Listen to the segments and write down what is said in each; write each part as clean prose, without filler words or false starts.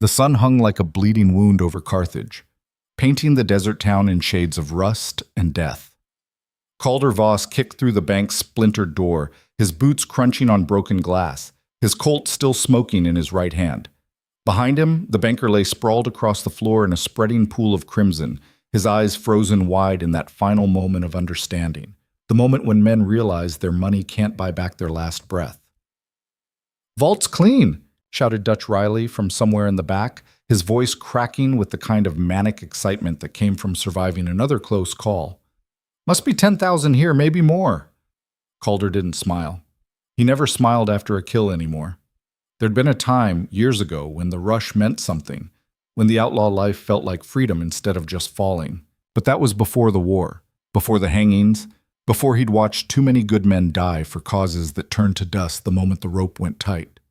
The sun hung like a bleeding wound over Carthage, painting the desert town in shades of rust and death. Calder Voss kicked through the bank's splintered door, his boots crunching on broken glass, his Colt still smoking in his right hand. Behind him, the banker lay sprawled across the floor in a spreading pool of crimson, his eyes frozen wide in that final moment of understanding, the moment when men realize their money can't buy back their last breath. "Vault's clean!" shouted Dutch Riley from somewhere in the back, his voice cracking with the kind of manic excitement that came from surviving another close call. "Must be 10,000 here, maybe more." Calder didn't smile. He never smiled after a kill anymore. There'd been a time, years ago, when the rush meant something, when the outlaw life felt like freedom instead of just falling. But that was before the war, before the hangings, before he'd watched too many good men die for causes that turned to dust the moment the rope went tight.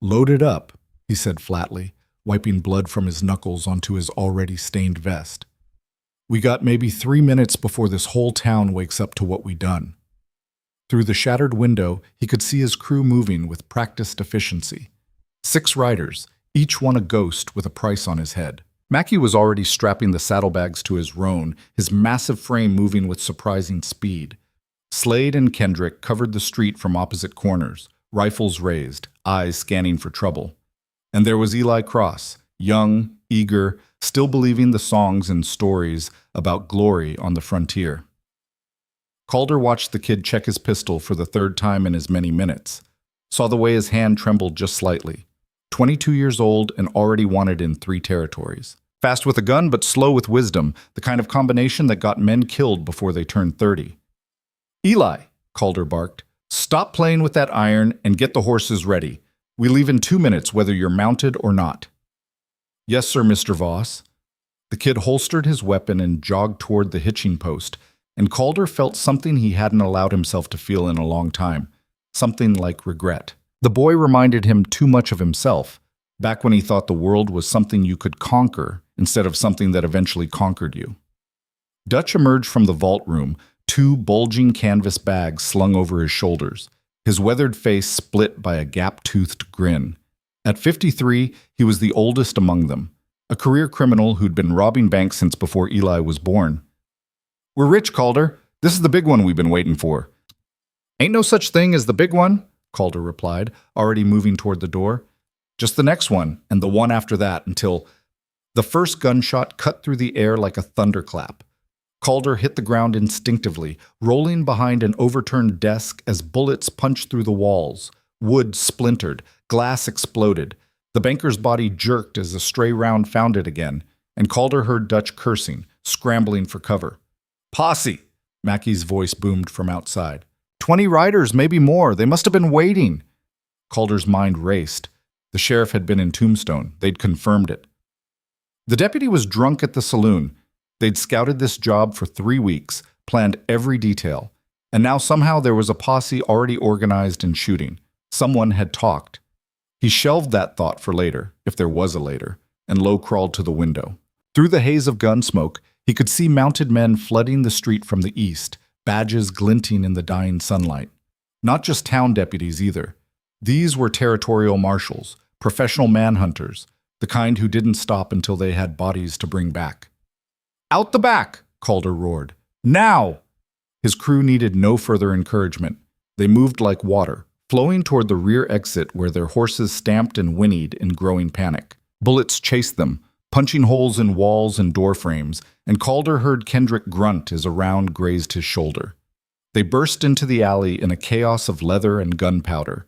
"Load it up," he said flatly, wiping blood from his knuckles onto his already stained vest. "We got maybe 3 minutes before this whole town wakes up to what we done." Through the shattered window, he could see his crew moving with practiced efficiency. 6 riders, each one a ghost with a price on his head. Mackie was already strapping the saddlebags to his roan, his massive frame moving with surprising speed. Slade and Kendrick covered the street from opposite corners, rifles raised, eyes scanning for trouble. And there was Eli Cross, young, eager, still believing the songs and stories about glory on the frontier. Calder watched the kid check his pistol for the 3rd time in as many minutes, saw the way his hand trembled just slightly. 22 years old and already wanted in 3 territories. Fast with a gun but slow with wisdom, the kind of combination that got men killed before they turned 30. "Eli," Calder barked, "stop playing with that iron and get the horses ready. We leave in 2 minutes whether you're mounted or not." "Yes, sir, Mr. Voss." The kid holstered his weapon and jogged toward the hitching post, and Calder felt something he hadn't allowed himself to feel in a long time, something like regret. The boy reminded him too much of himself, back when he thought the world was something you could conquer instead of something that eventually conquered you. Dutch emerged from the vault room, 2 bulging canvas bags slung over his shoulders, his weathered face split by a gap-toothed grin. At 53, he was the oldest among them, a career criminal who'd been robbing banks since before Eli was born. "We're rich, Calder. This is the big one we've been waiting for." "Ain't no such thing as the big one," Calder replied, already moving toward the door. "Just the next one, and the one after that, until—" The first gunshot cut through the air like a thunderclap. Calder hit the ground instinctively, rolling behind an overturned desk as bullets punched through the walls. Wood splintered, glass exploded. The banker's body jerked as a stray round found it again, and Calder heard Dutch cursing, scrambling for cover. "Posse!" Mackey's voice boomed from outside. 20 riders, maybe more. They must have been waiting." Calder's mind raced. The sheriff had been in Tombstone. They'd confirmed it. The deputy was drunk at the saloon. They'd scouted this job for 3 weeks, planned every detail. And now somehow there was a posse already organized and shooting. Someone had talked. He shelved that thought for later, if there was a later, and low-crawled to the window. Through the haze of gun smoke, he could see mounted men flooding the street from the east, badges glinting in the dying sunlight. Not just town deputies either. These were territorial marshals, professional manhunters, the kind who didn't stop until they had bodies to bring back. "Out the back!" Calder roared. "Now!" His crew needed no further encouragement. They moved like water, flowing toward the rear exit where their horses stamped and whinnied in growing panic. Bullets chased them, punching holes in walls and door frames, and Calder heard Kendrick grunt as a round grazed his shoulder. They burst into the alley in a chaos of leather and gunpowder.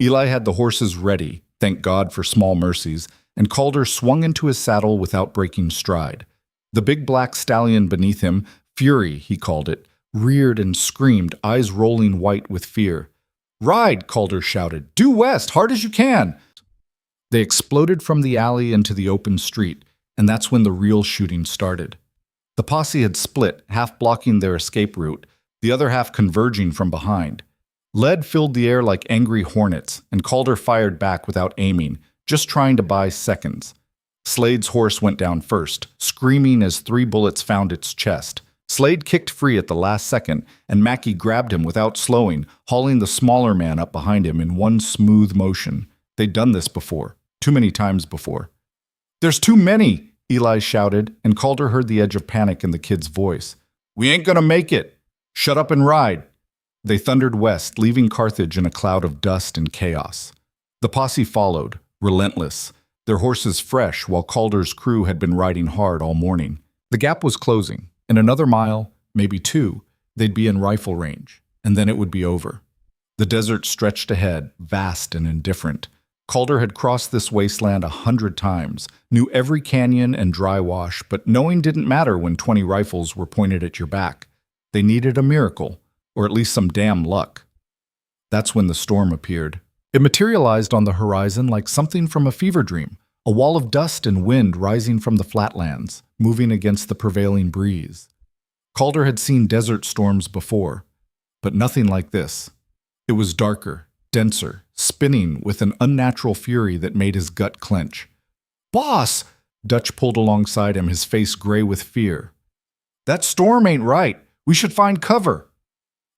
Eli had the horses ready, thank God for small mercies, and Calder swung into his saddle without breaking stride. The big black stallion beneath him, Fury, he called it, reared and screamed, eyes rolling white with fear. "Ride!" Calder shouted. "Due west, hard as you can!" They exploded from the alley into the open street, and that's when the real shooting started. The posse had split, half blocking their escape route, the other half converging from behind. Lead filled the air like angry hornets, and Calder fired back without aiming, just trying to buy seconds. Slade's horse went down first, screaming as 3 bullets found its chest. Slade kicked free at the last second, and Mackie grabbed him without slowing, hauling the smaller man up behind him in one smooth motion. They'd done this before. Too many times before. "There's too many!" Eli shouted, and Calder heard the edge of panic in the kid's voice. "We ain't gonna make it! Shut up and ride!" They thundered west, leaving Carthage in a cloud of dust and chaos. The posse followed, relentless, their horses fresh while Calder's crew had been riding hard all morning. The gap was closing. In another mile, maybe two, they'd be in rifle range, and then it would be over. The desert stretched ahead, vast and indifferent. Calder had crossed this wasteland 100 times, knew every canyon and dry wash, but knowing didn't matter when 20 rifles were pointed at your back. They needed a miracle, or at least some damn luck. That's when the storm appeared. It materialized on the horizon like something from a fever dream, a wall of dust and wind rising from the flatlands, moving against the prevailing breeze. Calder had seen desert storms before, but nothing like this. It was darker, denser, spinning with an unnatural fury that made his gut clench. "Boss!" Dutch pulled alongside him, his face gray with fear. "That storm ain't right. We should find cover."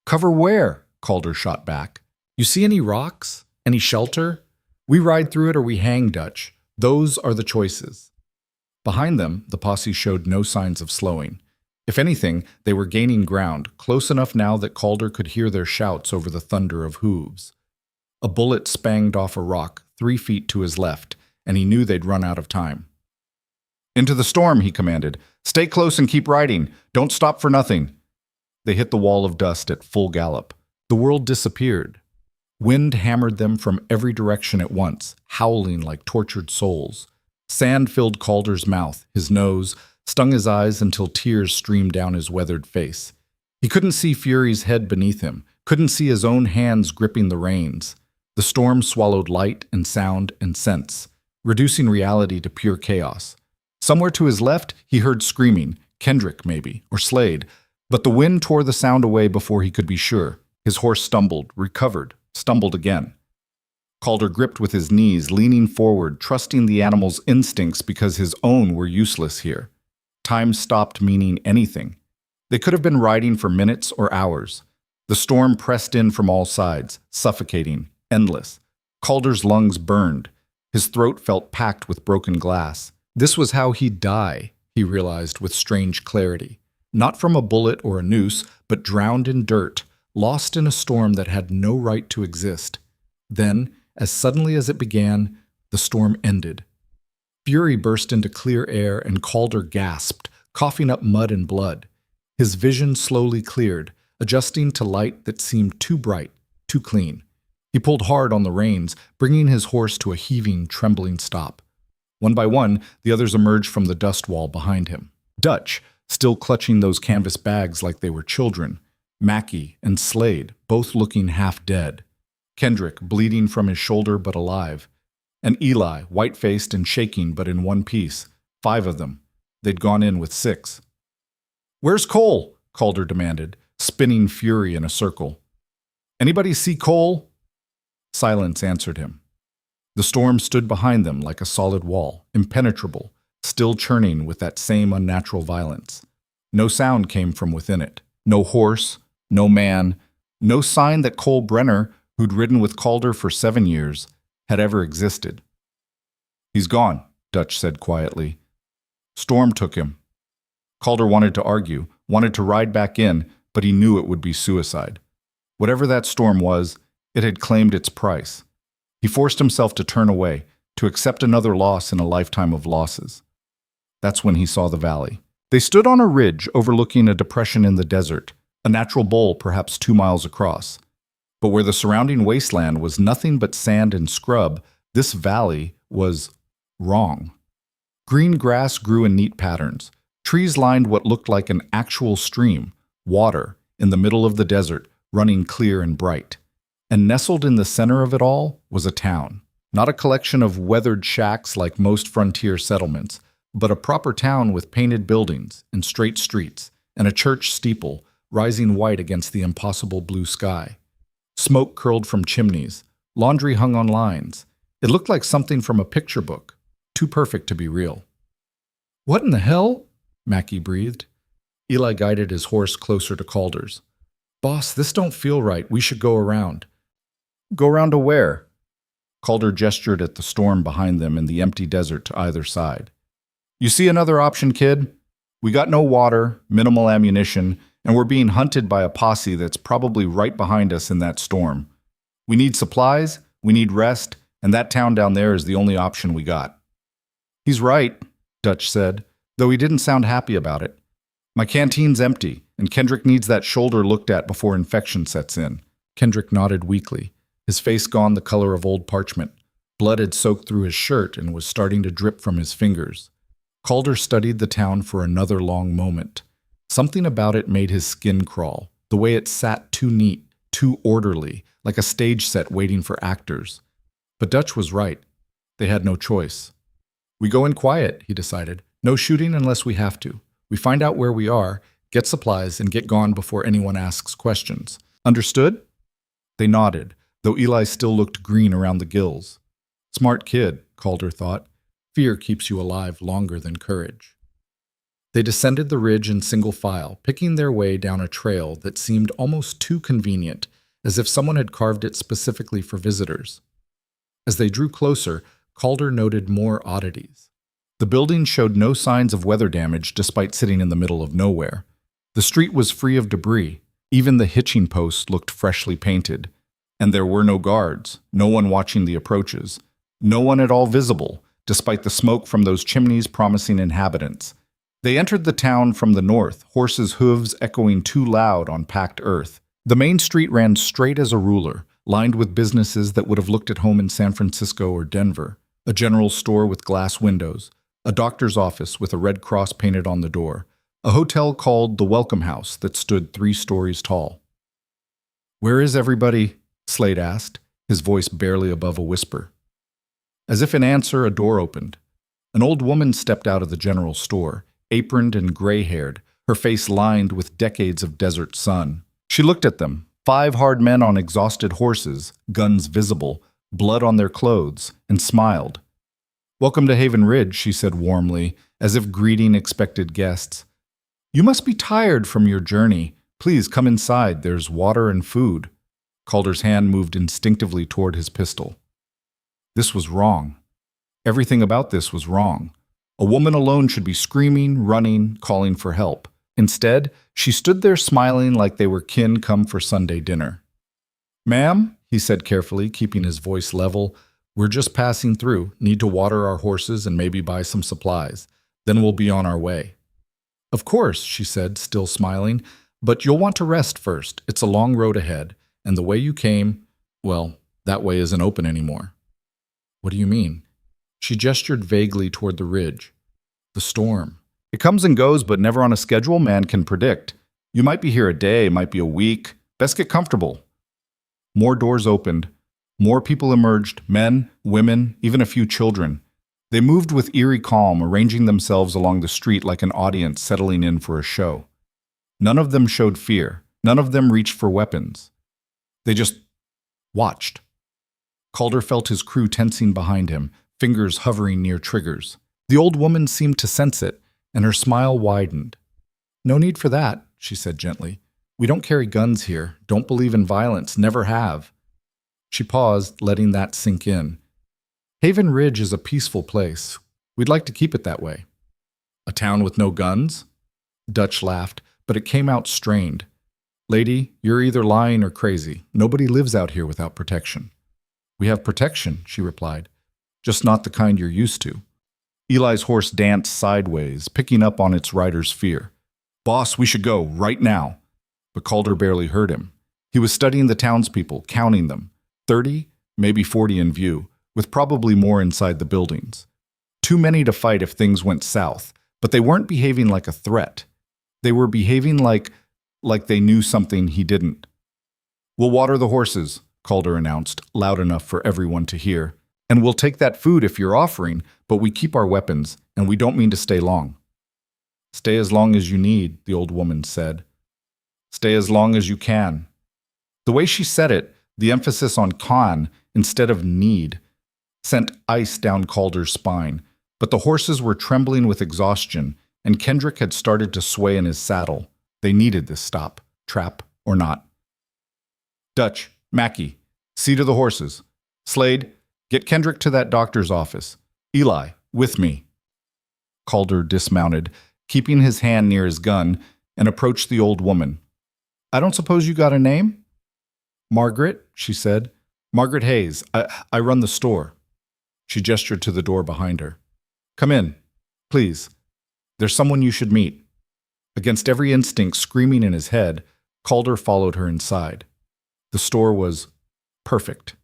"Cover where?" Calder shot back. "You see any rocks? Any shelter? We ride through it or we hang, Dutch. Those are the choices." Behind them, the posse showed no signs of slowing. If anything, they were gaining ground, close enough now that Calder could hear their shouts over the thunder of hooves. A bullet spanged off a rock 3 feet to his left, and he knew they'd run out of time. "Into the storm," he commanded. "Stay close and keep riding. Don't stop for nothing." They hit the wall of dust at full gallop. The world disappeared. Wind hammered them from every direction at once, howling like tortured souls. Sand filled Calder's mouth, his nose, stung his eyes until tears streamed down his weathered face. He couldn't see Fury's head beneath him, couldn't see his own hands gripping the reins. The storm swallowed light and sound and sense, reducing reality to pure chaos. Somewhere to his left, he heard screaming, Kendrick maybe, or Slade, but the wind tore the sound away before he could be sure. His horse stumbled, recovered, stumbled again. Calder gripped with his knees, leaning forward, trusting the animal's instincts because his own were useless here. Time stopped meaning anything. They could have been riding for minutes or hours. The storm pressed in from all sides, suffocating, endless. Calder's lungs burned. His throat felt packed with broken glass. This was how he'd die, he realized with strange clarity. Not from a bullet or a noose, but drowned in dirt, lost in a storm that had no right to exist. Then, as suddenly as it began, the storm ended. Fury burst into clear air and Calder gasped, coughing up mud and blood. His vision slowly cleared, adjusting to light that seemed too bright, too clean. He pulled hard on the reins, bringing his horse to a heaving, trembling stop. One by one, the others emerged from the dust wall behind him. Dutch, still clutching those canvas bags like they were children. Mackie and Slade, both looking half dead. Kendrick, bleeding from his shoulder but alive. And Eli, white-faced and shaking but in one piece. 5 of them. They'd gone in with 6. "Where's Cole?" Calder demanded, spinning Fury in a circle. "Anybody see Cole?" Silence answered him. The storm stood behind them like a solid wall, impenetrable, still churning with that same unnatural violence. No sound came from within it. No horse, no man, no sign that Cole Brenner, who'd ridden with Calder for 7 years, had ever existed. "He's gone," Dutch said quietly. "Storm took him." Calder wanted to argue, wanted to ride back in, but he knew it would be suicide. Whatever that storm was, it had claimed its price. He forced himself to turn away, to accept another loss in a lifetime of losses. That's when he saw the valley. They stood on a ridge overlooking a depression in the desert, a natural bowl perhaps 2 miles across. But where the surrounding wasteland was nothing but sand and scrub, this valley was wrong. Green grass grew in neat patterns. Trees lined what looked like an actual stream, water, in the middle of the desert, running clear and bright. And nestled in the center of it all was a town. Not a collection of weathered shacks like most frontier settlements, but a proper town with painted buildings and straight streets, and a church steeple rising white against the impossible blue sky. Smoke curled from chimneys, laundry hung on lines. It looked like something from a picture book, too perfect to be real. "What in the hell?" Mackie breathed. Eli guided his horse closer to Calder's. "Boss, this don't feel right. We should go around." "Go around to where?" Calder gestured at the storm behind them and the empty desert to either side. You see another option, kid? We got no water, minimal ammunition, and we're being hunted by a posse that's probably right behind us in that storm. We need supplies, we need rest, and that town down there is the only option we got. He's right, Dutch said, though he didn't sound happy about it. My canteen's empty, and Kendrick needs that shoulder looked at before infection sets in. Kendrick nodded weakly, his face gone the color of old parchment. Blood had soaked through his shirt and was starting to drip from his fingers. Calder studied the town for another long moment. Something about it made his skin crawl, the way it sat too neat, too orderly, like a stage set waiting for actors. But Dutch was right. They had no choice. We go in quiet, he decided. No shooting unless we have to. We find out where we are, get supplies, and get gone before anyone asks questions. Understood? They nodded, though Eli still looked green around the gills. Smart kid, Calder thought. Fear keeps you alive longer than courage. They descended the ridge in single file, picking their way down a trail that seemed almost too convenient, as if someone had carved it specifically for visitors. As they drew closer, Calder noted more oddities. The building showed no signs of weather damage despite sitting in the middle of nowhere. The street was free of debris. Even the hitching post looked freshly painted. And there were no guards, no one watching the approaches, no one at all visible, despite the smoke from those chimneys promising inhabitants. They entered the town from the north, horses' hooves echoing too loud on packed earth. The main street ran straight as a ruler, lined with businesses that would have looked at home in San Francisco or Denver. A general store with glass windows, a doctor's office with a red cross painted on the door, a hotel called the Welcome House that stood 3 stories tall. "Where is everybody?" Slade asked, his voice barely above a whisper. As if in answer, a door opened. An old woman stepped out of the general store, aproned and gray-haired, her face lined with decades of desert sun. She looked at them, 5 hard men on exhausted horses, guns visible, blood on their clothes, and smiled. "Welcome to Haven Ridge," she said warmly, as if greeting expected guests. "You must be tired from your journey. Please come inside, there's water and food." Calder's hand moved instinctively toward his pistol. This was wrong. Everything about this was wrong. A woman alone should be screaming, running, calling for help. Instead, she stood there smiling like they were kin come for Sunday dinner. "Ma'am," he said carefully, keeping his voice level, "we're just passing through, need to water our horses and maybe buy some supplies. Then we'll be on our way." "Of course," she said, still smiling, "but you'll want to rest first. It's a long road ahead, and the way you came, well, that way isn't open anymore." "What do you mean?" She gestured vaguely toward the ridge. "The storm. It comes and goes, but never on a schedule man can predict. You might be here a day, might be a week. Best get comfortable." More doors opened. More people emerged, men, women, even a few children. They moved with eerie calm, arranging themselves along the street like an audience settling in for a show. None of them showed fear. None of them reached for weapons. They just watched. Calder felt his crew tensing behind him, fingers hovering near triggers. The old woman seemed to sense it, and her smile widened. "No need for that," she said gently. "We don't carry guns here, don't believe in violence, never have." She paused, letting that sink in. "Haven Ridge is a peaceful place. We'd like to keep it that way." "A town with no guns?" Dutch laughed, but it came out strained. "Lady, you're either lying or crazy. Nobody lives out here without protection." "We have protection," she replied. "Just not the kind you're used to." Eli's horse danced sideways, picking up on its rider's fear. "Boss, we should go, right now." But Calder barely heard him. He was studying the townspeople, counting them. 30, maybe 40 in view, with probably more inside the buildings. Too many to fight if things went south, but they weren't behaving like a threat. They were behaving like they knew something he didn't. "We'll water the horses," Calder announced, loud enough for everyone to hear. "And we'll take that food if you're offering, but we keep our weapons, and we don't mean to stay long." "Stay as long as you need," the old woman said. "Stay as long as you can." The way she said it, the emphasis on can instead of need, sent ice down Calder's spine, but the horses were trembling with exhaustion, and Kendrick had started to sway in his saddle. They needed this stop, trap or not. "Dutch, Mackie, see to the horses. Slade, Get Kendrick to that doctor's office. Eli, with me. Calder dismounted, keeping his hand near his gun, and approached the old woman. I don't suppose you got a name? Margaret, she said. Margaret Hayes. I run the store. She gestured to the door behind her. Come in, please. There's someone you should meet. Against every instinct screaming in his head, Calder followed her inside. The store was perfect.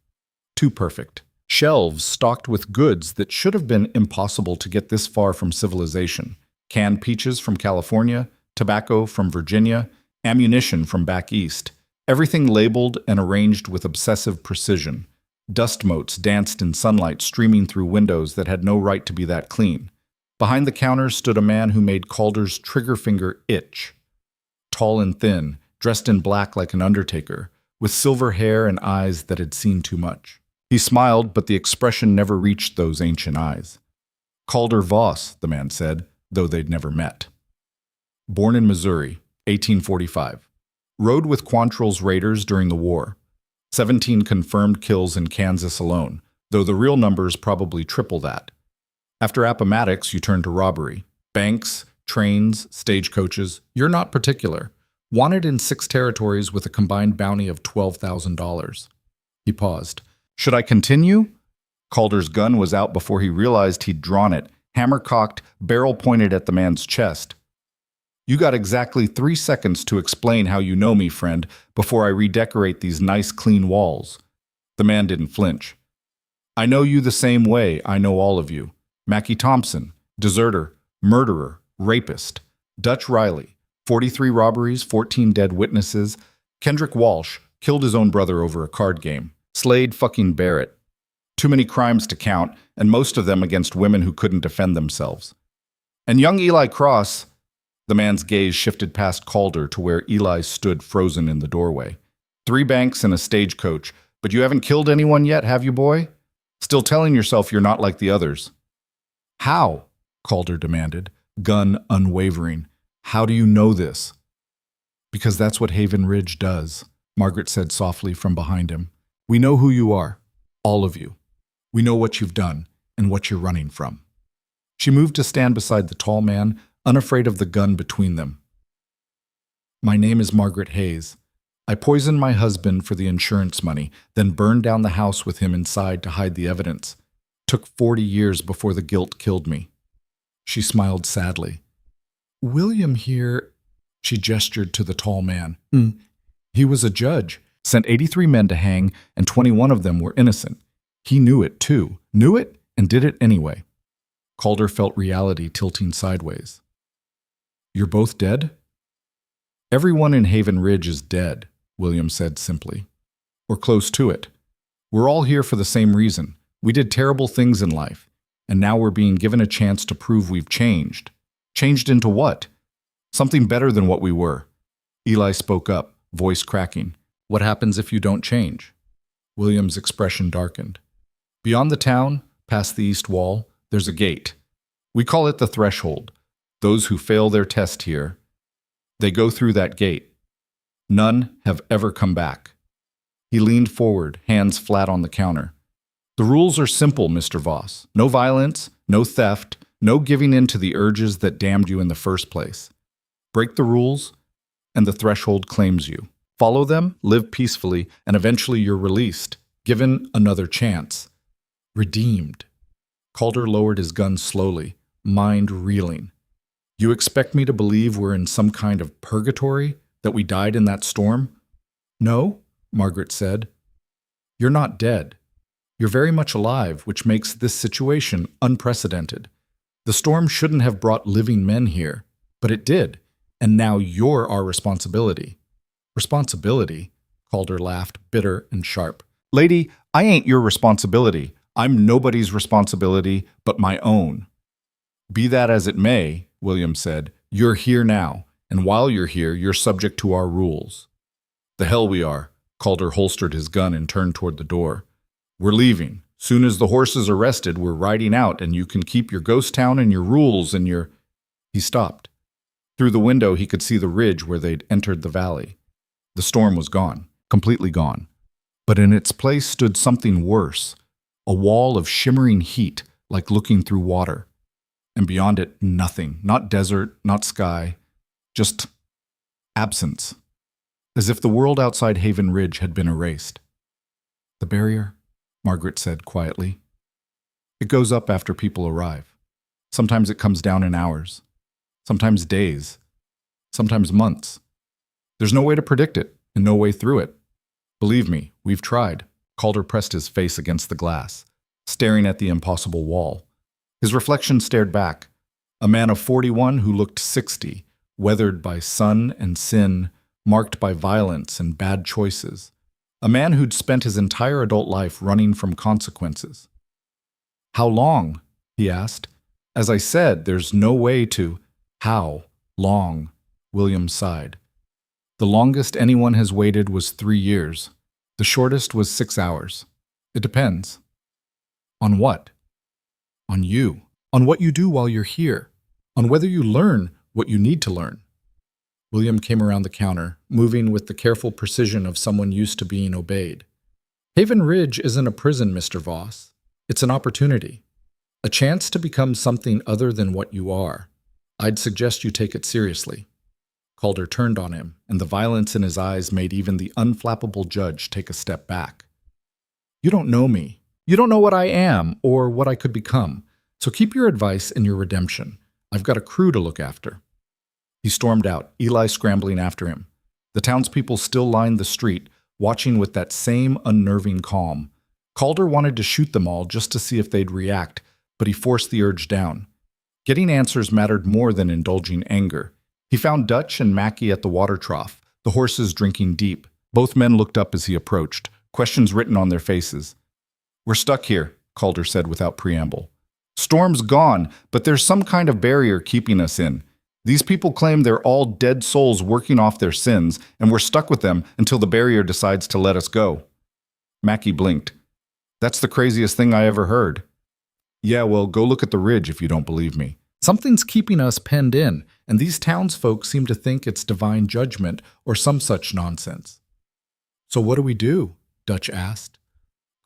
Too perfect. Shelves stocked with goods that should have been impossible to get this far from civilization. Canned peaches from California, tobacco from Virginia, ammunition from back east. Everything labeled and arranged with obsessive precision. Dust motes danced in sunlight streaming through windows that had no right to be that clean. Behind the counter stood a man who made Calder's trigger finger itch. Tall and thin, dressed in black like an undertaker, with silver hair and eyes that had seen too much. He smiled, but the expression never reached those ancient eyes. Calder Voss, the man said, though they'd never met. Born in Missouri, 1845. Rode with Quantrill's raiders during the war. 17 confirmed kills in Kansas alone, though the real numbers probably triple that. After Appomattox, you turn to robbery. Banks, trains, stagecoaches. You're not particular. Wanted in 6 territories with a combined bounty of $12,000. He paused. Should I continue? Calder's gun was out before he realized he'd drawn it, hammer cocked, barrel pointed at the man's chest. You got exactly 3 seconds to explain how you know me, friend, before I redecorate these nice, clean walls. The man didn't flinch. I know you the same way I know all of you. Mackie Thompson, deserter, murderer, rapist. Dutch Riley, 43 robberies, 14 dead witnesses. Kendrick Walsh, killed his own brother over a card game. Slade fucking Barrett. Too many crimes to count, and most of them against women who couldn't defend themselves. And young Eli Cross. The man's gaze shifted past Calder to where Eli stood frozen in the doorway. 3 banks and a stagecoach, but you haven't killed anyone yet, have you, boy? Still telling yourself you're not like the others. How? Calder demanded, gun unwavering. How do you know this? Because that's what Haven Ridge does, Margaret said softly from behind him. We know who you are, all of you. We know what you've done and what you're running from. She moved to stand beside the tall man, unafraid of the gun between them. My name is Margaret Hayes. I poisoned my husband for the insurance money, then burned down the house with him inside to hide the evidence. Took 40 years before the guilt killed me. She smiled sadly. William here, she gestured to the tall man. He was a judge, sent 83 men to hang, and 21 of them were innocent. He knew it, too. Knew it and did it anyway. Calder felt reality tilting sideways. You're both dead? Everyone in Haven Ridge is dead, William said simply. Or close to it. We're all here for the same reason. We did terrible things in life, and now we're being given a chance to prove we've changed. Changed into what? Something better than what we were. Eli spoke up, voice cracking. What happens if you don't change? William's expression darkened. Beyond the town, past the east wall, there's a gate. We call it the threshold. Those who fail their test here, they go through that gate. None have ever come back. He leaned forward, hands flat on the counter. The rules are simple, Mr. Voss. No violence, no theft, no giving in to the urges that damned you in the first place. Break the rules, and the threshold claims you. Follow them, live peacefully, and eventually you're released, given another chance. Redeemed. Calder lowered his gun slowly, mind reeling. You expect me to believe we're in some kind of purgatory, that we died in that storm? No, Margaret said. You're not dead. You're very much alive, which makes this situation unprecedented. The storm shouldn't have brought living men here, but it did, and now you're our responsibility. Responsibility? Calder laughed, bitter and sharp. Lady, I ain't your responsibility. I'm nobody's responsibility but my own. Be that as it may, William said, you're here now, and while you're here, you're subject to our rules. The hell we are. Calder holstered his gun and turned toward the door. We're leaving. Soon as the horses are rested, we're riding out, and you can keep your ghost town and your rules and your... He stopped. Through the window, he could see the ridge where they'd entered the valley. The storm was gone, completely gone. But in its place stood something worse. A wall of shimmering heat, like looking through water. And beyond it, nothing. Not desert, not sky. Just absence. As if the world outside Haven Ridge had been erased. "The barrier," Margaret said quietly. "It goes up after people arrive. Sometimes it comes down in hours. Sometimes days. Sometimes months. There's no way to predict it, and no way through it. Believe me, we've tried." Calder pressed his face against the glass, staring at the impossible wall. His reflection stared back. A man of 41 who looked 60, weathered by sun and sin, marked by violence and bad choices. A man who'd spent his entire adult life running from consequences. "How long?" he asked. "As I said, there's no way to—" "How long?" William sighed. "The longest anyone has waited was 3 years. The shortest was 6 hours. It depends." "On what?" "On you. On what you do while you're here. On whether you learn what you need to learn." William came around the counter, moving with the careful precision of someone used to being obeyed. "Haven Ridge isn't a prison, Mr. Voss. It's an opportunity. A chance to become something other than what you are. I'd suggest you take it seriously." Calder turned on him, and the violence in his eyes made even the unflappable judge take a step back. "You don't know me. You don't know what I am, or what I could become. So keep your advice and your redemption. I've got a crew to look after." He stormed out, Eli scrambling after him. The townspeople still lined the street, watching with that same unnerving calm. Calder wanted to shoot them all just to see if they'd react, but he forced the urge down. Getting answers mattered more than indulging anger. He found Dutch and Mackie at the water trough, the horses drinking deep. Both men looked up as he approached, questions written on their faces. "We're stuck here," Calder said without preamble. "Storm's gone, but there's some kind of barrier keeping us in. These people claim they're all dead souls working off their sins, and we're stuck with them until the barrier decides to let us go." Mackie blinked. "That's the craziest thing I ever heard." "Yeah, well, go look at the ridge if you don't believe me. Something's keeping us penned in, and these townsfolk seem to think it's divine judgment or some such nonsense." "So what do we do?" Dutch asked.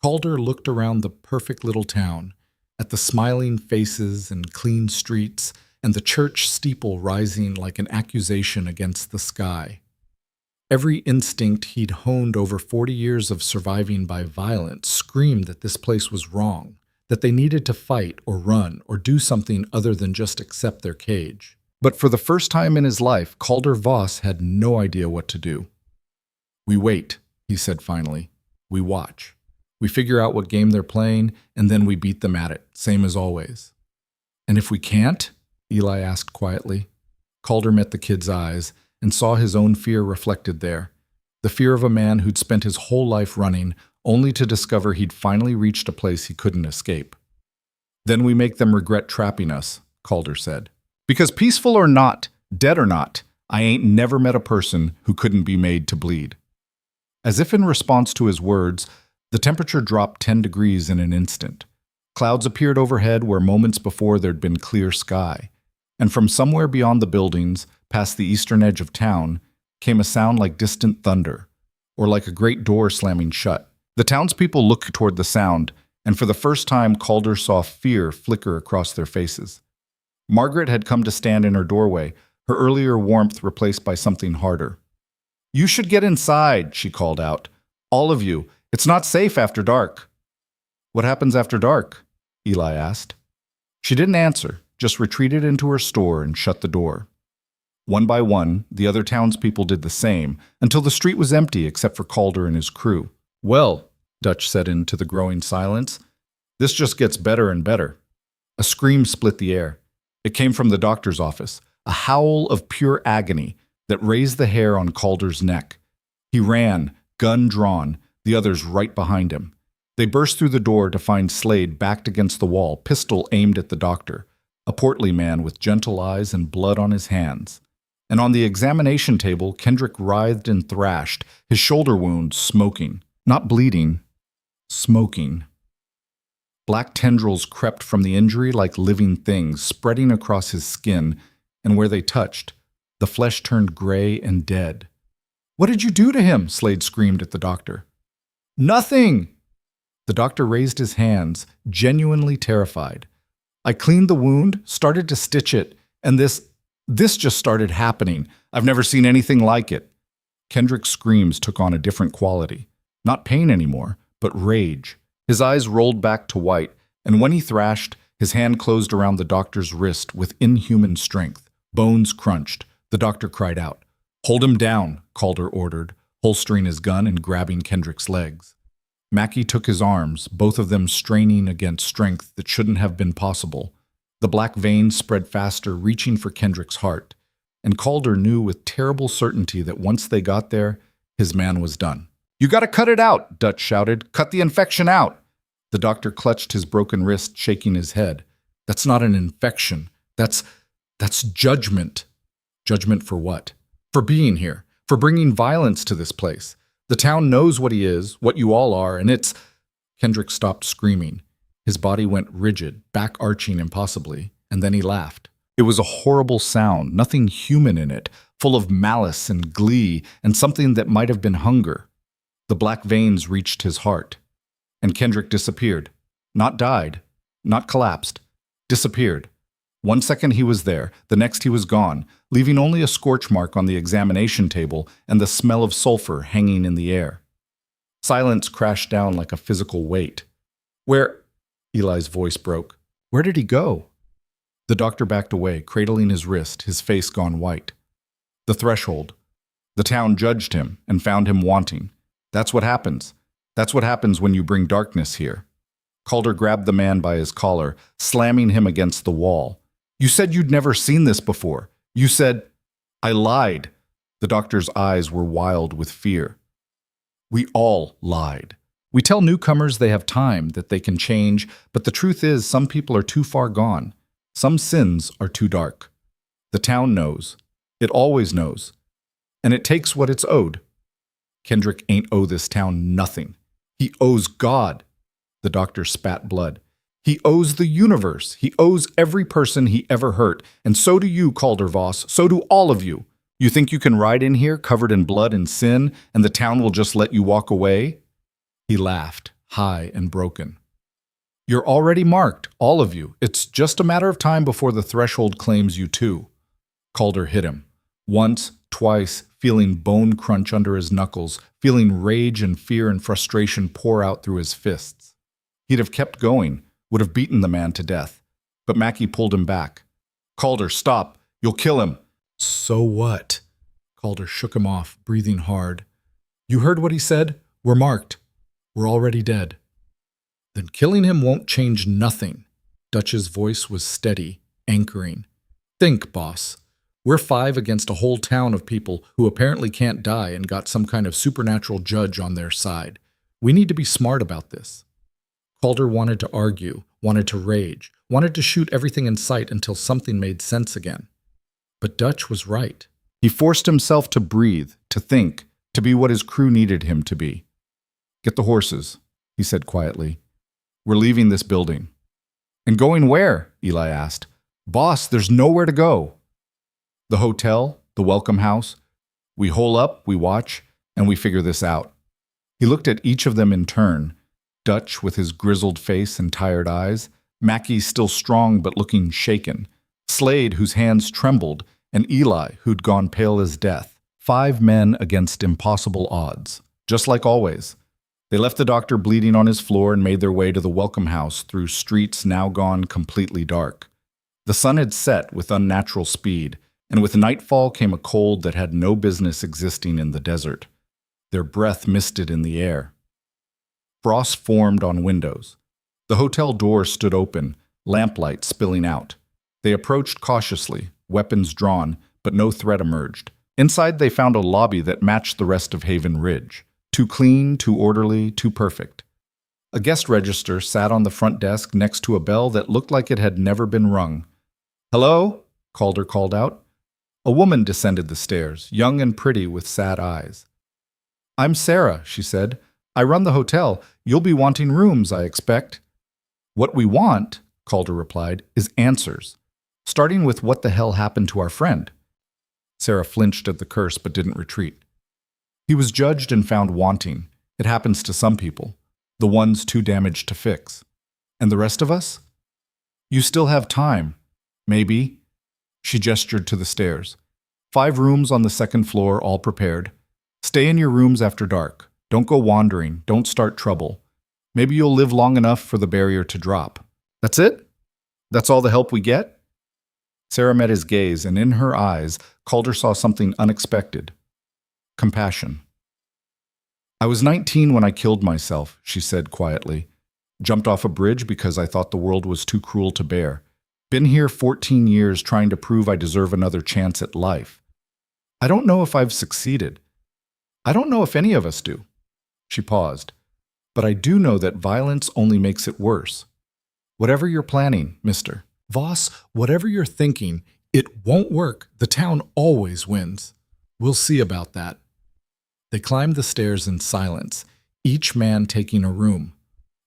Calder looked around the perfect little town, at the smiling faces and clean streets, and the church steeple rising like an accusation against the sky. Every instinct he'd honed over 40 years of surviving by violence screamed that this place was wrong, that they needed to fight or run or do something other than just accept their cage. But for the first time in his life, Calder Voss had no idea what to do. "We wait," he said finally. "We watch. We figure out what game they're playing, and then we beat them at it, same as always." "And if we can't?" Eli asked quietly. Calder met the kid's eyes and saw his own fear reflected there, the fear of a man who'd spent his whole life running, only to discover he'd finally reached a place he couldn't escape. "Then we make them regret trapping us," Calder said. "Because peaceful or not, dead or not, I ain't never met a person who couldn't be made to bleed." As if in response to his words, the temperature dropped 10 degrees in an instant. Clouds appeared overhead where moments before there'd been clear sky. And from somewhere beyond the buildings, past the eastern edge of town, came a sound like distant thunder, or like a great door slamming shut. The townspeople looked toward the sound, and for the first time Calder saw fear flicker across their faces. Margaret had come to stand in her doorway, her earlier warmth replaced by something harder. "You should get inside," she called out. "All of you. It's not safe after dark." "What happens after dark?" Eli asked. She didn't answer, just retreated into her store and shut the door. One by one, the other townspeople did the same, until the street was empty except for Calder and his crew. "Well," Dutch said into the growing silence, "this just gets better and better." A scream split the air. It came from the doctor's office, a howl of pure agony that raised the hair on Calder's neck. He ran, gun drawn, the others right behind him. They burst through the door to find Slade backed against the wall, pistol aimed at the doctor, a portly man with gentle eyes and blood on his hands. And on the examination table, Kendrick writhed and thrashed, his shoulder wound smoking. Not bleeding, smoking. Black tendrils crept from the injury like living things, spreading across his skin, and where they touched, the flesh turned gray and dead. "What did you do to him?" Slade screamed at the doctor. "Nothing!" The doctor raised his hands, genuinely terrified. I cleaned the wound, started to stitch it, and this just started happening. I've never seen anything like it. Kendrick's screams took on a different quality. Not pain anymore, but rage. His eyes rolled back to white, and when he thrashed, his hand closed around the doctor's wrist with inhuman strength. Bones crunched. The doctor cried out. "Hold him down," Calder ordered, holstering his gun and grabbing Kendrick's legs. Mackie took his arms, both of them straining against strength that shouldn't have been possible. The black veins spread faster, reaching for Kendrick's heart. And Calder knew with terrible certainty that once they got there, his man was done. "You gotta cut it out," Dutch shouted. "Cut the infection out." The doctor clutched his broken wrist, shaking his head. "That's not an infection. That's judgment." Judgment for what? For being here. For bringing violence to this place. The town knows what he is, what you all are, and it's... Kendrick stopped screaming. His body went rigid, back arching impossibly, and then he laughed. It was a horrible sound, nothing human in it, full of malice and glee, and something that might have been hunger. The black veins reached his heart. And Kendrick disappeared. Not died, not collapsed. Disappeared. 1 second he was there, the next he was gone, leaving only a scorch mark on the examination table and the smell of sulfur hanging in the air. Silence crashed down like a physical weight. "Where?" Eli's voice broke. "Where did he go?" The doctor backed away, cradling his wrist, his face gone white. The threshold. The town judged him and found him wanting. That's what happens. That's what happens when you bring darkness here. Calder grabbed the man by his collar, slamming him against the wall. "You said you'd never seen this before. You said..." "I lied." The doctor's eyes were wild with fear. "We all lied. We tell newcomers they have time, that they can change, but the truth is some people are too far gone. Some sins are too dark. The town knows. It always knows. And it takes what it's owed. Kendrick ain't owe this town nothing. He owes God." The doctor spat blood. "He owes the universe. He owes every person he ever hurt. And so do you, Calder Voss. So do all of you. You think you can ride in here covered in blood and sin, and the town will just let you walk away?" He laughed, high and broken. "You're already marked, all of you. It's just a matter of time before the threshold claims you too." Calder hit him. Once, twice, feeling bone crunch under his knuckles, feeling rage and fear and frustration pour out through his fists. He'd have kept going, would have beaten the man to death. But Mackie pulled him back. "Calder, stop. You'll kill him." "So what?" Calder shook him off, breathing hard. "You heard what he said? We're marked. We're already dead." "Then killing him won't change nothing." Dutch's voice was steady, anchoring. "Think, boss. We're 5 against a whole town of people who apparently can't die and got some kind of supernatural judge on their side. We need to be smart about this." Calder wanted to argue, wanted to rage, wanted to shoot everything in sight until something made sense again. But Dutch was right. He forced himself to breathe, to think, to be what his crew needed him to be. "Get the horses," he said quietly. "We're leaving this building." "And going where?" Eli asked. "Boss, there's nowhere to go." "The hotel, the welcome house. We hole up, we watch, and we figure this out." He looked at each of them in turn. Dutch with his grizzled face and tired eyes, Mackie still strong but looking shaken, Slade whose hands trembled, and Eli who'd gone pale as death. 5 men against impossible odds, just like always. They left the doctor bleeding on his floor and made their way to the welcome house through streets now gone completely dark. The sun had set with unnatural speed, and with nightfall came a cold that had no business existing in the desert. Their breath misted in the air. Frost formed on windows. The hotel door stood open, lamplight spilling out. They approached cautiously, weapons drawn, but no threat emerged. Inside they found a lobby that matched the rest of Haven Ridge. Too clean, too orderly, too perfect. A guest register sat on the front desk next to a bell that looked like it had never been rung. "Hello?" Calder called out. A woman descended the stairs, young and pretty with sad eyes. "I'm Sarah," she said. "I run the hotel. You'll be wanting rooms, I expect." "What we want," Calder replied, "is answers. Starting with what the hell happened to our friend." Sarah flinched at the curse but didn't retreat. "He was judged and found wanting. It happens to some people. the ones too damaged to fix. And the rest of us? You still have time. Maybe. She gestured to the stairs. 5 rooms on the second floor, all prepared. Stay in your rooms after dark. Don't go wandering. Don't start trouble. Maybe you'll live long enough for the barrier to drop. That's it? That's all the help we get? Sarah met his gaze, and in her eyes, Calder saw something unexpected. Compassion. I was 19 when I killed myself, she said quietly. Jumped off a bridge because I thought the world was too cruel to bear. Been here 14 years trying to prove I deserve another chance at life. I don't know if I've succeeded. I don't know if any of us do. She paused. But I do know that violence only makes it worse. Whatever you're planning, Mr. Voss, whatever you're thinking, it won't work. The town always wins. We'll see about that. They climbed the stairs in silence, each man taking a room.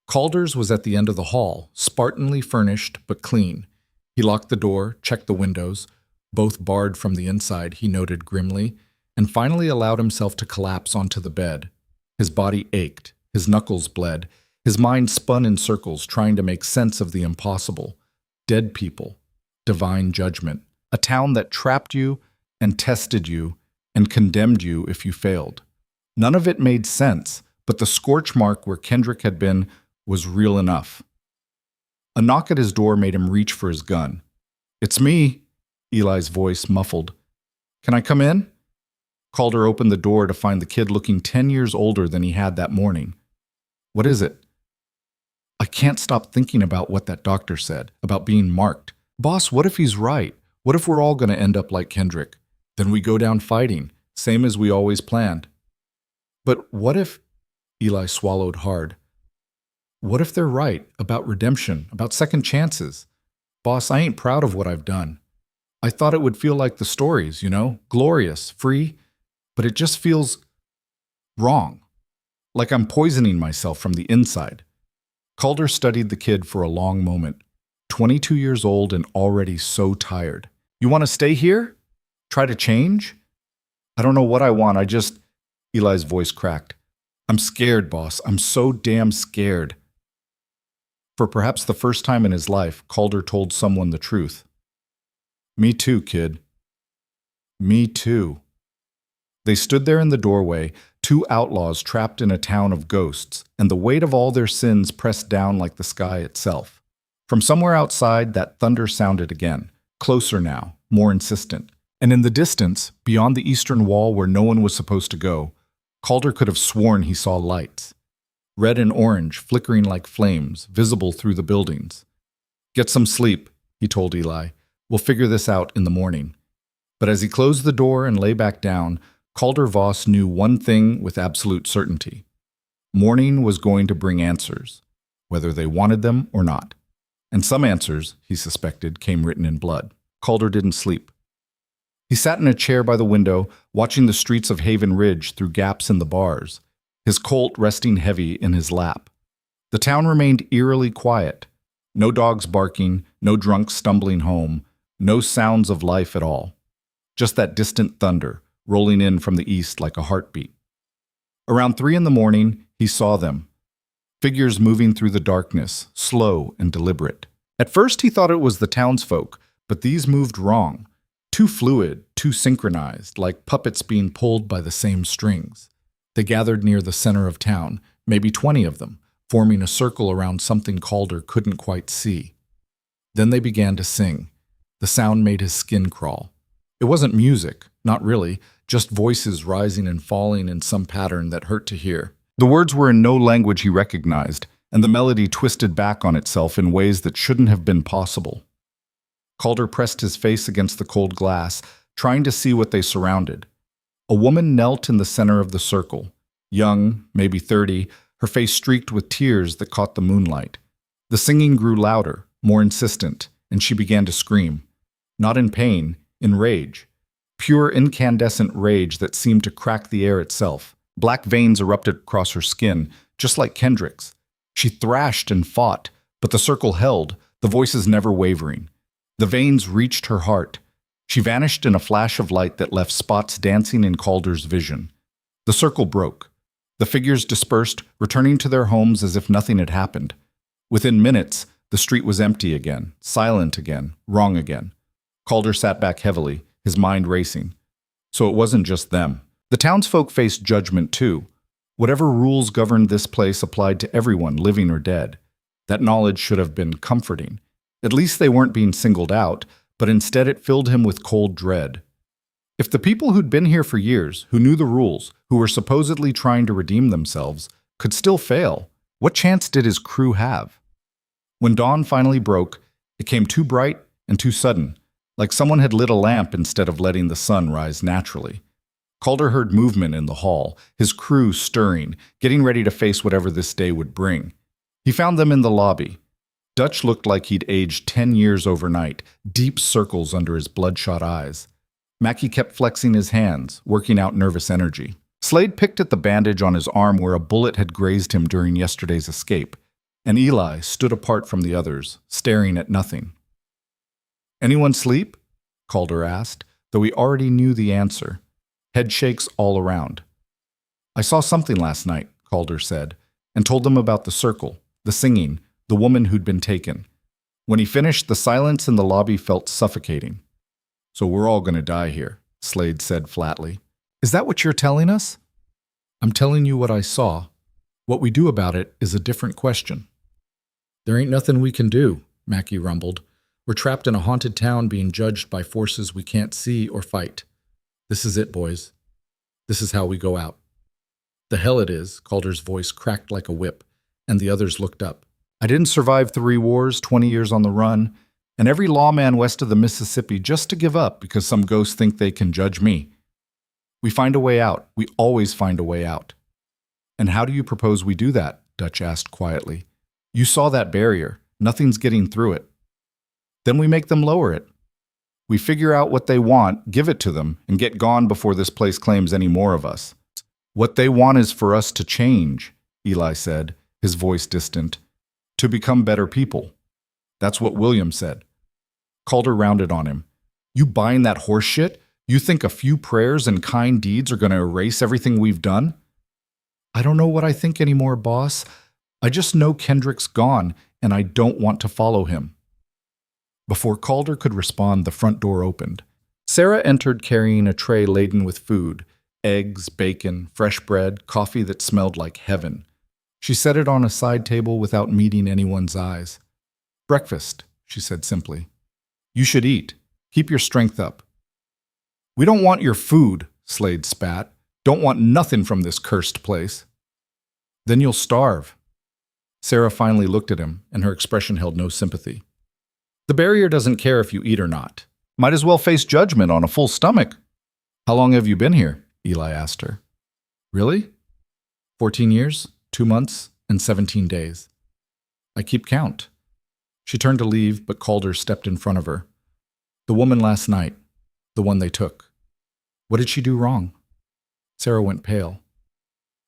Calder's was at the end of the hall, spartanly furnished but clean. He locked the door, checked the windows, both barred from the inside, he noted grimly, and finally allowed himself to collapse onto the bed. His body ached, his knuckles bled, his mind spun in circles trying to make sense of the impossible. Dead people, divine judgment, a town that trapped you and tested you and condemned you if you failed. None of it made sense, but the scorch mark where Kendrick had been was real enough. A knock at his door made him reach for his gun. It's me, Eli's voice muffled. Can I come in? Calder opened the door to find the kid looking 10 years older than he had that morning. What is it? I can't stop thinking about what that doctor said, about being marked. Boss, what if he's right? What if we're all going to end up like Kendrick? Then we go down fighting, same as we always planned. But what if... Eli swallowed hard. What if they're right about redemption, about second chances? Boss, I ain't proud of what I've done. I thought it would feel like the stories, glorious, free, but it just feels wrong, like I'm poisoning myself from the inside. Calder studied the kid for a long moment, 22 years old and already so tired. You want to stay here? Try to change? I don't know what I want, Eli's voice cracked. I'm scared, boss. I'm so damn scared. For perhaps the first time in his life, Calder told someone the truth. Me too, kid. Me too. They stood there in the doorway, 2 outlaws trapped in a town of ghosts, and the weight of all their sins pressed down like the sky itself. From somewhere outside, that thunder sounded again, closer now, more insistent. And in the distance, beyond the eastern wall where no one was supposed to go, Calder could have sworn he saw lights. Red and orange, flickering like flames, visible through the buildings. Get some sleep, he told Eli. We'll figure this out in the morning. But as he closed the door and lay back down, Calder Voss knew one thing with absolute certainty. Morning was going to bring answers, whether they wanted them or not. And some answers, he suspected, came written in blood. Calder didn't sleep. He sat in a chair by the window, watching the streets of Haven Ridge through gaps in the bars, his Colt resting heavy in his lap. The town remained eerily quiet. No dogs barking, no drunks stumbling home, no sounds of life at all. Just that distant thunder, rolling in from the east like a heartbeat. Around 3 a.m, he saw them. Figures moving through the darkness, slow and deliberate. At first he thought it was the townsfolk, but these moved wrong. Too fluid, too synchronized, like puppets being pulled by the same strings. They gathered near the center of town, maybe 20 of them, forming a circle around something Calder couldn't quite see. Then they began to sing. The sound made his skin crawl. It wasn't music, not really, just voices rising and falling in some pattern that hurt to hear. The words were in no language he recognized, and the melody twisted back on itself in ways that shouldn't have been possible. Calder pressed his face against the cold glass, trying to see what they surrounded. A woman knelt in the center of the circle, young, maybe 30, her face streaked with tears that caught the moonlight. The singing grew louder, more insistent, and she began to scream. Not in pain, in rage. Pure incandescent rage that seemed to crack the air itself. Black veins erupted across her skin, just like Kendrick's. She thrashed and fought, but the circle held, the voices never wavering. The veins reached her heart. She vanished in a flash of light that left spots dancing in Calder's vision. The circle broke. The figures dispersed, returning to their homes as if nothing had happened. Within minutes, the street was empty again, silent again, wrong again. Calder sat back heavily, his mind racing. So it wasn't just them. The townsfolk faced judgment too. Whatever rules governed this place applied to everyone, living or dead. That knowledge should have been comforting. At least they weren't being singled out, but instead it filled him with cold dread. If the people who'd been here for years, who knew the rules, who were supposedly trying to redeem themselves, could still fail, what chance did his crew have? When dawn finally broke, it came too bright and too sudden, like someone had lit a lamp instead of letting the sun rise naturally. Calder heard movement in the hall, his crew stirring, getting ready to face whatever this day would bring. He found them in the lobby. Dutch looked like he'd aged 10 years overnight, deep circles under his bloodshot eyes. Mackie kept flexing his hands, working out nervous energy. Slade picked at the bandage on his arm where a bullet had grazed him during yesterday's escape, and Eli stood apart from the others, staring at nothing. "Anyone sleep?" Calder asked, though he already knew the answer. Head shakes all around. "I saw something last night," Calder said, and told them about the circle, the singing, the woman who'd been taken. When he finished, the silence in the lobby felt suffocating. "So we're all going to die here," Slade said flatly. "Is that what you're telling us?" "I'm telling you what I saw. What we do about it is a different question." "There ain't nothing we can do," Mackie rumbled. "We're trapped in a haunted town being judged by forces we can't see or fight. This is it, boys. This is how we go out." "The hell it is," Calder's voice cracked like a whip, and the others looked up. "I didn't survive 3 wars, 20 years on the run, and every lawman west of the Mississippi just to give up because some ghosts think they can judge me. We find a way out. We always find a way out." "And how do you propose we do that?" Dutch asked quietly. "You saw that barrier. Nothing's getting through it." "Then we make them lower it. We figure out what they want, give it to them, and get gone before this place claims any more of us." "What they want is for us to change," Eli said, his voice distant, "to become better people. That's what William said." Calder rounded on him. "You buying that horse shit? You think a few prayers and kind deeds are going to erase everything we've done?" "I don't know what I think anymore, boss. I just know Kendrick's gone, and I don't want to follow him." Before Calder could respond, the front door opened. Sarah entered carrying a tray laden with food, eggs, bacon, fresh bread, coffee that smelled like heaven. She set it on a side table without meeting anyone's eyes. "Breakfast," she said simply. "You should eat. Keep your strength up." "We don't want your food," Slade spat. "Don't want nothing from this cursed place." "Then you'll starve." Sarah finally looked at him, and her expression held no sympathy. "The barrier doesn't care if you eat or not. Might as well face judgment on a full stomach." "How long have you been here?" Eli asked her. "Really?" 14 years, 2 months, and 17 days. "I keep count." She turned to leave, but Calder stepped in front of her. "The woman last night, the one they took. What did she do wrong?" Sarah went pale.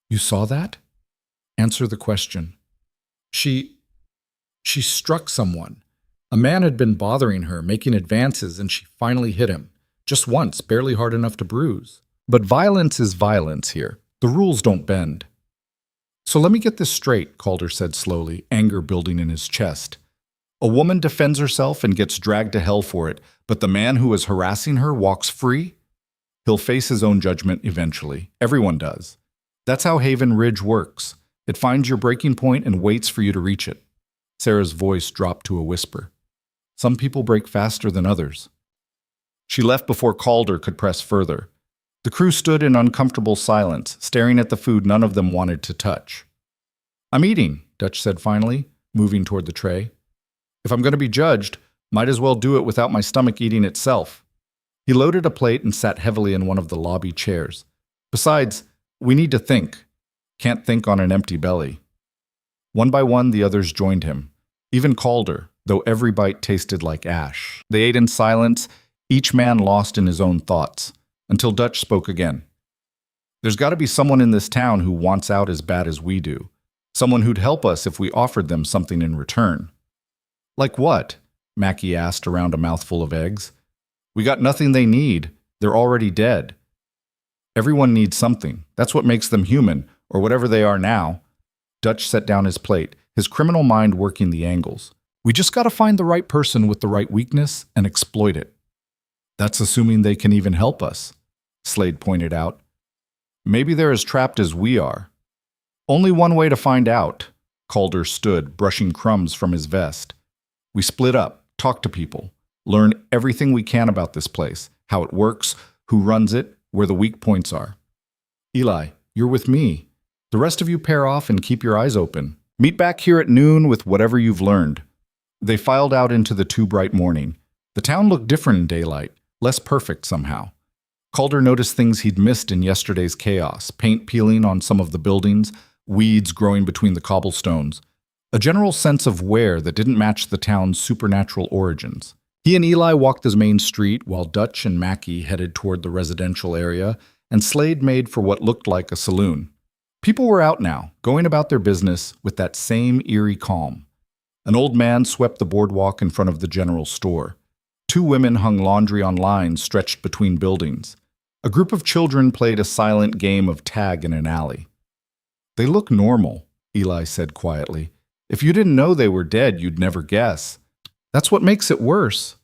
"You saw that?" "Answer the question." She struck someone. A man had been bothering her, making advances, and she finally hit him. Just once, barely hard enough to bruise. But violence is violence here. The rules don't bend. "So let me get this straight," Calder said slowly, anger building in his chest. "A woman defends herself and gets dragged to hell for it, but the man who is harassing her walks free? He'll face his own judgment eventually. Everyone does. That's how Haven Ridge works. It finds your breaking point and waits for you to reach it." Sarah's voice dropped to a whisper. "Some people break faster than others." She left before Calder could press further. The crew stood in uncomfortable silence, staring at the food none of them wanted to touch. "I'm eating," Dutch said finally, moving toward the tray. "If I'm going to be judged, might as well do it without my stomach eating itself." He loaded a plate and sat heavily in one of the lobby chairs. "Besides, we need to think. Can't think on an empty belly." One by one, the others joined him. Even Calder, though every bite tasted like ash. They ate in silence, each man lost in his own thoughts, until Dutch spoke again. "There's got to be someone in this town who wants out as bad as we do. Someone who'd help us if we offered them something in return." "Like what?" Mackie asked around a mouthful of eggs. "We got nothing they need. They're already dead." "Everyone needs something. That's what makes them human. or whatever they are now. Dutch set down his plate, his criminal mind working the angles. We just gotta find the right person with the right weakness and exploit it. That's assuming they can even help us, Slade pointed out. Maybe they're as trapped as we are. Only one way to find out. Calder stood, brushing crumbs from his vest. We split up, talk to people, learn everything we can about this place, how it works, who runs it, where the weak points are. Eli, you're with me. The rest of you pair off and keep your eyes open. Meet back here at noon with whatever you've learned. They filed out into the too bright morning. The town looked different in daylight, less perfect somehow. Calder noticed things he'd missed in yesterday's chaos, paint peeling on some of the buildings, weeds growing between the cobblestones, a general sense of wear that didn't match the town's supernatural origins. He and Eli walked the main street while Dutch and Mackie headed toward the residential area, and Slade made for what looked like a saloon. People were out now, going about their business with that same eerie calm. An old man swept the boardwalk in front of the general store. Two women hung laundry on lines stretched between buildings. A group of children played a silent game of tag in an alley. They look normal, Eli said quietly. If you didn't know they were dead, you'd never guess. That's what makes it worse.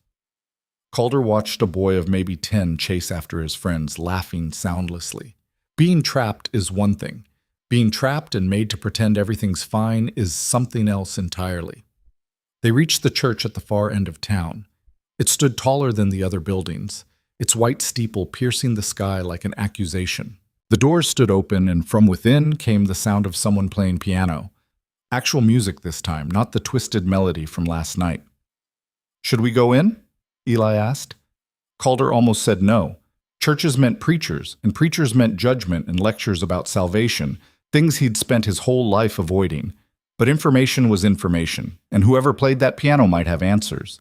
Calder watched a boy of maybe 10 chase after his friends, laughing soundlessly. Being trapped is one thing. Being trapped and made to pretend everything's fine is something else entirely. They reached the church at the far end of town. It stood taller than the other buildings, its white steeple piercing the sky like an accusation. The doors stood open, and from within came the sound of someone playing piano. Actual music this time, not the twisted melody from last night. Should we go in? Eli asked. Calder almost said no. Churches meant preachers, and preachers meant judgment and lectures about salvation, things he'd spent his whole life avoiding. But information was information, and whoever played that piano might have answers.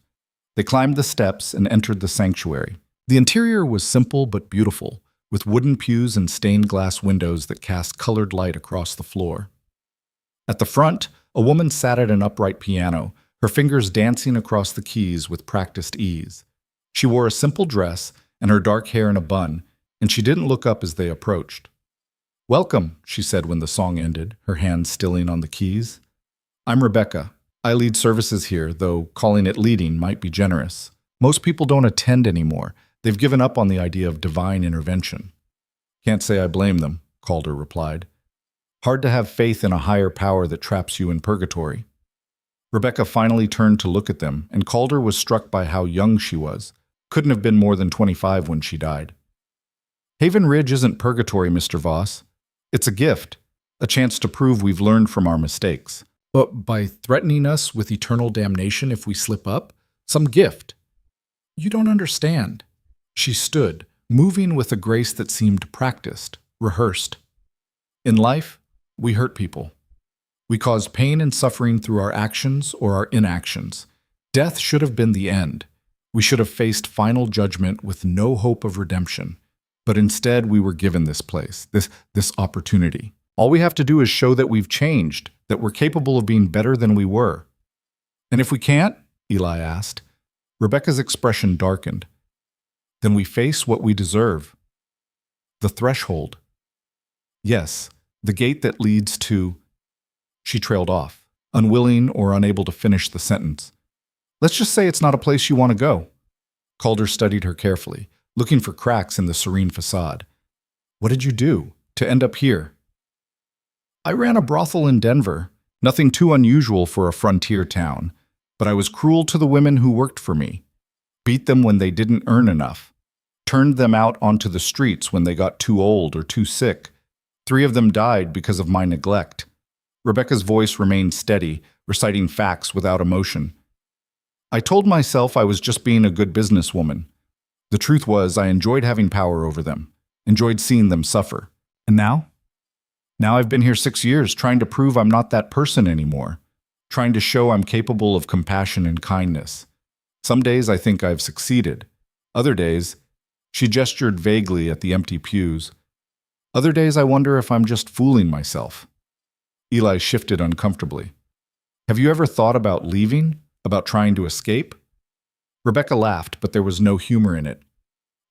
They climbed the steps and entered the sanctuary. The interior was simple but beautiful, with wooden pews and stained glass windows that cast colored light across the floor. At the front, a woman sat at an upright piano, her fingers dancing across the keys with practiced ease. She wore a simple dress and her dark hair in a bun, and she didn't look up as they approached. "Welcome," she said when the song ended, her hand stilling on the keys. "I'm Rebecca. I lead services here, though calling it leading might be generous. Most people don't attend anymore. They've given up on the idea of divine intervention." "Can't say I blame them," Calder replied. "Hard to have faith in a higher power that traps you in purgatory." Rebecca finally turned to look at them, and Calder was struck by how young she was. Couldn't have been more than 25 when she died. "Haven Ridge isn't purgatory, Mr. Voss. It's a gift, a chance to prove we've learned from our mistakes. But by threatening us with eternal damnation if we slip up, some gift." "You don't understand." She stood, moving with a grace that seemed practiced, rehearsed. "In life, we hurt people. We cause pain and suffering through our actions or our inactions. Death should have been the end. We should have faced final judgment with no hope of redemption. But instead, we were given this place, this opportunity. All we have to do is show that we've changed, that we're capable of being better than we were." "And if we can't?" Eli asked. Rebecca's expression darkened. "Then we face what we deserve. The threshold. Yes, the gate that leads to—" She trailed off, unwilling or unable to finish the sentence. "Let's just say it's not a place you want to go." Calder studied her carefully, looking for cracks in the serene facade. "What did you do to end up here?" "I ran a brothel in Denver. Nothing too unusual for a frontier town. But I was cruel to the women who worked for me. Beat them when they didn't earn enough. Turned them out onto the streets when they got too old or too sick. 3 of them died because of my neglect." Rebecca's voice remained steady, reciting facts without emotion. "I told myself I was just being a good businesswoman. The truth was I enjoyed having power over them, enjoyed seeing them suffer. And now? Now I've been here 6 years trying to prove I'm not that person anymore, trying to show I'm capable of compassion and kindness. Some days I think I've succeeded. Other days," she gestured vaguely at the empty pews, "other days I wonder if I'm just fooling myself." Eli shifted uncomfortably. "Have you ever thought about leaving? About trying to escape?" Rebecca laughed, but there was no humor in it.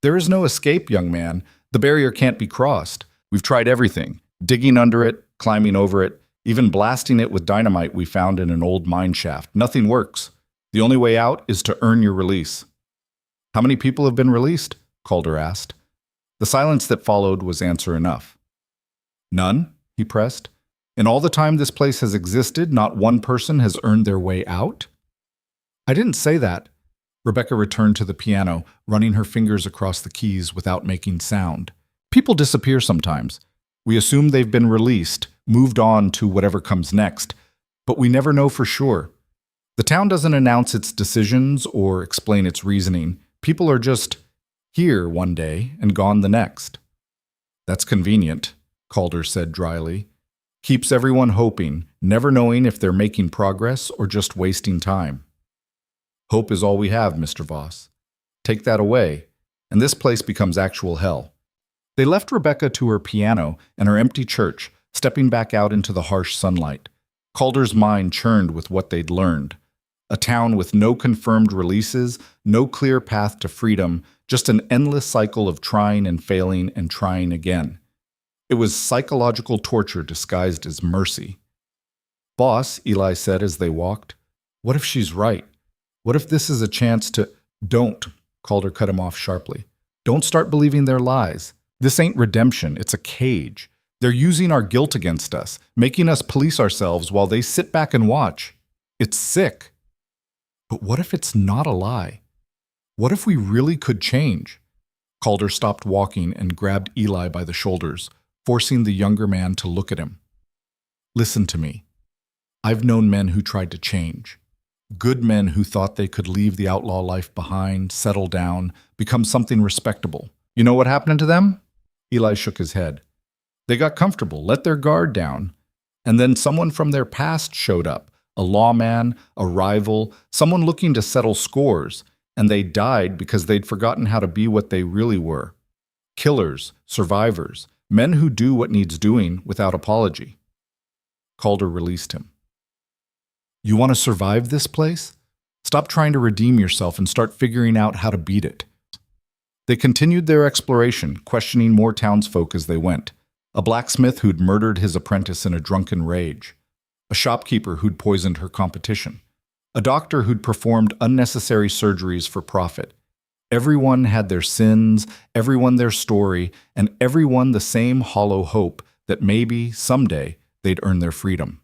"There is no escape, young man. The barrier can't be crossed. We've tried everything. Digging under it, climbing over it, even blasting it with dynamite we found in an old mine shaft. Nothing works. The only way out is to earn your release. How many people have been released? Calder asked. The silence that followed was answer enough. None, he pressed. In all the time this place has existed, not one person has earned their way out? I didn't say that. Rebecca returned to the piano, running her fingers across the keys without making sound. People disappear sometimes. We assume they've been released, moved on to whatever comes next, but we never know for sure. The town doesn't announce its decisions or explain its reasoning. People are just here one day and gone the next. That's convenient, Calder said dryly. Keeps everyone hoping, never knowing if they're making progress or just wasting time. Hope is all we have, Mr. Voss. Take that away, and this place becomes actual hell. They left Rebecca to her piano and her empty church, stepping back out into the harsh sunlight. Calder's mind churned with what they'd learned. A town with no confirmed releases, no clear path to freedom, just an endless cycle of trying and failing and trying again. It was psychological torture disguised as mercy. Boss, Eli said as they walked, what if she's right? What if this is a chance to— Don't, Calder cut him off sharply. Don't start believing their lies. This ain't redemption, it's a cage. They're using our guilt against us, making us police ourselves while they sit back and watch. It's sick. But what if it's not a lie? What if we really could change? Calder stopped walking and grabbed Eli by the shoulders, forcing the younger man to look at him. Listen to me. I've known men who tried to change. Good men who thought they could leave the outlaw life behind, settle down, become something respectable. You know what happened to them? Eli shook his head. They got comfortable, let their guard down, and then someone from their past showed up, a lawman, a rival, someone looking to settle scores, and they died because they'd forgotten how to be what they really were. Killers, survivors, men who do what needs doing without apology. Calder released him. You want to survive this place? Stop trying to redeem yourself and start figuring out how to beat it. They continued their exploration, questioning more townsfolk as they went. A blacksmith who'd murdered his apprentice in a drunken rage. A shopkeeper who'd poisoned her competition. A doctor who'd performed unnecessary surgeries for profit. Everyone had their sins, everyone their story, and everyone the same hollow hope that maybe, someday, they'd earn their freedom.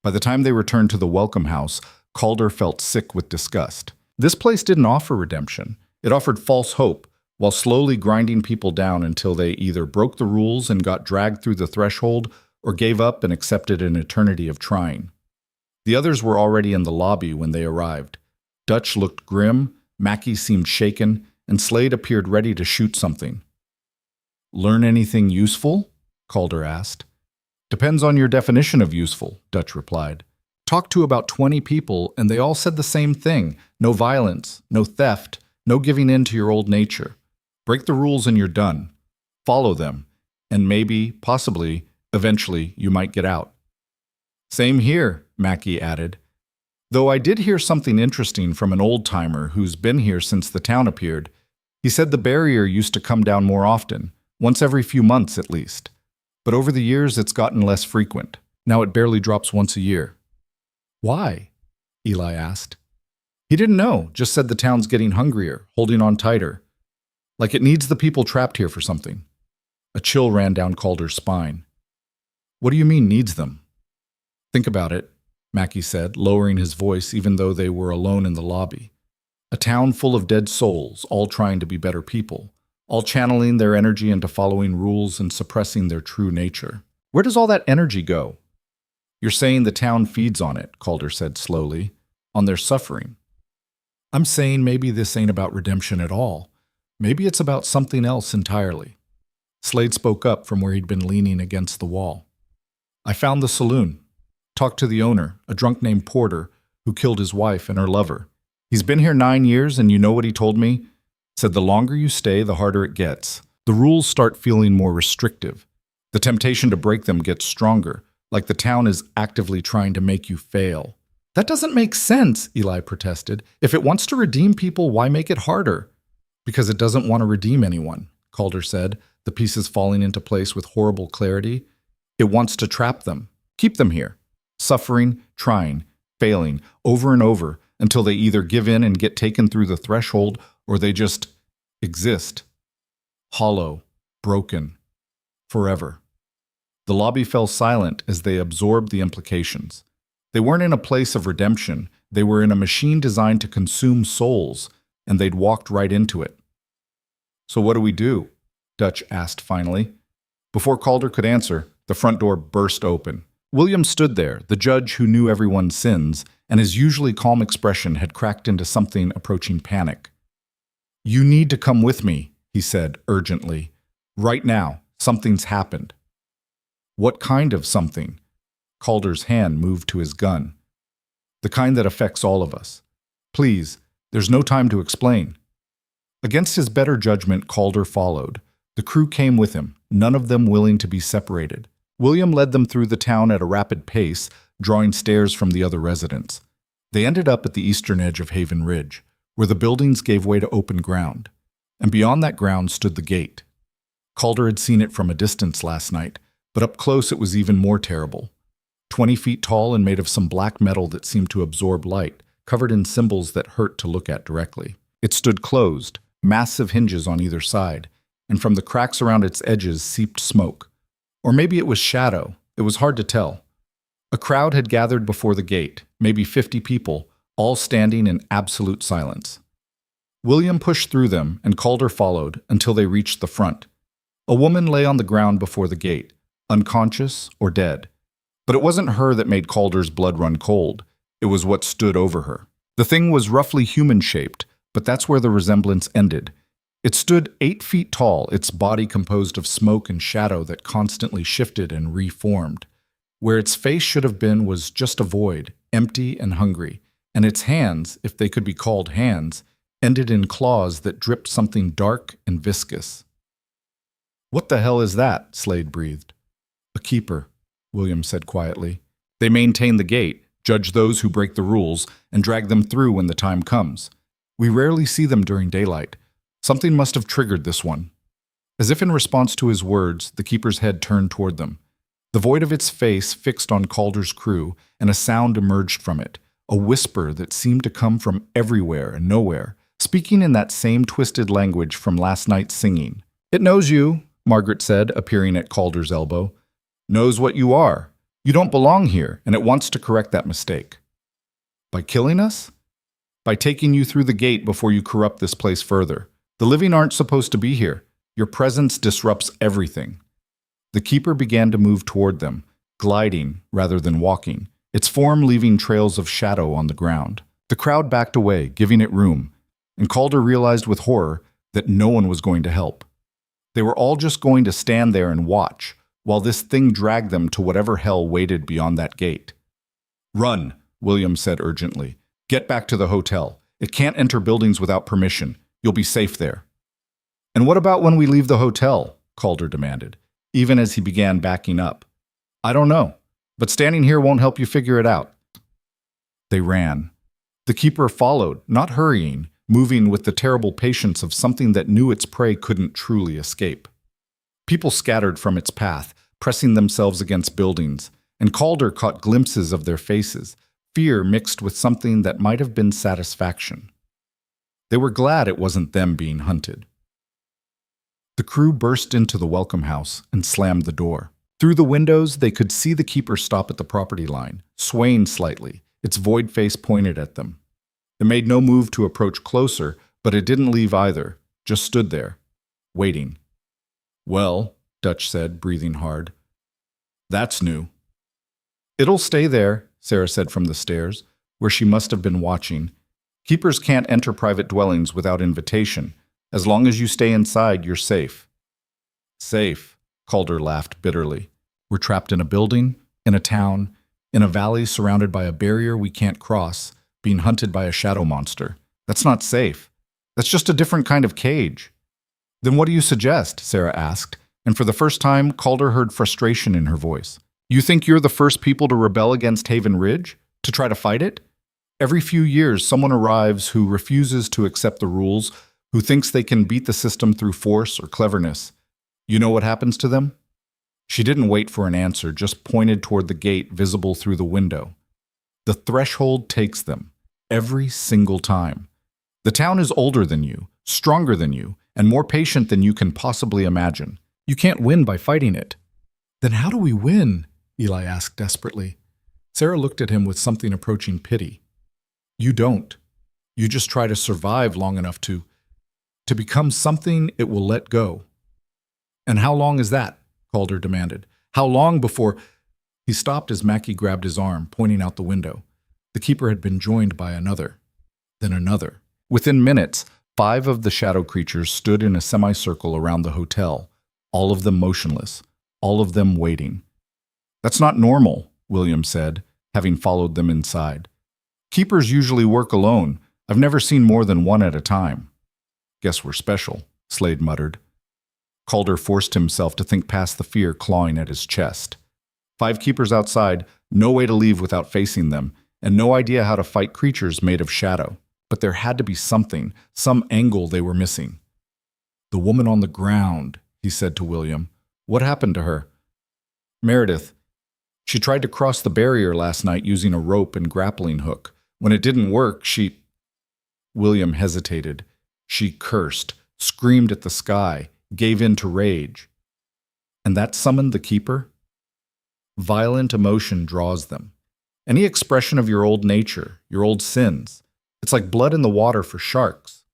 By the time they returned to the welcome house, Calder felt sick with disgust. This place didn't offer redemption. It offered false hope, while slowly grinding people down until they either broke the rules and got dragged through the threshold or gave up and accepted an eternity of trying. The others were already in the lobby when they arrived. Dutch looked grim, Mackie seemed shaken, and Slade appeared ready to shoot something. Learn anything useful? Calder asked. Depends on your definition of useful, Dutch replied. Talked to about 20 people, and they all said the same thing. No violence, no theft, no giving in to your old nature. Break the rules and you're done. Follow them, and maybe, possibly, eventually you might get out. Same here, Mackie added. Though I did hear something interesting from an old-timer who's been here since the town appeared. He said the barrier used to come down more often, once every few months at least. But over the years it's gotten less frequent. Now it barely drops once a year. Why? Eli asked. He didn't know, just said the town's getting hungrier, holding on tighter. Like it needs the people trapped here for something. A chill ran down Calder's spine. What do you mean needs them? Think about it, Mackie said, lowering his voice even though they were alone in the lobby. A town full of dead souls, all trying to be better people, all channeling their energy into following rules and suppressing their true nature. Where does all that energy go? You're saying the town feeds on it, Calder said slowly, on their suffering. I'm saying maybe this ain't about redemption at all. Maybe it's about something else entirely. Slade spoke up from where he'd been leaning against the wall. I found the saloon. Talked to the owner, a drunk named Porter, who killed his wife and her lover. He's been here 9 years, and you know what he told me? Said the longer you stay, the harder it gets. The rules start feeling more restrictive. The temptation to break them gets stronger, like the town is actively trying to make you fail. That doesn't make sense, Eli protested. If it wants to redeem people, why make it harder? Because it doesn't want to redeem anyone, Calder said, the pieces falling into place with horrible clarity. It wants to trap them, keep them here, suffering, trying, failing, over and over, until they either give in and get taken through the threshold or they just exist. Hollow, broken, forever. The lobby fell silent as they absorbed the implications. They weren't in a place of redemption. They were in a machine designed to consume souls, and they'd walked right into it. "So what do we do?" Dutch asked finally. Before Calder could answer, the front door burst open. William stood there, the judge who knew everyone's sins, and his usually calm expression had cracked into something approaching panic. "You need to come with me," he said urgently. "Right now, something's happened." "What kind of something?" Calder's hand moved to his gun. "The kind that affects all of us. Please, there's no time to explain." Against his better judgment, Calder followed. The crew came with him, none of them willing to be separated. William led them through the town at a rapid pace, drawing stares from the other residents. They ended up at the eastern edge of Haven Ridge, where the buildings gave way to open ground. And beyond that ground stood the gate. Calder had seen it from a distance last night, but up close it was even more terrible. 20 feet tall and made of some black metal that seemed to absorb light, covered in symbols that hurt to look at directly. It stood closed, massive hinges on either side, and from the cracks around its edges seeped smoke. Or maybe it was shadow. It was hard to tell. A crowd had gathered before the gate, maybe 50 people, all standing in absolute silence. William pushed through them, and Calder followed until they reached the front. A woman lay on the ground before the gate, unconscious or dead. But it wasn't her that made Calder's blood run cold. It was what stood over her. The thing was roughly human-shaped, but that's where the resemblance ended. It stood 8 feet tall, its body composed of smoke and shadow that constantly shifted and reformed. Where its face should have been was just a void, empty and hungry, and its hands, if they could be called hands, ended in claws that dripped something dark and viscous. "What the hell is that?" Slade breathed. "A keeper," William said quietly. "They maintain the gate, judge those who break the rules, and drag them through when the time comes. We rarely see them during daylight. Something must have triggered this one." As if in response to his words, the keeper's head turned toward them. The void of its face fixed on Calder's crew, and a sound emerged from it, a whisper that seemed to come from everywhere and nowhere, speaking in that same twisted language from last night's singing. "It knows you," Margaret said, appearing at Calder's elbow. "Knows what you are. You don't belong here, and it wants to correct that mistake." "By killing us?" "By taking you through the gate before you corrupt this place further. The living aren't supposed to be here. Your presence disrupts everything." The keeper began to move toward them, gliding rather than walking, its form leaving trails of shadow on the ground. The crowd backed away, giving it room, and Calder realized with horror that no one was going to help. They were all just going to stand there and watch, while this thing dragged them to whatever hell waited beyond that gate. "Run," William said urgently. "Get back to the hotel. It can't enter buildings without permission. You'll be safe there." "And what about when we leave the hotel?" Calder demanded, even as he began backing up. "I don't know, but standing here won't help you figure it out." They ran. The keeper followed, not hurrying, moving with the terrible patience of something that knew its prey couldn't truly escape. People scattered from its path, pressing themselves against buildings, and Calder caught glimpses of their faces, fear mixed with something that might have been satisfaction. They were glad it wasn't them being hunted. The crew burst into the welcome house and slammed the door. Through the windows, they could see the keeper stop at the property line, swaying slightly, its void face pointed at them. It made no move to approach closer, but it didn't leave either, just stood there, waiting. "Well," Dutch said, breathing hard. "That's new." "It'll stay there," Sarah said from the stairs, where she must have been watching. "Keepers can't enter private dwellings without invitation. As long as you stay inside, you're safe." "Safe," Calder laughed bitterly. "We're trapped in a building, in a town, in a valley surrounded by a barrier we can't cross, being hunted by a shadow monster. That's not safe. That's just a different kind of cage." "Then what do you suggest?" Sarah asked, and for the first time, Calder heard frustration in her voice. "You think you're the first people to rebel against Haven Ridge? To try to fight it? Every few years, someone arrives who refuses to accept the rules, who thinks they can beat the system through force or cleverness. You know what happens to them?" She didn't wait for an answer, just pointed toward the gate visible through the window. The threshold takes them, every single time. The town is older than you, stronger than you, and more patient than you can possibly imagine. You can't win by fighting it. Then how do we win? Eli asked desperately. Sarah looked at him with something approaching pity. You don't. You just try to survive long enough to become something it will let go. And how long is that? Calder demanded. How long before... He stopped as Mackie grabbed his arm, pointing out the window. The keeper had been joined by another. Then another. Within minutes, 5 of the shadow creatures stood in a semicircle around the hotel, all of them motionless, all of them waiting. That's not normal, William said, having followed them inside. Keepers usually work alone. I've never seen more than one at a time. Guess we're special, Slade muttered. Calder forced himself to think past the fear clawing at his chest. 5 keepers outside, no way to leave without facing them, and no idea how to fight creatures made of shadow. But there had to be something, some angle they were missing. The woman on the ground, he said to William. What happened to her? Meredith. She tried to cross the barrier last night using a rope and grappling hook. When it didn't work, she... William hesitated. She cursed, screamed at the sky, gave in to rage. And that summoned the keeper? Violent emotion draws them. Any expression of your old nature, your old sins. It's like blood in the water for sharks.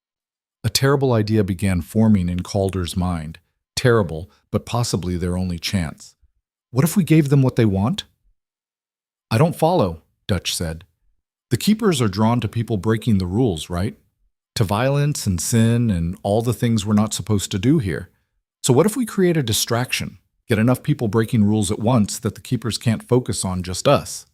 A terrible idea began forming in Calder's mind. Terrible, but possibly their only chance. What if we gave them what they want? I don't follow, Dutch said. The keepers are drawn to people breaking the rules, right? To violence and sin and all the things we're not supposed to do here. So what if we create a distraction? Get enough people breaking rules at once that the keepers can't focus on just us.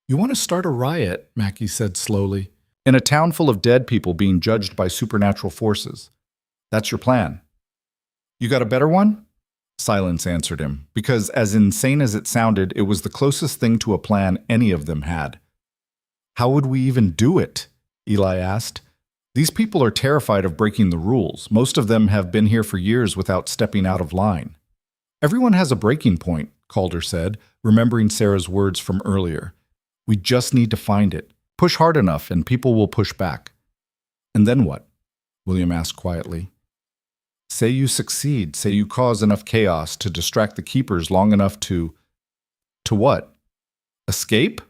You want to start a riot, Mackie said slowly, in a town full of dead people being judged by supernatural forces. That's your plan. You got a better one? Silence answered him, because as insane as it sounded, it was the closest thing to a plan any of them had. How would we even do it? Eli asked. These people are terrified of breaking the rules. Most of them have been here for years without stepping out of line. Everyone has a breaking point, Calder said, remembering Sarah's words from earlier. We just need to find it. Push hard enough and people will push back. And then what? William asked quietly. Say you succeed. Say you cause enough chaos to distract the keepers long enough to... To what? Escape?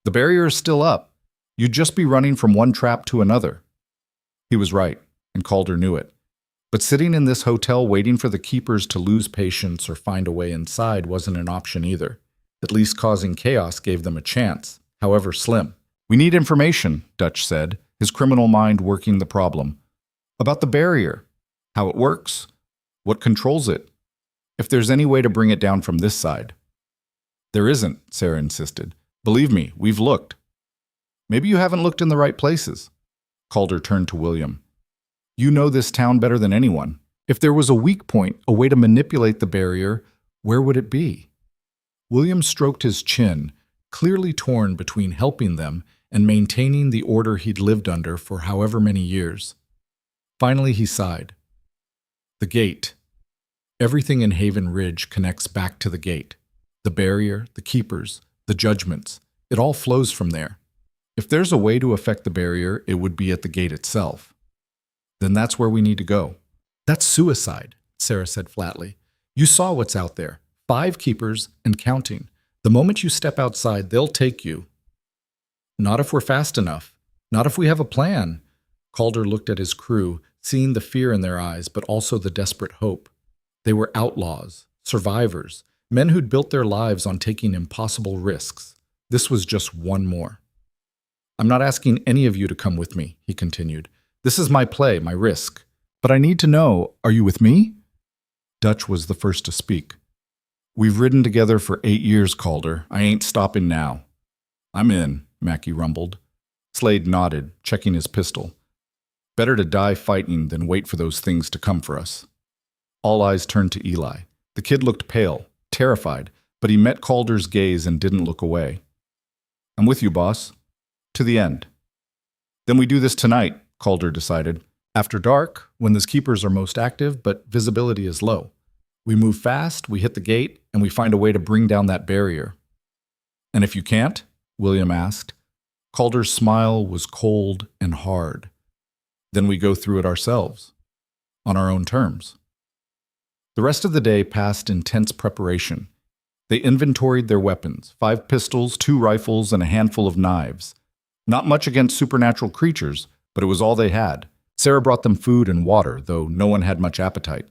The barrier is still up. You'd just be running from one trap to another. He was right, and Calder knew it. But sitting in this hotel waiting for the keepers to lose patience or find a way inside wasn't an option either. At least causing chaos gave them a chance, however slim. We need information, Dutch said, his criminal mind working the problem. About the barrier, how it works, what controls it, if there's any way to bring it down from this side. There isn't, Sarah insisted. Believe me, we've looked. Maybe you haven't looked in the right places. Calder turned to William. You know this town better than anyone. If there was a weak point, a way to manipulate the barrier, where would it be? William stroked his chin, clearly torn between helping them and maintaining the order he'd lived under for however many years. Finally, he sighed. The gate. Everything in Haven Ridge connects back to the gate. The barrier, the keepers, the judgments. It all flows from there. If there's a way to affect the barrier, it would be at the gate itself. Then that's where we need to go. That's suicide, Sarah said flatly. You saw what's out there. 5 keepers and counting. The moment you step outside, they'll take you. Not if we're fast enough. Not if we have a plan. Calder looked at his crew, seeing the fear in their eyes, but also the desperate hope. They were outlaws, survivors, men who'd built their lives on taking impossible risks. This was just one more. I'm not asking any of you to come with me, he continued. This is my play, my risk. But I need to know, are you with me? Dutch was the first to speak. We've ridden together for 8 years, Calder. I ain't stopping now. I'm in, Mackie rumbled. Slade nodded, checking his pistol. Better to die fighting than wait for those things to come for us. All eyes turned to Eli. The kid looked pale, terrified, but he met Calder's gaze and didn't look away. I'm with you, boss. To the end. Then we do this tonight, Calder decided. After dark, when the keepers are most active, but visibility is low. We move fast, we hit the gate, and we find a way to bring down that barrier. And if you can't? William asked. Calder's smile was cold and hard. Then we go through it ourselves, on our own terms. The rest of the day passed in tense preparation. They inventoried their weapons, 5 pistols, 2 rifles, and a handful of knives. Not much against supernatural creatures, but it was all they had. Sarah brought them food and water, though no one had much appetite.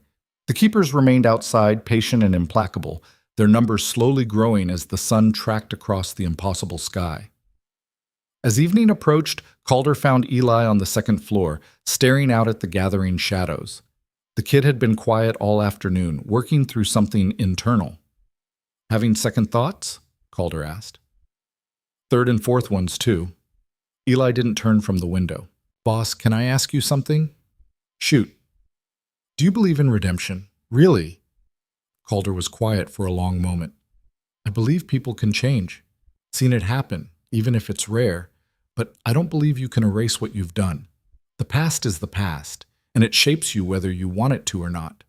The keepers remained outside, patient and implacable, their numbers slowly growing as the sun tracked across the impossible sky. As evening approached, Calder found Eli on the second floor, staring out at the gathering shadows. The kid had been quiet all afternoon, working through something internal. "Having second thoughts?" Calder asked. "Third and fourth ones, too." Eli didn't turn from the window. "Boss, can I ask you something?" "Shoot." "Do you believe in redemption? Really?" Calder was quiet for a long moment. "I believe people can change. Seen it happen, even if it's rare. But I don't believe you can erase what you've done. The past is the past, and it shapes you whether you want it to or not.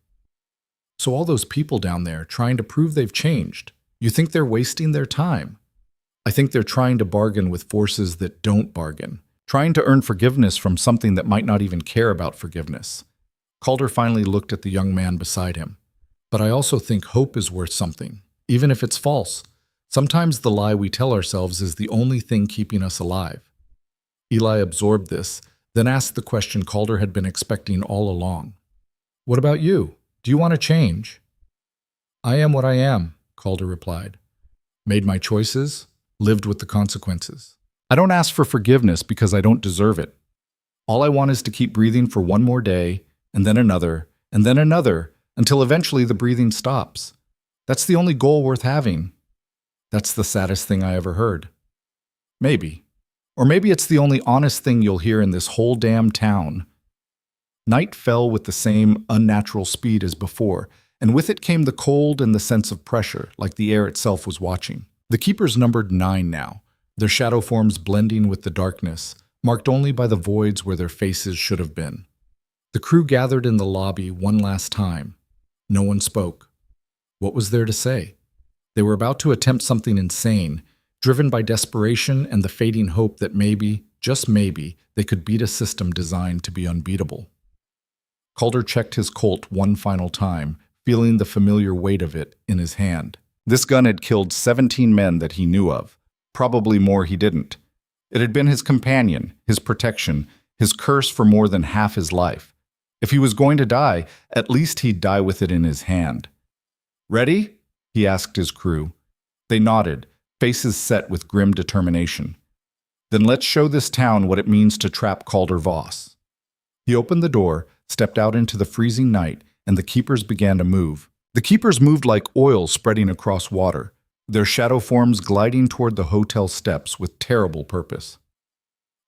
So all those people down there trying to prove they've changed, you think they're wasting their time? I think they're trying to bargain with forces that don't bargain, trying to earn forgiveness from something that might not even care about forgiveness." Calder finally looked at the young man beside him. "But I also think hope is worth something, even if it's false. Sometimes the lie we tell ourselves is the only thing keeping us alive." Eli absorbed this, then asked the question Calder had been expecting all along. "What about you? Do you want to change?" "I am what I am," Calder replied. "Made my choices, lived with the consequences. I don't ask for forgiveness because I don't deserve it. All I want is to keep breathing for one more day, and then another, until eventually the breathing stops. That's the only goal worth having." "That's the saddest thing I ever heard." "Maybe. Or maybe it's the only honest thing you'll hear in this whole damn town." Night fell with the same unnatural speed as before, and with it came the cold and the sense of pressure, like the air itself was watching. The keepers numbered 9 now, their shadow forms blending with the darkness, marked only by the voids where their faces should have been. The crew gathered in the lobby one last time. No one spoke. What was there to say? They were about to attempt something insane, driven by desperation and the fading hope that maybe, just maybe, they could beat a system designed to be unbeatable. Calder checked his Colt one final time, feeling the familiar weight of it in his hand. This gun had killed 17 men that he knew of, probably more he didn't. It had been his companion, his protection, his curse for more than half his life. If he was going to die, at least he'd die with it in his hand. "Ready?" he asked his crew. They nodded, faces set with grim determination. "Then let's show this town what it means to trap Calder Voss." He opened the door, stepped out into the freezing night, and the keepers began to move. The keepers moved like oil spreading across water, their shadow forms gliding toward the hotel steps with terrible purpose.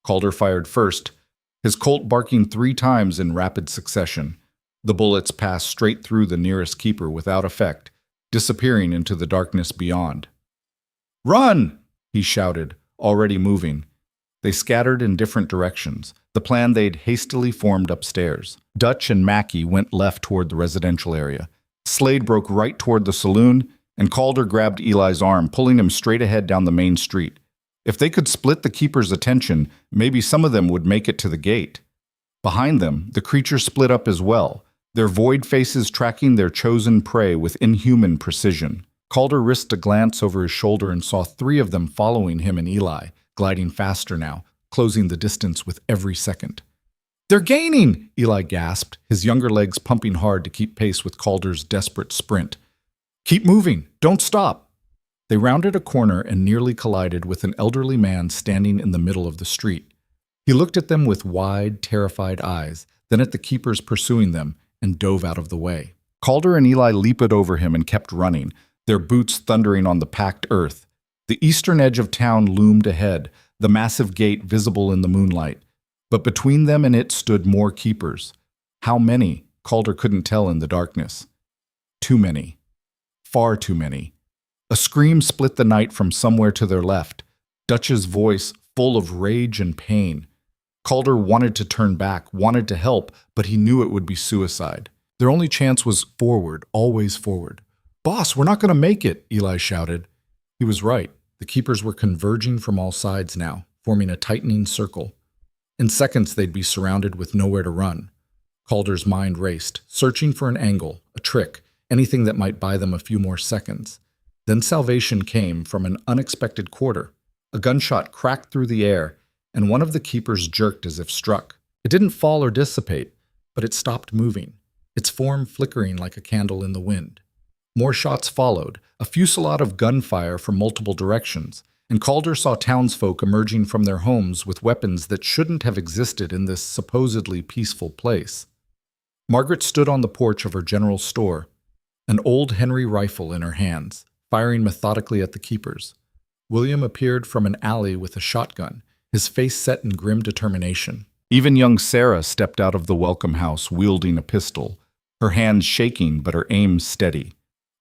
Calder fired first, his Colt barking 3 times in rapid succession. The bullets passed straight through the nearest keeper without effect, disappearing into the darkness beyond. "Run!" he shouted, already moving. They scattered in different directions, the plan they'd hastily formed upstairs. Dutch and Mackie went left toward the residential area. Slade broke right toward the saloon, and Calder grabbed Eli's arm, pulling him straight ahead down the main street. If they could split the keeper's attention, maybe some of them would make it to the gate. Behind them, the creatures split up as well, their void faces tracking their chosen prey with inhuman precision. Calder risked a glance over his shoulder and saw 3 of them following him and Eli, gliding faster now, closing the distance with every second. "They're gaining!" Eli gasped, his younger legs pumping hard to keep pace with Calder's desperate sprint. "Keep moving! Don't stop!" They rounded a corner and nearly collided with an elderly man standing in the middle of the street. He looked at them with wide, terrified eyes, then at the keepers pursuing them, and dove out of the way. Calder and Eli leaped over him and kept running, their boots thundering on the packed earth. The eastern edge of town loomed ahead, the massive gate visible in the moonlight. But between them and it stood more keepers. How many? Calder couldn't tell in the darkness. Too many. Far too many. A scream split the night from somewhere to their left, Dutch's voice full of rage and pain. Calder wanted to turn back, wanted to help, but he knew it would be suicide. Their only chance was forward, always forward. "Boss, we're not going to make it," Eli shouted. He was right. The keepers were converging from all sides now, forming a tightening circle. In seconds, they'd be surrounded with nowhere to run. Calder's mind raced, searching for an angle, a trick, anything that might buy them a few more seconds. Then salvation came from an unexpected quarter. A gunshot cracked through the air, and one of the keepers jerked as if struck. It didn't fall or dissipate, but it stopped moving, its form flickering like a candle in the wind. More shots followed, a fusillade of gunfire from multiple directions, and Calder saw townsfolk emerging from their homes with weapons that shouldn't have existed in this supposedly peaceful place. Margaret stood on the porch of her general store, an old Henry rifle in her hands, firing methodically at the keepers. William appeared from an alley with a shotgun, his face set in grim determination. Even young Sarah stepped out of the welcome house wielding a pistol, her hands shaking but her aim steady.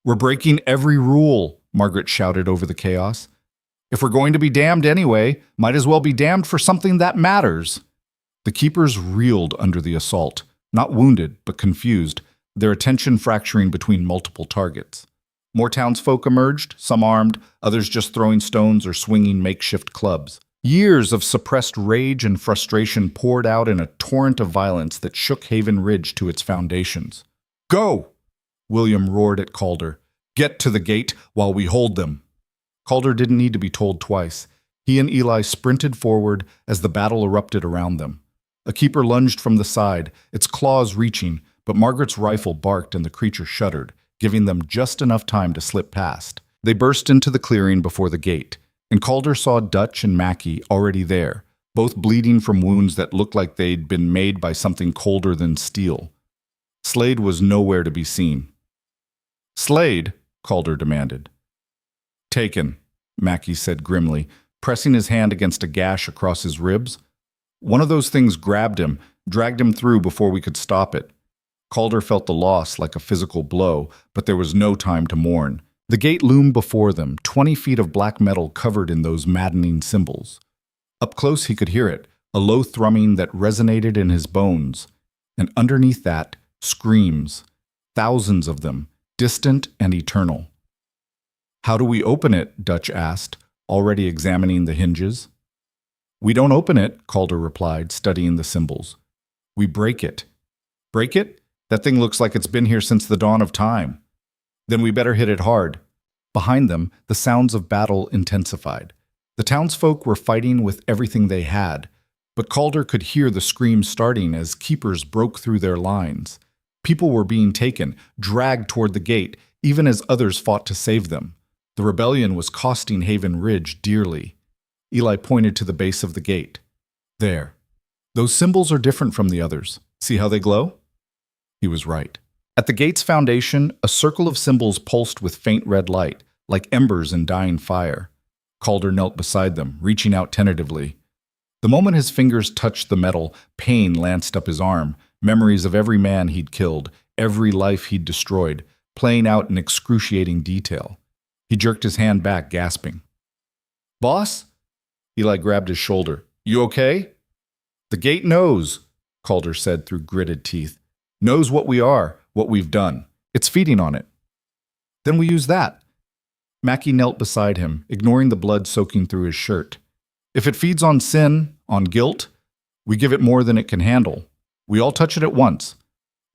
"We're breaking every rule," Margaret shouted over the chaos. "If we're going to be damned anyway, might as well be damned for something that matters." The keepers reeled under the assault, not wounded, but confused, their attention fracturing between multiple targets. More townsfolk emerged, some armed, others just throwing stones or swinging makeshift clubs. Years of suppressed rage and frustration poured out in a torrent of violence that shook Haven Ridge to its foundations. "Go!" William roared at Calder. "Get to the gate while we hold them." Calder didn't need to be told twice. He and Eli sprinted forward as the battle erupted around them. A keeper lunged from the side, its claws reaching, but Margaret's rifle barked and the creature shuddered, giving them just enough time to slip past. They burst into the clearing before the gate, and Calder saw Dutch and Mackie already there, both bleeding from wounds that looked like they'd been made by something colder than steel. Slade was nowhere to be seen. "Slade?" Calder demanded. "Taken," Mackie said grimly, pressing his hand against a gash across his ribs. "One of those things grabbed him, dragged him through before we could stop it." Calder felt the loss like a physical blow, but there was no time to mourn. The gate loomed before them, 20 feet of black metal covered in those maddening symbols. Up close he could hear it, a low thrumming that resonated in his bones. And underneath that, screams. Thousands of them, distant and eternal. "How do we open it?" Dutch asked, already examining the hinges. "We don't open it," Calder replied, studying the symbols. "We break it." "Break it? That thing looks like it's been here since the dawn of time." "Then we better hit it hard." Behind them, the sounds of battle intensified. The townsfolk were fighting with everything they had, but Calder could hear the screams starting as keepers broke through their lines. People were being taken, dragged toward the gate, even as others fought to save them. The rebellion was costing Haven Ridge dearly. Eli pointed to the base of the gate. "There. Those symbols are different from the others. See how they glow?" He was right. At the gate's foundation, a circle of symbols pulsed with faint red light, like embers in dying fire. Calder knelt beside them, reaching out tentatively. The moment his fingers touched the metal, pain lanced up his arm, memories of every man he'd killed, every life he'd destroyed, playing out in excruciating detail. He jerked his hand back, gasping. "Boss?" Eli grabbed his shoulder. "You okay?" "The gate knows," Calder said through gritted teeth. "Knows what we are, what we've done. It's feeding on it." "Then we use that." Mackie knelt beside him, ignoring the blood soaking through his shirt. "If it feeds on sin, on guilt, we give it more than it can handle. We all touch it at once.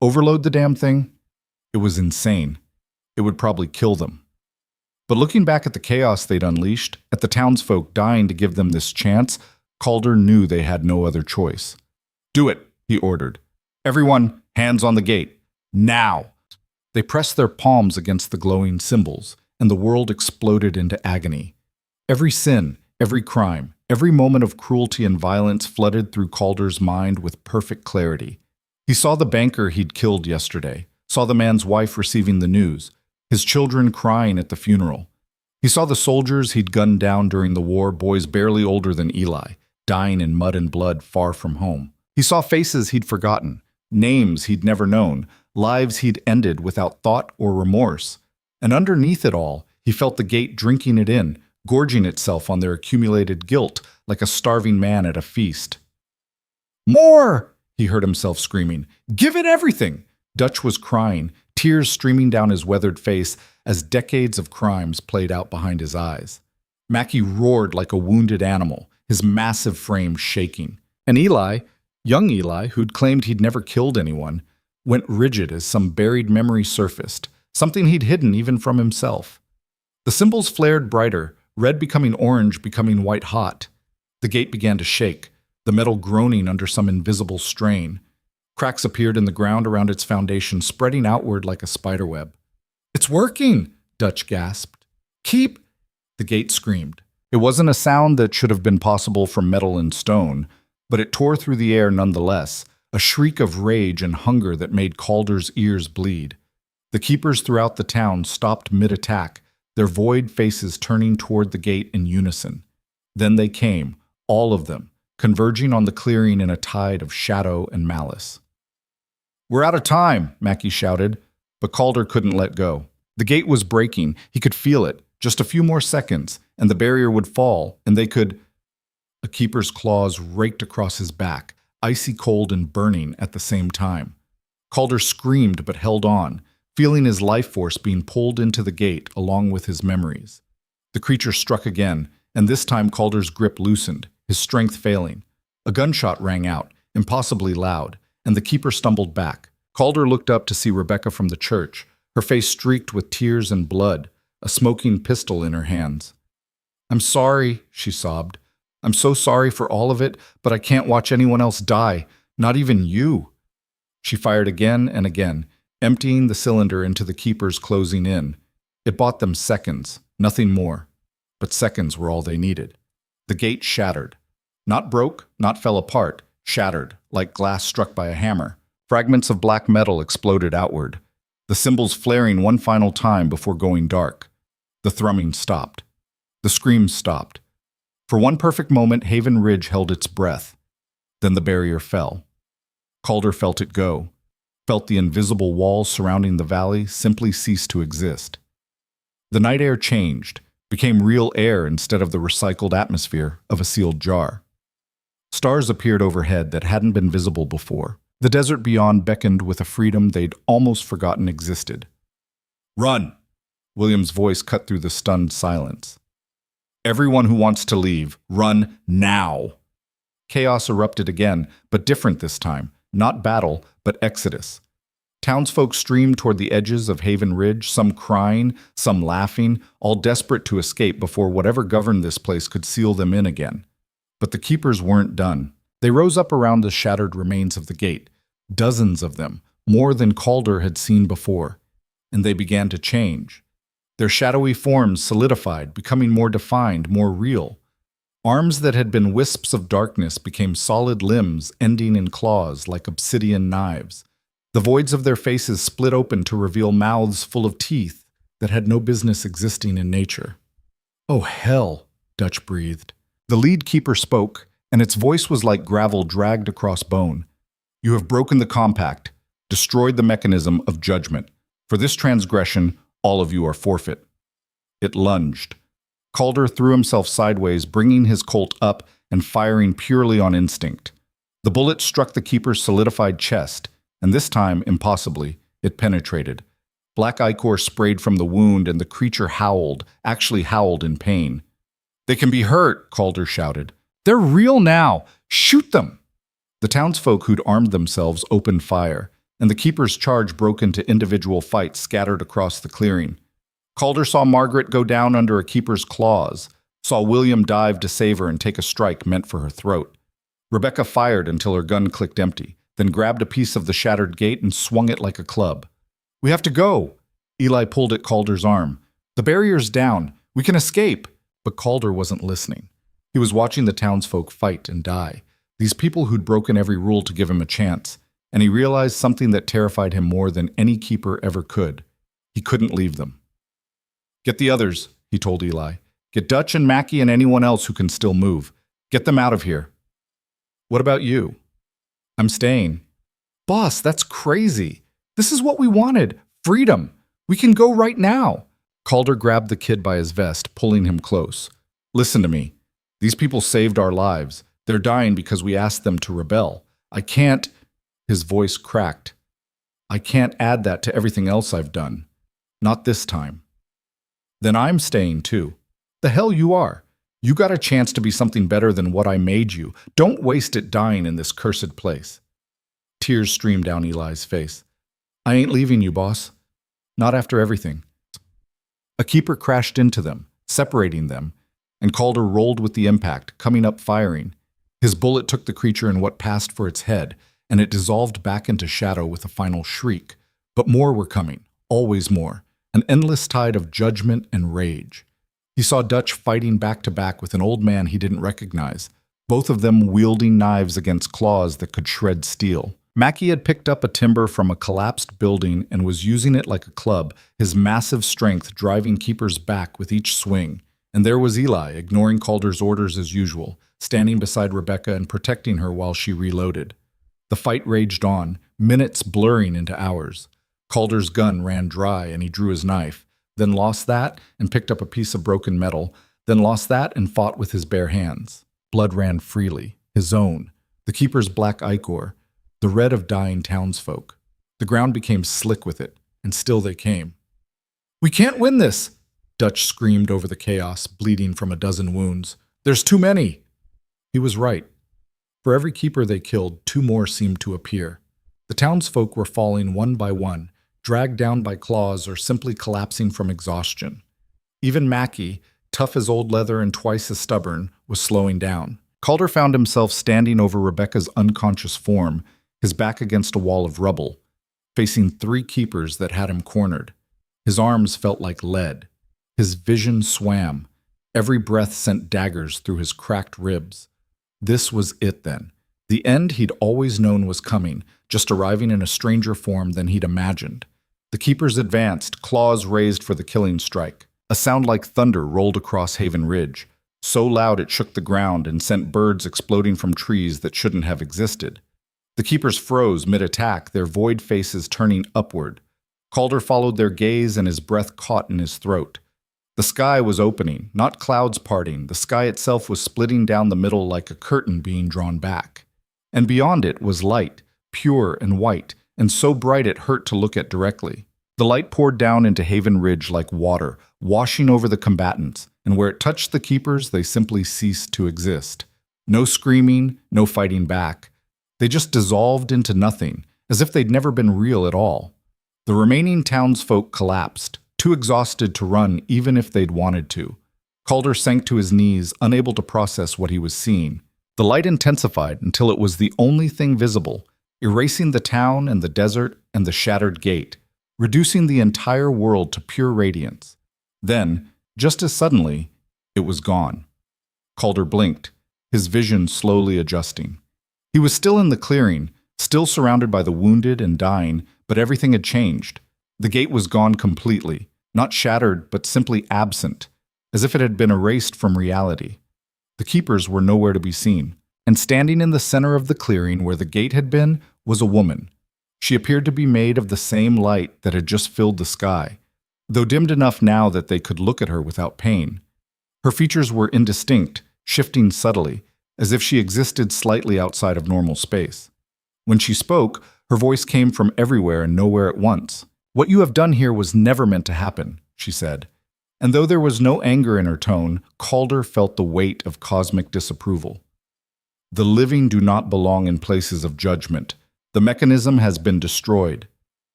Overload the damn thing? It was insane. It would probably kill them." But looking back at the chaos they'd unleashed, at the townsfolk dying to give them this chance, Calder knew they had no other choice. "Do it," he ordered. "Everyone, hands on the gate. Now!" They pressed their palms against the glowing symbols, and the world exploded into agony. Every sin, every crime, every moment of cruelty and violence flooded through Calder's mind with perfect clarity. He saw the banker he'd killed yesterday, saw the man's wife receiving the news, his children crying at the funeral. He saw the soldiers he'd gunned down during the war, boys barely older than Eli, dying in mud and blood far from home. He saw faces he'd forgotten, names he'd never known, lives he'd ended without thought or remorse. And underneath it all, he felt the gate drinking it in, gorging itself on their accumulated guilt like a starving man at a feast. "More!" he heard himself screaming. "Give it everything! Dutch was crying, tears streaming down his weathered face as decades of crimes played out behind his eyes. Mackie roared like a wounded animal, his massive frame shaking. And Eli, young Eli, who'd claimed he'd never killed anyone, went rigid as some buried memory surfaced, something he'd hidden even from himself. The symbols flared brighter, red becoming orange, becoming white hot. The gate began to shake, the metal groaning under some invisible strain. Cracks appeared in the ground around its foundation, spreading outward like a spiderweb. "It's working!" Dutch gasped. "Keep—" The gate screamed. It wasn't a sound that should have been possible from metal and stone, but it tore through the air nonetheless, a shriek of rage and hunger that made Calder's ears bleed. The keepers throughout the town stopped mid-attack, their void faces turning toward the gate in unison. Then they came, all of them, converging on the clearing in a tide of shadow and malice. "We're out of time," Mackie shouted, but Calder couldn't let go. The gate was breaking, he could feel it. Just a few more seconds, and the barrier would fall, and they could— A keeper's claws raked across his back, icy cold and burning at the same time. Calder screamed but held on, feeling his life force being pulled into the gate along with his memories. The creature struck again, and this time Calder's grip loosened, his strength failing. A gunshot rang out, impossibly loud, and the keeper stumbled back. Calder looked up to see Rebecca from the church, her face streaked with tears and blood, a smoking pistol in her hands. "I'm sorry," she sobbed. "I'm so sorry for all of it, but I can't watch anyone else die, not even you." She fired again and again, emptying the cylinder into the keepers closing in. It bought them seconds, nothing more. But seconds were all they needed. The gate shattered. Not broke, not fell apart, shattered, like glass struck by a hammer. Fragments of black metal exploded outward, the symbols flaring one final time before going dark. The thrumming stopped. The screams stopped. For one perfect moment, Haven Ridge held its breath. Then the barrier fell. Calder felt it go, felt the invisible walls surrounding the valley simply cease to exist. The night air changed, became real air instead of the recycled atmosphere of a sealed jar. Stars appeared overhead that hadn't been visible before. The desert beyond beckoned with a freedom they'd almost forgotten existed. "Run!" William's voice cut through the stunned silence. "Everyone who wants to leave, run now!" Chaos erupted again, but different this time. Not battle, but exodus. Townsfolk streamed toward the edges of Haven Ridge, some crying, some laughing, all desperate to escape before whatever governed this place could seal them in again. But the keepers weren't done. They rose up around the shattered remains of the gate, dozens of them, more than Calder had seen before, and they began to change. Their shadowy forms solidified, becoming more defined, more real. Arms that had been wisps of darkness became solid limbs ending in claws like obsidian knives. The voids of their faces split open to reveal mouths full of teeth that had no business existing in nature. "Oh, hell," Dutch breathed. The lead keeper spoke, and its voice was like gravel dragged across bone. "You have broken the compact, destroyed the mechanism of judgment. For this transgression, all of you are forfeit." It lunged. Calder threw himself sideways, bringing his Colt up and firing purely on instinct. The bullet struck the keeper's solidified chest, and this time, impossibly, it penetrated. Black ichor sprayed from the wound, and the creature howled, actually howled in pain. "They can be hurt," Calder shouted. "They're real now! Shoot them!" The townsfolk who'd armed themselves opened fire, and the keeper's charge broke into individual fights scattered across the clearing. Calder saw Margaret go down under a keeper's claws, saw William dive to save her and take a strike meant for her throat. Rebecca fired until her gun clicked empty, then grabbed a piece of the shattered gate and swung it like a club. "We have to go!" Eli pulled at Calder's arm. "The barrier's down. We can escape!" But Calder wasn't listening. He was watching the townsfolk fight and die, these people who'd broken every rule to give him a chance, and he realized something that terrified him more than any keeper ever could. He couldn't leave them. "Get the others," he told Eli. "Get Dutch and Mackie and anyone else who can still move. Get them out of here." "What about you?" "I'm staying." "Boss, that's crazy. This is what we wanted. Freedom. We can go right now." Calder grabbed the kid by his vest, pulling him close. "Listen to me. These people saved our lives. They're dying because we asked them to rebel. I can't—" His voice cracked. I can't add that to everything else I've done. Not this time. Then I'm staying too. The hell you are. You got a chance to be something better than what I made you. Don't waste it dying in this cursed place. Tears streamed down Eli's face. I ain't leaving you, boss. Not after everything. A keeper crashed into them, separating them, and Calder rolled with the impact, coming up firing. His bullet took the creature in what passed for its head, and it dissolved back into shadow with a final shriek. But more were coming, always more, an endless tide of judgment and rage. He saw Dutch fighting back to back with an old man he didn't recognize, both of them wielding knives against claws that could shred steel. Mackie had picked up a timber from a collapsed building and was using it like a club, his massive strength driving keepers back with each swing. And there was Eli, ignoring Calder's orders as usual, standing beside Rebecca and protecting her while she reloaded. The fight raged on, minutes blurring into hours. Calder's gun ran dry and he drew his knife, then lost that and picked up a piece of broken metal, then lost that and fought with his bare hands. Blood ran freely, his own, the keeper's black ichor, the red of dying townsfolk. The ground became slick with it, and still they came. We can't win this, Dutch screamed over the chaos, bleeding from a dozen wounds. There's too many. He was right. For every keeper they killed, 2 more seemed to appear. The townsfolk were falling one by one, dragged down by claws or simply collapsing from exhaustion. Even Mackie, tough as old leather and twice as stubborn, was slowing down. Calder found himself standing over Rebecca's unconscious form, his back against a wall of rubble, facing 3 keepers that had him cornered. His arms felt like lead. His vision swam. Every breath sent daggers through his cracked ribs. This was it then. The end he'd always known was coming, just arriving in a stranger form than he'd imagined. The keepers advanced, claws raised for the killing strike. A sound like thunder rolled across Haven Ridge, so loud it shook the ground and sent birds exploding from trees that shouldn't have existed. The keepers froze mid-attack, their void faces turning upward. Calder followed their gaze and his breath caught in his throat. The sky was opening, not clouds parting. The sky itself was splitting down the middle like a curtain being drawn back. And beyond it was light, pure and white, and so bright it hurt to look at directly. The light poured down into Haven Ridge like water, washing over the combatants, and where it touched the keepers, they simply ceased to exist. No screaming, no fighting back. They just dissolved into nothing, as if they'd never been real at all. The remaining townsfolk collapsed, too exhausted to run even if they'd wanted to. Calder sank to his knees, unable to process what he was seeing. The light intensified until it was the only thing visible, erasing the town and the desert and the shattered gate, reducing the entire world to pure radiance. Then, just as suddenly, it was gone. Calder blinked, his vision slowly adjusting. He was still in the clearing, still surrounded by the wounded and dying, but everything had changed. The gate was gone completely, not shattered, but simply absent, as if it had been erased from reality. The keepers were nowhere to be seen, and standing in the center of the clearing where the gate had been was a woman. She appeared to be made of the same light that had just filled the sky, though dimmed enough now that they could look at her without pain. Her features were indistinct, shifting subtly, as if she existed slightly outside of normal space. When she spoke, her voice came from everywhere and nowhere at once. What you have done here was never meant to happen, she said. And though there was no anger in her tone, Calder felt the weight of cosmic disapproval. The living do not belong in places of judgment. The mechanism has been destroyed.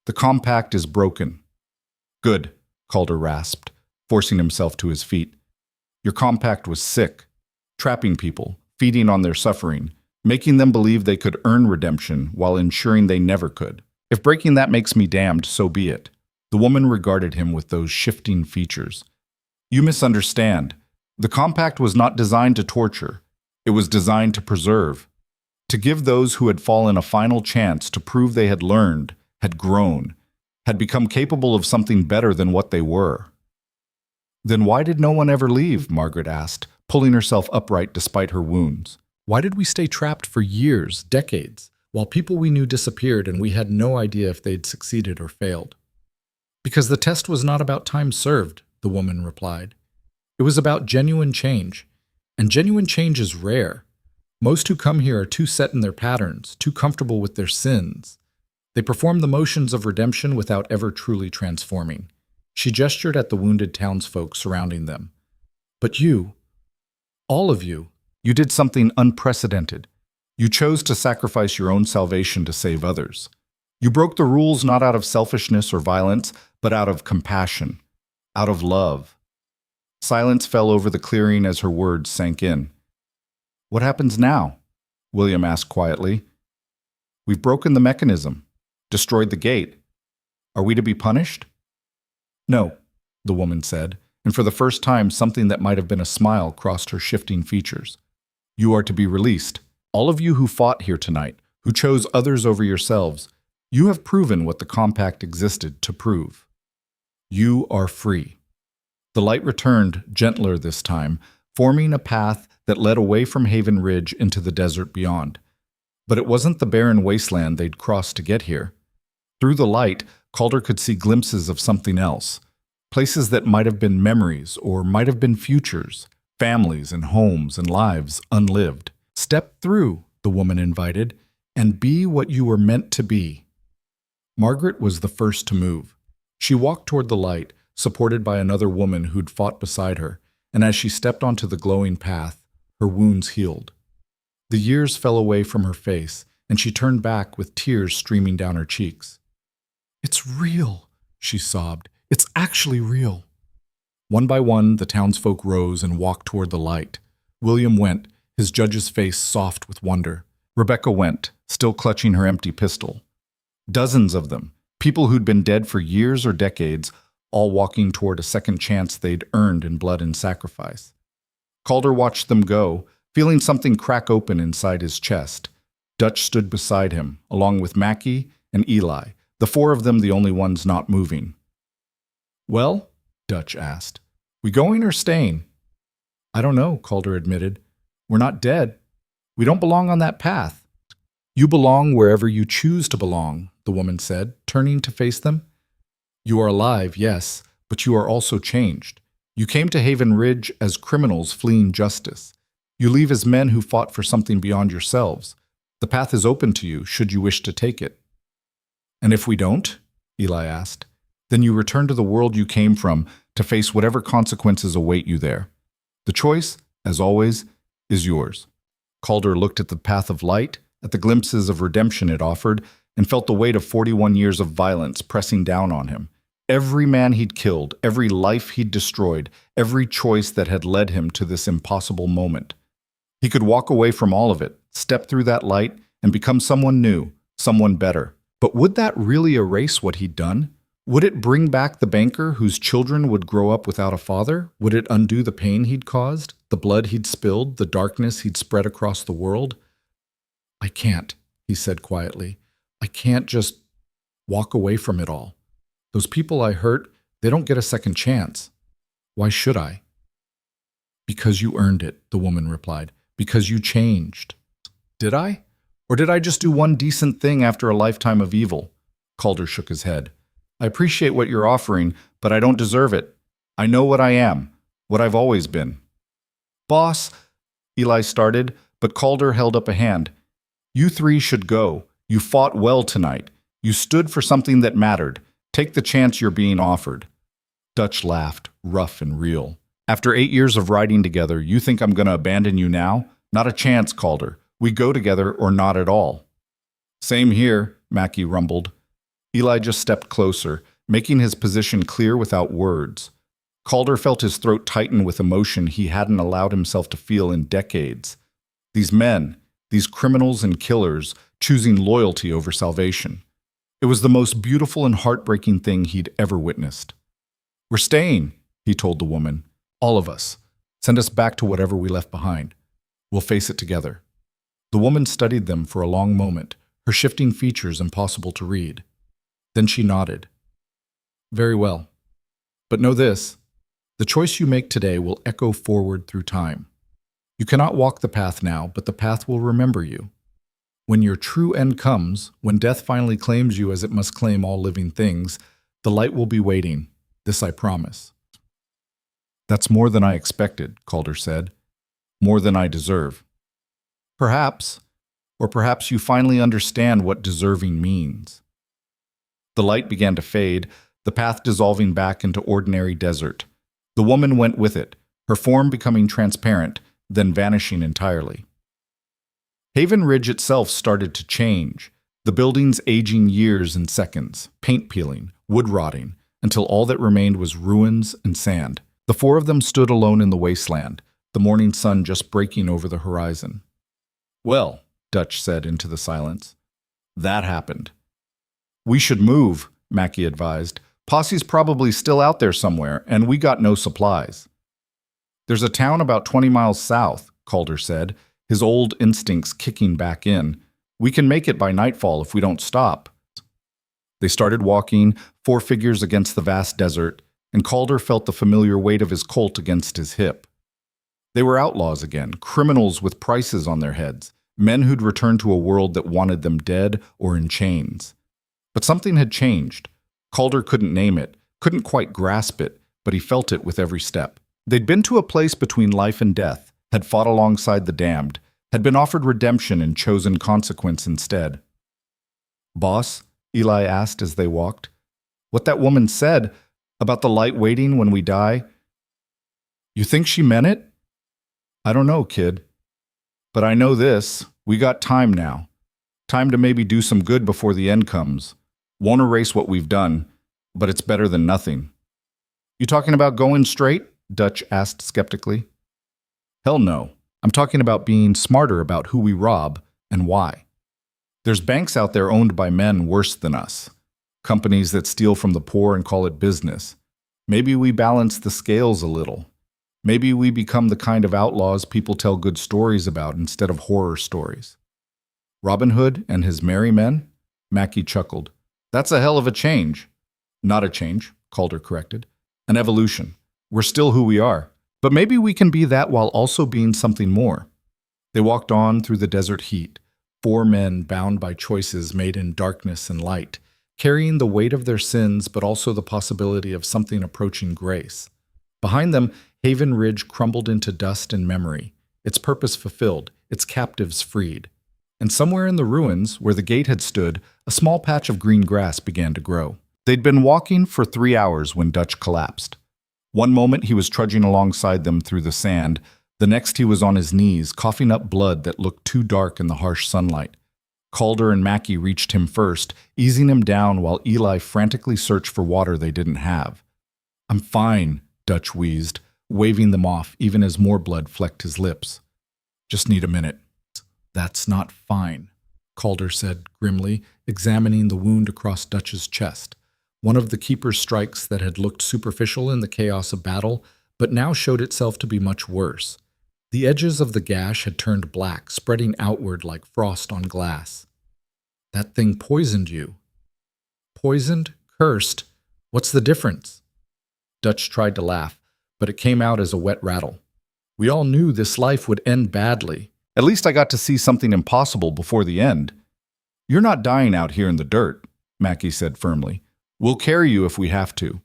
The compact is broken. Good, Calder rasped, forcing himself to his feet. Your compact was sick, trapping people, feeding on their suffering, making them believe they could earn redemption while ensuring they never could. If breaking that makes me damned, so be it. The woman regarded him with those shifting features. You misunderstand. The compact was not designed to torture. It was designed to preserve, to give those who had fallen a final chance to prove they had learned, had grown, had become capable of something better than what they were. Then why did no one ever leave? Margaret asked, pulling herself upright despite her wounds. Why did we stay trapped for years, decades, while people we knew disappeared and we had no idea if they'd succeeded or failed? Because the test was not about time served, the woman replied. It was about genuine change. And genuine change is rare. Most who come here are too set in their patterns, too comfortable with their sins. They perform the motions of redemption without ever truly transforming. She gestured at the wounded townsfolk surrounding them. But you, all of you did something unprecedented. You chose to sacrifice your own salvation to save others. You broke the rules not out of selfishness or violence, but out of compassion, out of love. Silence fell over the clearing as her words sank in. What happens now? William asked quietly. We've broken the mechanism, destroyed the gate. Are we to be punished? No, the woman said, and for the first time something that might have been a smile crossed her shifting features. You are to be released. All of you who fought here tonight, who chose others over yourselves, you have proven what the compact existed to prove. You are free. The light returned, gentler this time, forming a path that led away from Haven Ridge into the desert beyond. But it wasn't the barren wasteland they'd crossed to get here. Through the light, Calder could see glimpses of something else, places that might have been memories or might have been futures, families and homes and lives unlived. Step through, the woman invited, and be what you were meant to be. Margaret was the first to move. She walked toward the light, supported by another woman who'd fought beside her, and as she stepped onto the glowing path, her wounds healed. The years fell away from her face, and she turned back with tears streaming down her cheeks. It's real, she sobbed. It's actually real. One by one, the townsfolk rose and walked toward the light. William went, his judge's face soft with wonder. Rebecca went, still clutching her empty pistol. Dozens of them, people who'd been dead for years or decades, all walking toward a second chance they'd earned in blood and sacrifice. Calder watched them go, feeling something crack open inside his chest. Dutch stood beside him, along with Mackie and Eli, the four of them the only ones not moving. Well, Dutch asked, we going or staying? I don't know, Calder admitted. We're not dead. We don't belong on that path. You belong wherever you choose to belong, the woman said, turning to face them. You are alive, yes, but you are also changed. You came to Haven Ridge as criminals fleeing justice. You leave as men who fought for something beyond yourselves. The path is open to you, should you wish to take it. And if we don't? Eli asked. Then you return to the world you came from to face whatever consequences await you there. The choice, as always, is yours. Calder looked at the path of light, at the glimpses of redemption it offered, and felt the weight of 41 years of violence pressing down on him. Every man he'd killed, every life he'd destroyed, every choice that had led him to this impossible moment. He could walk away from all of it, step through that light, and become someone new, someone better. But would that really erase what he'd done? Would it bring back the banker whose children would grow up without a father? Would it undo the pain he'd caused, the blood he'd spilled, the darkness he'd spread across the world? I can't, he said quietly. I can't just walk away from it all. Those people I hurt, they don't get a second chance. Why should I? Because you earned it, the woman replied. Because you changed. Did I? Or did I just do one decent thing after a lifetime of evil? Calder shook his head. I appreciate what you're offering, but I don't deserve it. I know what I am, what I've always been. Boss, Eli started, but Calder held up a hand. You three should go. You fought well tonight. You stood for something that mattered. Take the chance you're being offered. Dutch laughed, rough and real. After 8 years of riding together, you think I'm going to abandon you now? Not a chance, Calder. We go together or not at all. Same here, Mackie rumbled. Eli just stepped closer, making his position clear without words. Calder felt his throat tighten with emotion he hadn't allowed himself to feel in decades. These men, these criminals and killers, choosing loyalty over salvation. It was the most beautiful and heartbreaking thing he'd ever witnessed. We're staying, he told the woman. All of us. Send us back to whatever we left behind. We'll face it together. The woman studied them for a long moment, her shifting features impossible to read. Then she nodded. Very well. But know this, the choice you make today will echo forward through time. You cannot walk the path now, but the path will remember you. When your true end comes, when death finally claims you as it must claim all living things, the light will be waiting. This I promise. That's more than I expected, Calder said. More than I deserve. Perhaps, or perhaps you finally understand what deserving means. The light began to fade, the path dissolving back into ordinary desert. The woman went with it, her form becoming transparent, then vanishing entirely. Haven Ridge itself started to change, the buildings aging years and seconds, paint peeling, wood rotting, until all that remained was ruins and sand. The four of them stood alone in the wasteland, the morning sun just breaking over the horizon. "Well," Dutch said into the silence, "that happened." "We should move," Mackie advised. "Posse's probably still out there somewhere, and we got no supplies." "There's a town about 20 miles south," Calder said, his old instincts kicking back in. "We can make it by nightfall if we don't stop." They started walking, four figures against the vast desert, and Calder felt the familiar weight of his Colt against his hip. They were outlaws again, criminals with prices on their heads, men who'd returned to a world that wanted them dead or in chains. But something had changed. Calder couldn't name it, couldn't quite grasp it, but he felt it with every step. They'd been to a place between life and death, had fought alongside the damned, had been offered redemption and chosen consequence instead. "Boss?" Eli asked as they walked. "What that woman said about the light waiting when we die, you think she meant it?" "I don't know, kid. But I know this, we got time now. Time to maybe do some good before the end comes. Won't erase what we've done, but it's better than nothing." "You talking about going straight?" Dutch asked skeptically. "Hell no. I'm talking about being smarter about who we rob and why. There's banks out there owned by men worse than us. Companies that steal from the poor and call it business. Maybe we balance the scales a little. Maybe we become the kind of outlaws people tell good stories about instead of horror stories." "Robin Hood and his merry men?" Mackie chuckled. "That's a hell of a change." "Not a change," Calder corrected. "An evolution. We're still who we are. But maybe we can be that while also being something more." They walked on through the desert heat, four men bound by choices made in darkness and light, carrying the weight of their sins but also the possibility of something approaching grace. Behind them, Haven Ridge crumbled into dust and memory, its purpose fulfilled, its captives freed. And somewhere in the ruins, where the gate had stood, a small patch of green grass began to grow. They'd been walking for 3 hours when Dutch collapsed. One moment he was trudging alongside them through the sand, the next he was on his knees, coughing up blood that looked too dark in the harsh sunlight. Calder and Mackie reached him first, easing him down while Eli frantically searched for water they didn't have. "I'm fine," Dutch wheezed, waving them off even as more blood flecked his lips. "Just need a minute." "That's not fine," Calder said grimly, examining the wound across Dutch's chest. One of the keeper's strikes that had looked superficial in the chaos of battle, but now showed itself to be much worse. The edges of the gash had turned black, spreading outward like frost on glass. "That thing poisoned you." "Poisoned? Cursed? What's the difference?" Dutch tried to laugh, but it came out as a wet rattle. "We all knew this life would end badly. At least I got to see something impossible before the end." "You're not dying out here in the dirt," Mackie said firmly. "We'll carry you if we have to."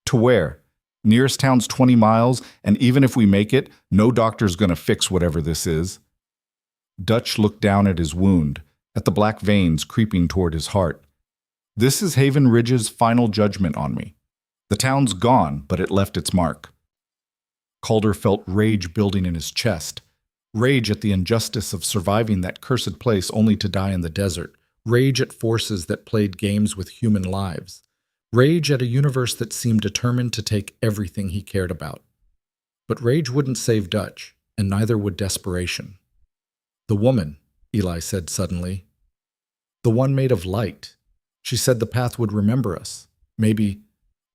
"To where?" "Nearest town's 20 miles, and even if we make it, no doctor's gonna fix whatever this is." Dutch looked down at his wound, at the black veins creeping toward his heart. "This is Haven Ridge's final judgment on me. The town's gone, but it left its mark." Calder felt rage building in his chest. Rage at the injustice of surviving that cursed place only to die in the desert. Rage at forces that played games with human lives. Rage at a universe that seemed determined to take everything he cared about. But rage wouldn't save Dutch, and neither would desperation. "The woman," Eli said suddenly. "The one made of light. She said the path would remember us. Maybe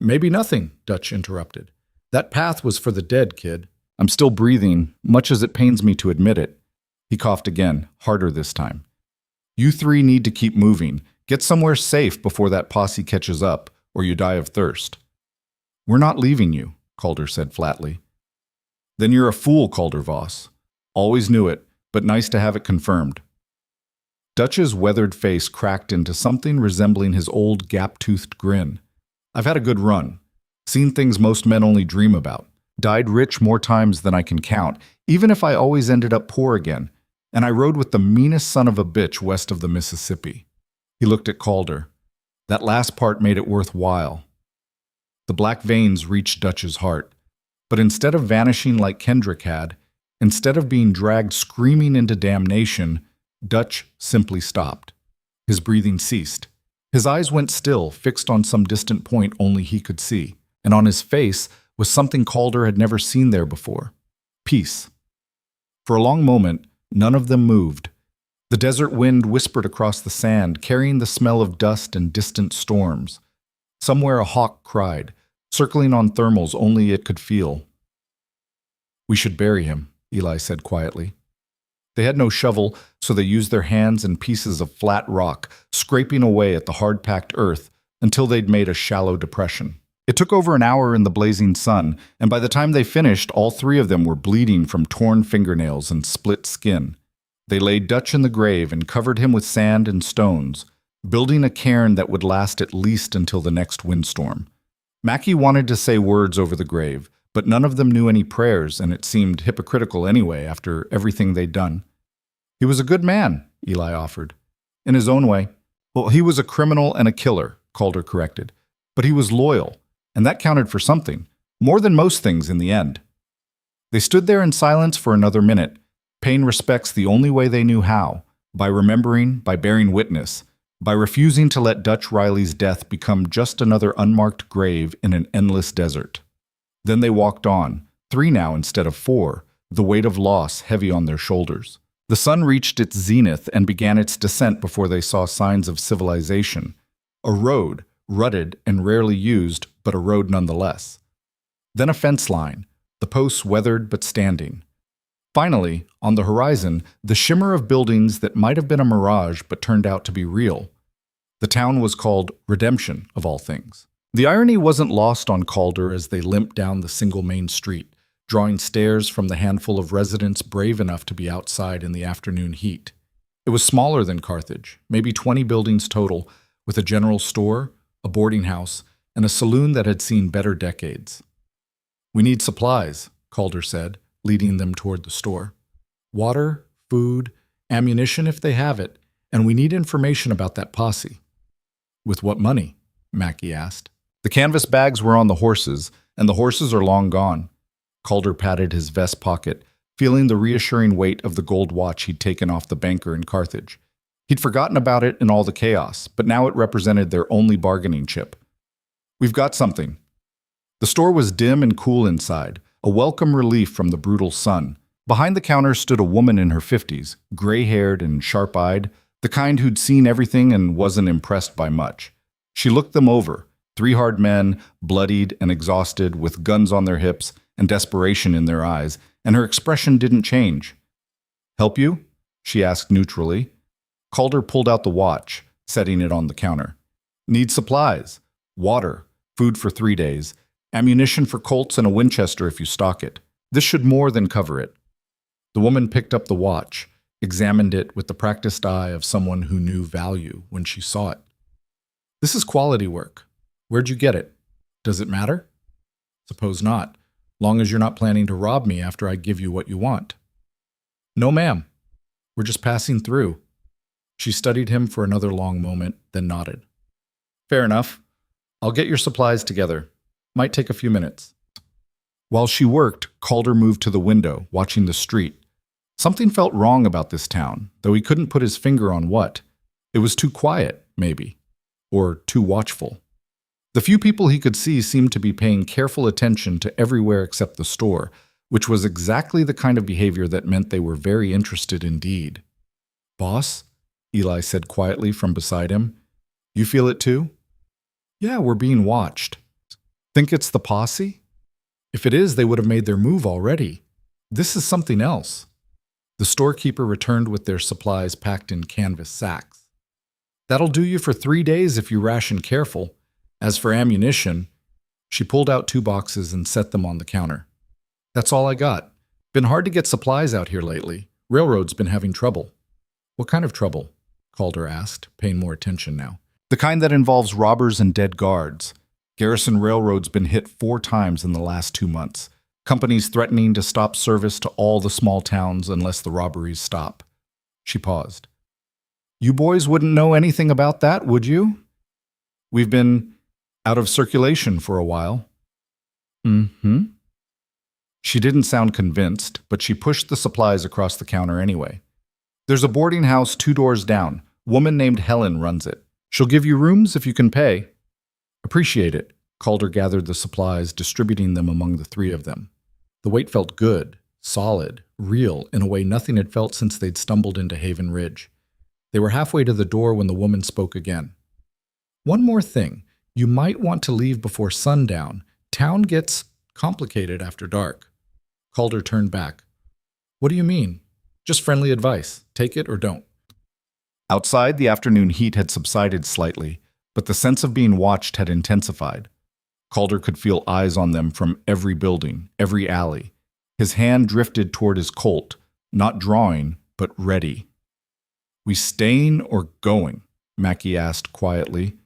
nothing," Dutch interrupted. "That path was for the dead, kid. I'm still breathing, much as it pains me to admit it." He coughed again, harder this time. "You three need to keep moving. Get somewhere safe before that posse catches up, or you die of thirst." "We're not leaving you," Calder said flatly. "Then you're a fool, Calder Voss. Always knew it, but nice to have it confirmed." Dutch's weathered face cracked into something resembling his old gap-toothed grin. "I've had a good run. Seen things most men only dream about. Died rich more times than I can count, even if I always ended up poor again. And I rode with the meanest son of a bitch west of the Mississippi." He looked at Calder. That last part made it worthwhile. The black veins reached Dutch's heart, but instead of vanishing like Kendrick had, instead of being dragged screaming into damnation, Dutch simply stopped. His breathing ceased. His eyes went still, fixed on some distant point only he could see, and on his face was something Calder had never seen there before: peace. For a long moment, none of them moved. The desert wind whispered across the sand, carrying the smell of dust and distant storms. Somewhere a hawk cried, circling on thermals only it could feel. "We should bury him," Eli said quietly. They had no shovel, so they used their hands and pieces of flat rock, scraping away at the hard-packed earth until they'd made a shallow depression. It took over an hour in the blazing sun, and by the time they finished, all three of them were bleeding from torn fingernails and split skin. They laid Dutch in the grave and covered him with sand and stones, building a cairn that would last at least until the next windstorm. Mackie wanted to say words over the grave, but none of them knew any prayers, and it seemed hypocritical anyway after everything they'd done. "He was a good man," Eli offered. "In his own way." "Well, he was a criminal and a killer," Calder corrected. "But he was loyal, and that counted for something, more than most things in the end." They stood there in silence for another minute, paying respects the only way they knew how, by remembering, by bearing witness, by refusing to let Dutch Riley's death become just another unmarked grave in an endless desert. Then they walked on, 3 now instead of 4, the weight of loss heavy on their shoulders. The sun reached its zenith and began its descent before they saw signs of civilization. A road, rutted and rarely used, but a road nonetheless. Then a fence line, the posts weathered but standing. Finally, on the horizon, the shimmer of buildings that might have been a mirage but turned out to be real. The town was called Redemption, of all things. The irony wasn't lost on Calder as they limped down the single main street, drawing stares from the handful of residents brave enough to be outside in the afternoon heat. It was smaller than Carthage, maybe 20 buildings total, with a general store, a boarding house, and a saloon that had seen better decades. "We need supplies," Calder said, leading them toward the store. "Water, food, ammunition if they have it, and we need information about that posse." "With what money?" Mackie asked. "The canvas bags were on the horses, and the horses are long gone." Calder patted his vest pocket, feeling the reassuring weight of the gold watch he'd taken off the banker in Carthage. He'd forgotten about it in all the chaos, but now it represented their only bargaining chip. "We've got something." The store was dim and cool inside, a welcome relief from the brutal sun. Behind the counter stood a woman in her 50s, gray-haired and sharp-eyed, the kind who'd seen everything and wasn't impressed by much. She looked them over, 3 hard men, bloodied and exhausted, with guns on their hips and desperation in their eyes, and her expression didn't change. "Help you?" she asked neutrally. Calder pulled out the watch, setting it on the counter. "Need supplies. Water, food for 3 days, ammunition for Colts and a Winchester if you stock it. This should more than cover it." The woman picked up the watch, examined it with the practiced eye of someone who knew value when she saw it. "This is quality work. Where'd you get it? Does it matter?" "Suppose not, long as you're not planning to rob me after I give you what you want." "No, ma'am. We're just passing through." She studied him for another long moment, then nodded. "Fair enough. I'll get your supplies together. Might take a few minutes." While she worked, Calder moved to the window, watching the street. Something felt wrong about this town, though he couldn't put his finger on what. It was too quiet, maybe. Or too watchful. The few people he could see seemed to be paying careful attention to everywhere except the store, which was exactly the kind of behavior that meant they were very interested indeed. "Boss?" Eli said quietly from beside him. "You feel it too?" "Yeah, we're being watched." "Think it's the posse?" "If it is, they would have made their move already. This is something else." The storekeeper returned with their supplies packed in canvas sacks. "That'll do you for 3 days if you ration careful. As for ammunition," she pulled out 2 boxes and set them on the counter. "That's all I got. Been hard to get supplies out here lately. Railroad's been having trouble." "What kind of trouble?" Calder asked, paying more attention now. "The kind that involves robbers and dead guards. Garrison Railroad's been hit 4 times in the last 2 months. Companies threatening to stop service to all the small towns unless the robberies stop." She paused. "You boys wouldn't know anything about that, would you?" We've been out of circulation for a while. Mm-hmm. She didn't sound convinced, but she pushed the supplies across the counter anyway. There's a boarding house 2 doors down. Woman named Helen runs it. She'll give you rooms if you can pay. Appreciate it. Calder gathered the supplies, distributing them among the 3 of them. The weight felt good, solid, real, in a way nothing had felt since they'd stumbled into Haven Ridge. They were halfway to the door when the woman spoke again. One more thing. You might want to leave before sundown. Town gets complicated after dark. Calder turned back. What do you mean? Just friendly advice. Take it or don't. Outside, the afternoon heat had subsided slightly, but the sense of being watched had intensified. Calder could feel eyes on them from every building, every alley. His hand drifted toward his Colt, not drawing, but ready. We staying or going? Mackie asked quietly.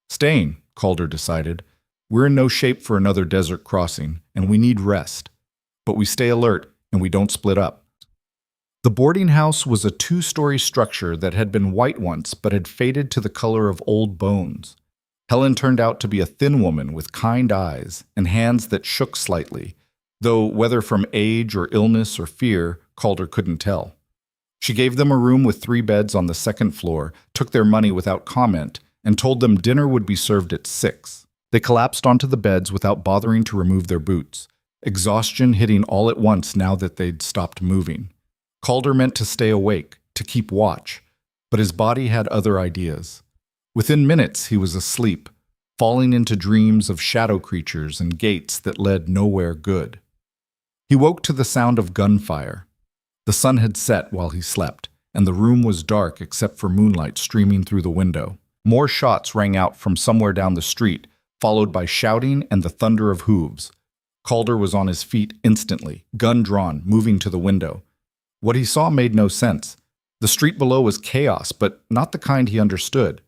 Staying, Calder decided. We're in no shape for another desert crossing, and we need rest. But we stay alert, and we don't split up. The boarding house was a 2-story structure that had been white once but had faded to the color of old bones. Helen turned out to be a thin woman with kind eyes and hands that shook slightly, though whether from age or illness or fear, Calder couldn't tell. She gave them a room with 3 beds on the 2nd floor, took their money without comment, and told them dinner would be served at 6. They collapsed onto the beds without bothering to remove their boots, exhaustion hitting all at once now that they'd stopped moving. Calder meant to stay awake, to keep watch, but his body had other ideas. Within minutes, he was asleep, falling into dreams of shadow creatures and gates that led nowhere good. He woke to the sound of gunfire. The sun had set while he slept, and the room was dark except for moonlight streaming through the window. More shots rang out from somewhere down the street, followed by shouting and the thunder of hooves. Calder was on his feet instantly, gun drawn, moving to the window. What he saw made no sense. The street below was chaos, but not the kind he understood.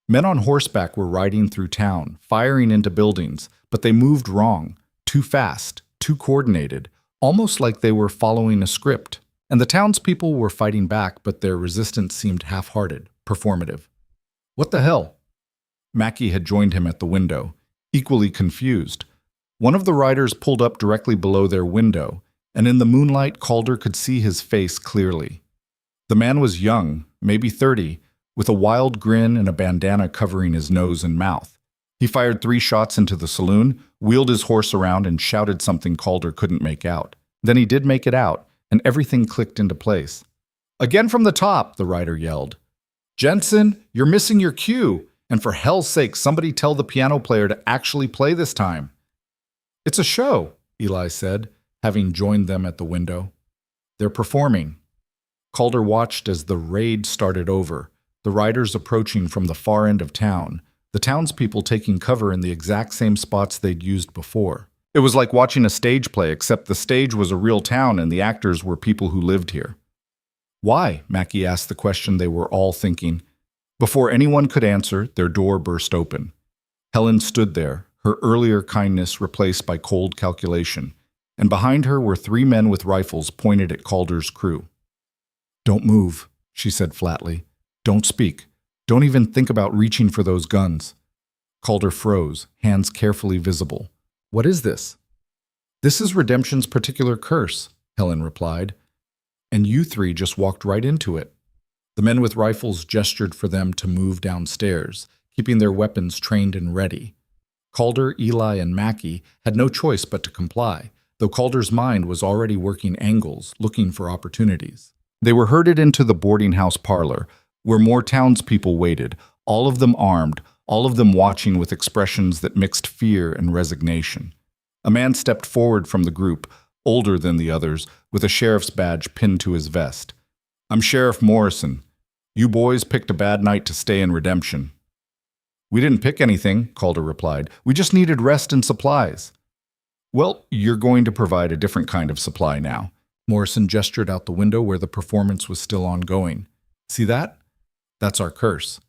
Men on horseback were riding through town, firing into buildings, but they moved wrong, too fast, too coordinated, almost like they were following a script. And the townspeople were fighting back, but their resistance seemed half-hearted, performative. What the hell? Mackie had joined him at the window, equally confused. One of the riders pulled up directly below their window, and in the moonlight Calder could see his face clearly. The man was young, maybe 30, with a wild grin and a bandana covering his nose and mouth. He fired 3 shots into the saloon, wheeled his horse around, and shouted something Calder couldn't make out. Then he did make it out, and everything clicked into place. Again from the top, the rider yelled. Jensen, you're missing your cue, and for hell's sake, somebody tell the piano player to actually play this time. It's a show, Eli said, having joined them at the window. They're performing. Calder watched as the raid started over, the riders approaching from the far end of town, the townspeople taking cover in the exact same spots they'd used before. It was like watching a stage play, except the stage was a real town and the actors were people who lived here. Why? Mackie asked the question they were all thinking. Before anyone could answer, their door burst open. Helen stood there, her earlier kindness replaced by cold calculation, and behind her were 3 men with rifles pointed at Calder's crew. Don't move, she said flatly. Don't speak. Don't even think about reaching for those guns. Calder froze, hands carefully visible. What is this? This is Redemption's particular curse, Helen replied. And you 3 just walked right into it. The men with rifles gestured for them to move downstairs, keeping their weapons trained and ready. Calder, Eli, and Mackie had no choice but to comply, though Calder's mind was already working angles, looking for opportunities. They were herded into the boarding house parlor, where more townspeople waited, all of them armed, all of them watching with expressions that mixed fear and resignation. A man stepped forward from the group, older than the others, with a sheriff's badge pinned to his vest. I'm Sheriff Morrison. You boys picked a bad night to stay in Redemption. We didn't pick anything, Calder replied. We just needed rest and supplies. Well, you're going to provide a different kind of supply now. Morrison gestured out the window where the performance was still ongoing. See that? That's our curse.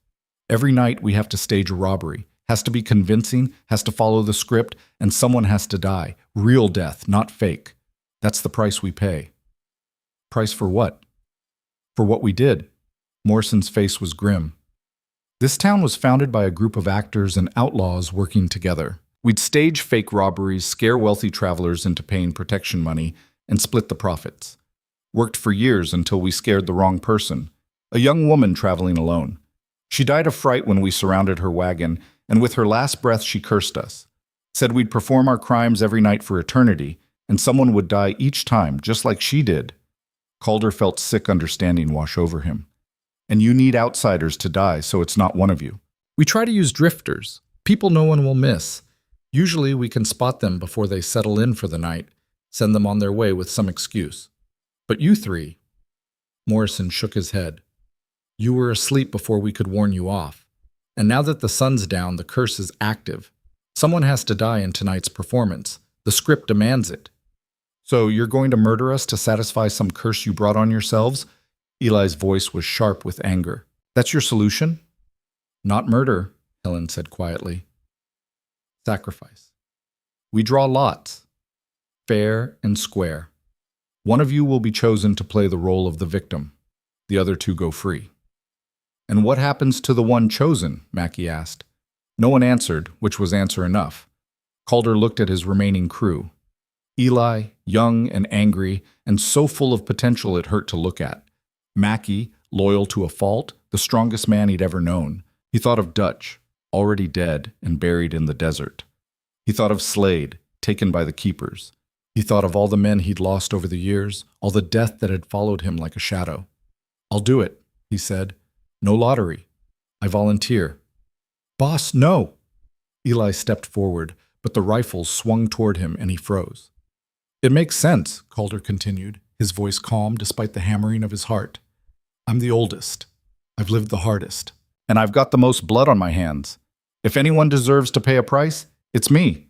Every night we have to stage a robbery. Has to be convincing, has to follow the script, and someone has to die. Real death, not fake. That's the price we pay. Price for what? For what we did. Morrison's face was grim. This town was founded by a group of actors and outlaws working together. We'd stage fake robberies, scare wealthy travelers into paying protection money, and split the profits. Worked for years until we scared the wrong person, a young woman traveling alone. She died of fright when we surrounded her wagon, and with her last breath she cursed us. Said we'd perform our crimes every night for eternity, and someone would die each time, just like she did. Calder felt sick understanding wash over him. And you need outsiders to die, so it's not one of you. We try to use drifters, people no one will miss. Usually we can spot them before they settle in for the night, send them on their way with some excuse. But you three, Morrison shook his head. You were asleep before we could warn you off. And now that the sun's down, the curse is active. Someone has to die in tonight's performance. The script demands it. So you're going to murder us to satisfy some curse you brought on yourselves? Eli's voice was sharp with anger. That's your solution? Not murder, Helen said quietly. Sacrifice. We draw lots. Fair and square. One of you will be chosen to play the role of the victim. The other two go free. And what happens to the one chosen? Mackie asked. No one answered, which was answer enough. Calder looked at his remaining crew. Eli, young and angry, and so full of potential it hurt to look at. Mackie, loyal to a fault, the strongest man he'd ever known. He thought of Dutch, already dead and buried in the desert. He thought of Slade, taken by the keepers. He thought of all the men he'd lost over the years, all the death that had followed him like a shadow. I'll do it, he said. No lottery. I volunteer. Boss, no! Eli stepped forward, but the rifles swung toward him and he froze. It makes sense, Calder continued, his voice calm despite the hammering of his heart. I'm the oldest. I've lived the hardest. And I've got the most blood on my hands. If anyone deserves to pay a price, it's me.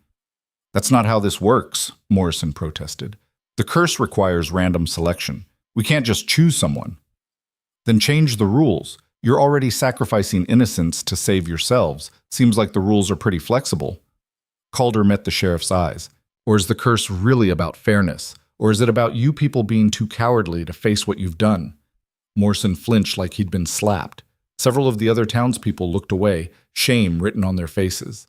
That's not how this works, Morrison protested. The curse requires random selection. We can't just choose someone. Then change the rules. You're already sacrificing innocents to save yourselves. Seems like the rules are pretty flexible. Calder met the sheriff's eyes. Or is the curse really about fairness? Or is it about you people being too cowardly to face what you've done? Morrison flinched like he'd been slapped. Several of the other townspeople looked away, shame written on their faces.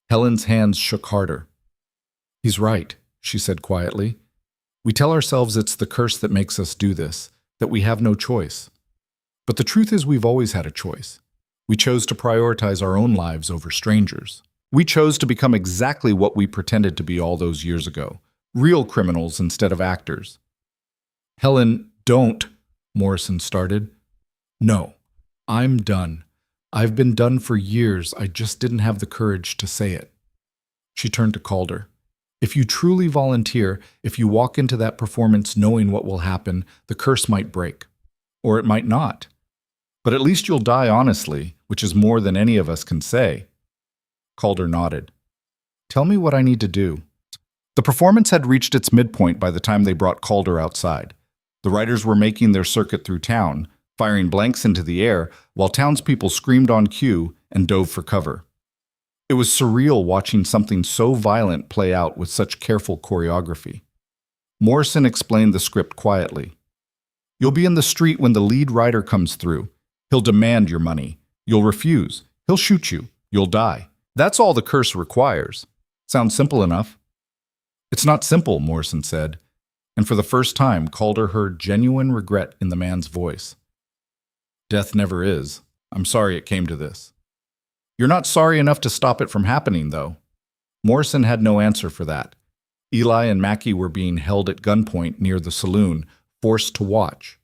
Helen's hands shook harder. He's right, she said quietly. We tell ourselves it's the curse that makes us do this, that we have no choice. But the truth is we've always had a choice. We chose to prioritize our own lives over strangers. We chose to become exactly what we pretended to be all those years ago, real criminals instead of actors. Helen, don't, Morrison started. No, I'm done. I've been done for years. I just didn't have the courage to say it. She turned to Calder. If you truly volunteer, if you walk into that performance knowing what will happen, the curse might break. Or it might not. But at least you'll die honestly, which is more than any of us can say. Calder nodded. Tell me what I need to do. The performance had reached its midpoint by the time they brought Calder outside. The writers were making their circuit through town, firing blanks into the air, while townspeople screamed on cue and dove for cover. It was surreal watching something so violent play out with such careful choreography. Morrison explained the script quietly. You'll be in the street when the lead writer comes through. He'll demand your money. You'll refuse. He'll shoot you. You'll die. That's all the curse requires. Sounds simple enough. It's not simple, Morrison said, and for the first time Calder heard genuine regret in the man's voice. Death never is. I'm sorry it came to this. You're not sorry enough to stop it from happening, though. Morrison had no answer for that. Eli and Mackie were being held at gunpoint near the saloon, forced to watch.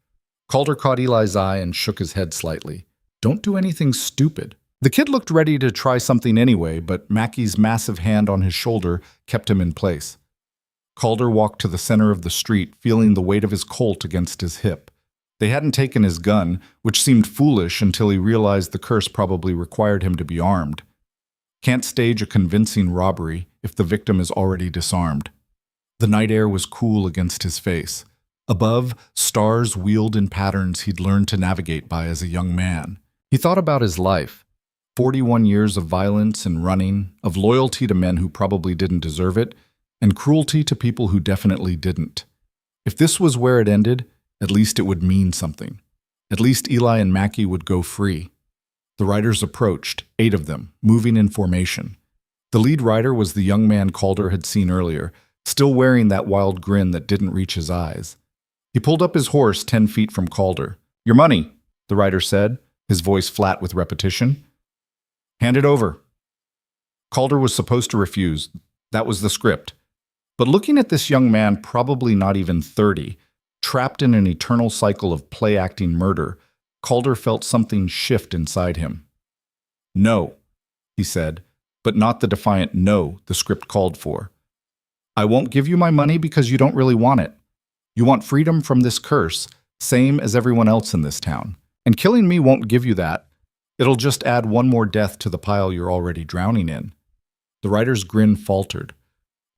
Calder caught Eli's eye and shook his head slightly. Don't do anything stupid. The kid looked ready to try something anyway, but Mackie's massive hand on his shoulder kept him in place. Calder walked to the center of the street, feeling the weight of his Colt against his hip. They hadn't taken his gun, which seemed foolish until he realized the curse probably required him to be armed. Can't stage a convincing robbery if the victim is already disarmed. The night air was cool against his face. Above, stars wheeled in patterns he'd learned to navigate by as a young man. He thought about his life. 41 years of violence and running, of loyalty to men who probably didn't deserve it, and cruelty to people who definitely didn't. If this was where it ended, at least it would mean something. At least Eli and Mackie would go free. The riders approached, 8 of them, moving in formation. The lead rider was the young man Calder had seen earlier, still wearing that wild grin that didn't reach his eyes. He pulled up his horse 10 feet from Calder. "Your money," the rider said, his voice flat with repetition. "Hand it over." Calder was supposed to refuse. That was the script. But looking at this young man, probably not even 30, trapped in an eternal cycle of play-acting murder, Calder felt something shift inside him. "No," he said, but not the defiant no the script called for. "I won't give you my money because you don't really want it. You want freedom from this curse, same as everyone else in this town. And killing me won't give you that. It'll just add one more death to the pile you're already drowning in." The rider's grin faltered.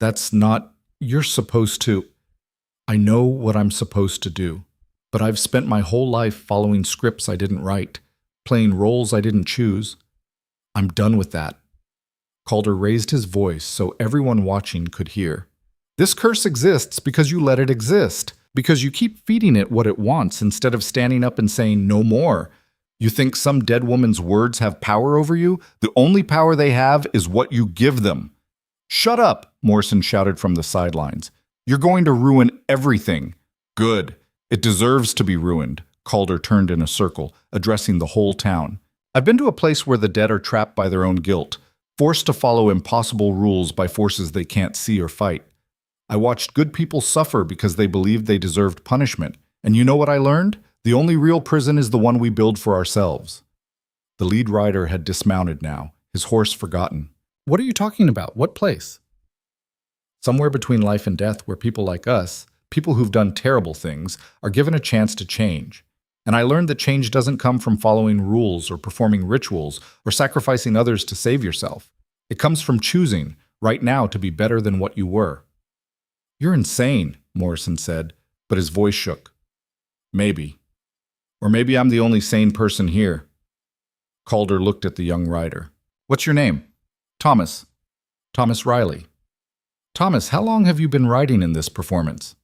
"That's not... You're supposed to..." "I know what I'm supposed to do, but I've spent my whole life following scripts I didn't write, playing roles I didn't choose. I'm done with that." Calder raised his voice so everyone watching could hear. "This curse exists because you let it exist, because you keep feeding it what it wants instead of standing up and saying no more. You think some dead woman's words have power over you? The only power they have is what you give them." "Shut up," Morrison shouted from the sidelines. "You're going to ruin everything." "Good. It deserves to be ruined." Calder turned in a circle, addressing the whole town. "I've been to a place where the dead are trapped by their own guilt, forced to follow impossible rules by forces they can't see or fight. I watched good people suffer because they believed they deserved punishment. And you know what I learned? The only real prison is the one we build for ourselves." The lead rider had dismounted now, his horse forgotten. "What are you talking about? What place?" "Somewhere between life and death where people like us, people who've done terrible things, are given a chance to change. And I learned that change doesn't come from following rules or performing rituals or sacrificing others to save yourself. It comes from choosing, right now, to be better than what you were." "You're insane," Morrison said, but his voice shook. "Maybe. Or maybe I'm the only sane person here." Calder looked at the young rider. "What's your name?" "Thomas. Thomas Riley." "Thomas, how long have you been riding in this performance?"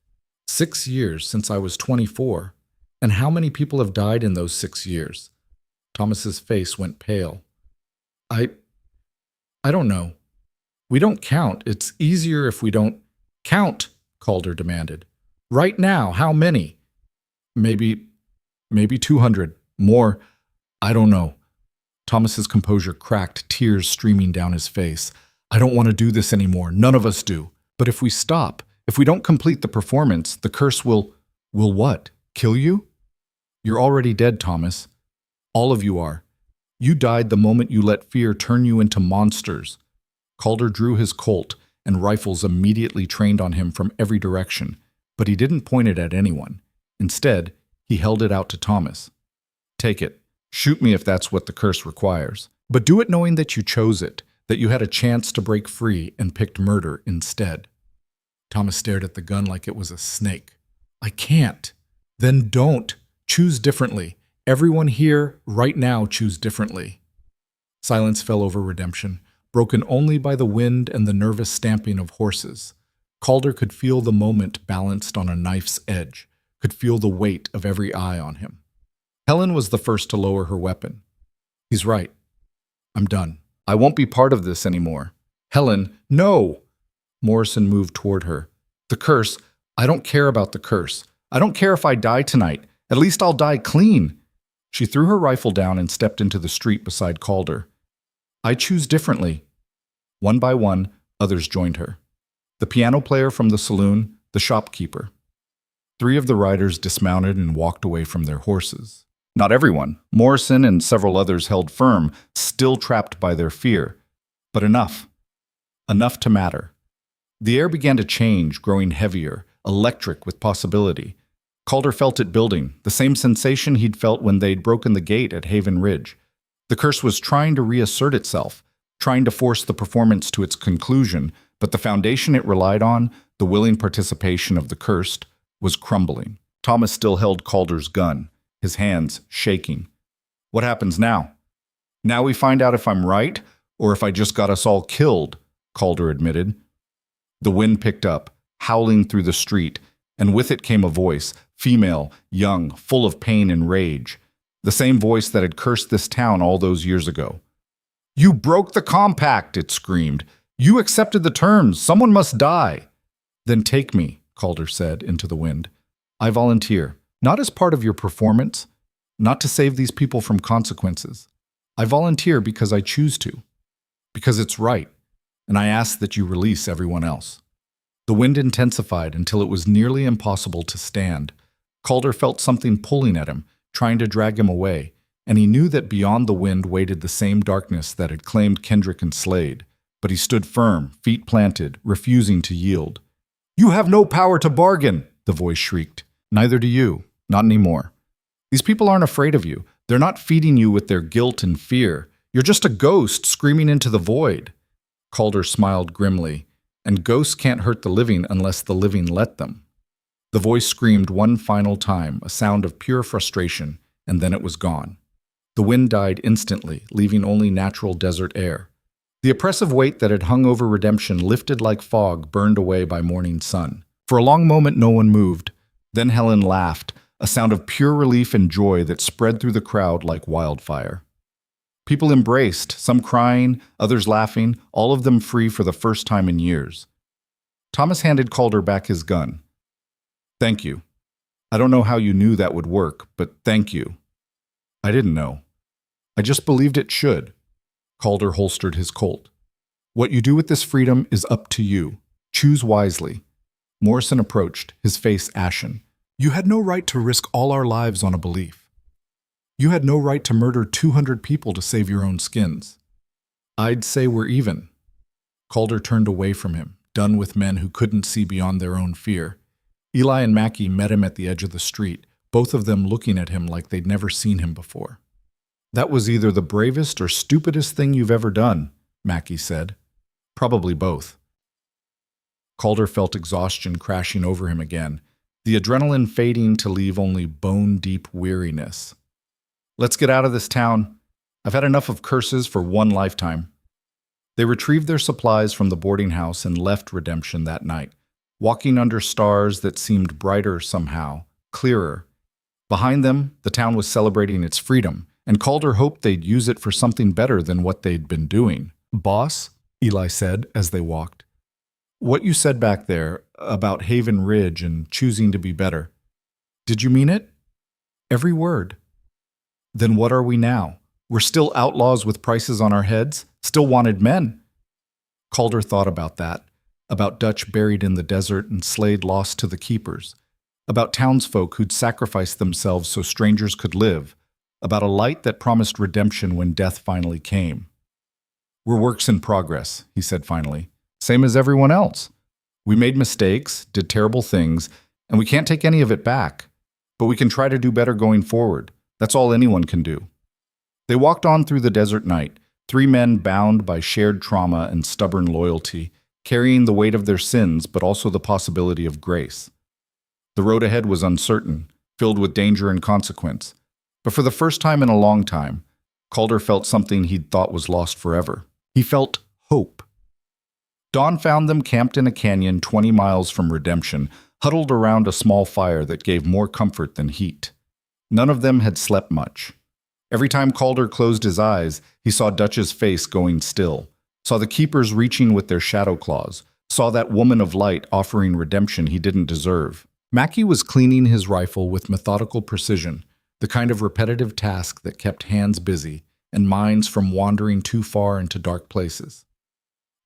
6 years, since I was 24. "And how many people have died in those 6 years?" Thomas's face went pale. I don't know. We don't count. It's easier if we don't..." "Count," Calder demanded. "Right now, how many?" Maybe 200. More. I don't know." Thomas's composure cracked, tears streaming down his face. "I don't want to do this anymore. None of us do. But if we stop, if we don't complete the performance, the curse will what? Kill you?" "You're already dead, Thomas. All of you are. You died the moment you let fear turn you into monsters." Calder drew his Colt, and rifles immediately trained on him from every direction, but he didn't point it at anyone. Instead, he held it out to Thomas. "Take it. Shoot me if that's what the curse requires. But do it knowing that you chose it, that you had a chance to break free and picked murder instead." Thomas stared at the gun like it was a snake. "I can't." "Then don't. Choose differently. Everyone here, right now, choose differently." Silence fell over Redemption, broken only by the wind and the nervous stamping of horses. Calder could feel the moment balanced on a knife's edge, could feel the weight of every eye on him. Helen was the first to lower her weapon. "He's right. I'm done. I won't be part of this anymore." "Helen, no!" Morrison moved toward her. "The curse, I don't care about the curse. I don't care if I die tonight. At least I'll die clean." She threw her rifle down and stepped into the street beside Calder. "I choose differently." One by one, others joined her. The piano player from the saloon, the shopkeeper. 3 of the riders dismounted and walked away from their horses. Not everyone. Morrison and several others held firm, still trapped by their fear. But enough. Enough to matter. The air began to change, growing heavier, electric with possibility. Calder felt it building, the same sensation he'd felt when they'd broken the gate at Haven Ridge. The curse was trying to reassert itself, trying to force the performance to its conclusion, but the foundation it relied on, the willing participation of the cursed, was crumbling. Thomas still held Calder's gun, his hands shaking. "What happens now?" "Now we find out if I'm right, or if I just got us all killed," Calder admitted. The wind picked up, howling through the street, and with it came a voice, female, young, full of pain and rage. The same voice that had cursed this town all those years ago. "You broke the compact," it screamed. "You accepted the terms. Someone must die." "Then take me," Calder said into the wind. "I volunteer, not as part of your performance, not to save these people from consequences. I volunteer because I choose to, because it's right, and I ask that you release everyone else." The wind intensified until it was nearly impossible to stand. Calder felt something pulling at him, trying to drag him away, and he knew that beyond the wind waited the same darkness that had claimed Kendrick and Slade. But he stood firm, feet planted, refusing to yield. "You have no power to bargain," the voice shrieked. "Neither do you. Not anymore. These people aren't afraid of you. They're not feeding you with their guilt and fear. You're just a ghost screaming into the void." Calder smiled grimly. "And ghosts can't hurt the living unless the living let them." The voice screamed one final time, a sound of pure frustration, and then it was gone. The wind died instantly, leaving only natural desert air. The oppressive weight that had hung over Redemption lifted like fog burned away by morning sun. For a long moment no one moved. Then Helen laughed, a sound of pure relief and joy that spread through the crowd like wildfire. People embraced, some crying, others laughing, all of them free for the first time in years. Thomas handed Calder back his gun. "Thank you. I don't know how you knew that would work, but thank you." "I didn't know. I just believed it should." Calder holstered his Colt. "What you do with this freedom is up to you. Choose wisely." Morrison approached, his face ashen. "You had no right to risk all our lives on a belief. You had no right to murder 200 people to save your own skins." "I'd say we're even." Calder turned away from him, done with men who couldn't see beyond their own fear. Eli and Mackie met him at the edge of the street, both of them looking at him like they'd never seen him before. "That was either the bravest or stupidest thing you've ever done," Mackie said. "Probably both." Calder felt exhaustion crashing over him again, the adrenaline fading to leave only bone-deep weariness. "Let's get out of this town. I've had enough of curses for one lifetime." They retrieved their supplies from the boarding house and left Redemption that night, walking under stars that seemed brighter somehow, clearer. Behind them, the town was celebrating its freedom, and Calder hoped they'd use it for something better than what they'd been doing. "Boss," Eli said as they walked, "what you said back there about Haven Ridge and choosing to be better, did you mean it?" "Every word." "Then what are we now? We're still outlaws with prices on our heads? Still wanted men?" Calder thought about that, about Dutch buried in the desert and Slade lost to the keepers, about townsfolk who'd sacrificed themselves so strangers could live, about a light that promised redemption when death finally came. "We're works in progress," he said finally, "same as everyone else. We made mistakes, did terrible things, and we can't take any of it back. But we can try to do better going forward. That's all anyone can do." They walked on through the desert night, three men bound by shared trauma and stubborn loyalty, carrying the weight of their sins but also the possibility of grace. The road ahead was uncertain, filled with danger and consequence. But for the first time in a long time, Calder felt something he'd thought was lost forever. He felt hope. Dawn found them camped in a canyon 20 miles from Redemption, huddled around a small fire that gave more comfort than heat. None of them had slept much. Every time Calder closed his eyes, he saw Dutch's face going still, saw the keepers reaching with their shadow claws, saw that woman of light offering redemption he didn't deserve. Mackie was cleaning his rifle with methodical precision, the kind of repetitive task that kept hands busy and minds from wandering too far into dark places.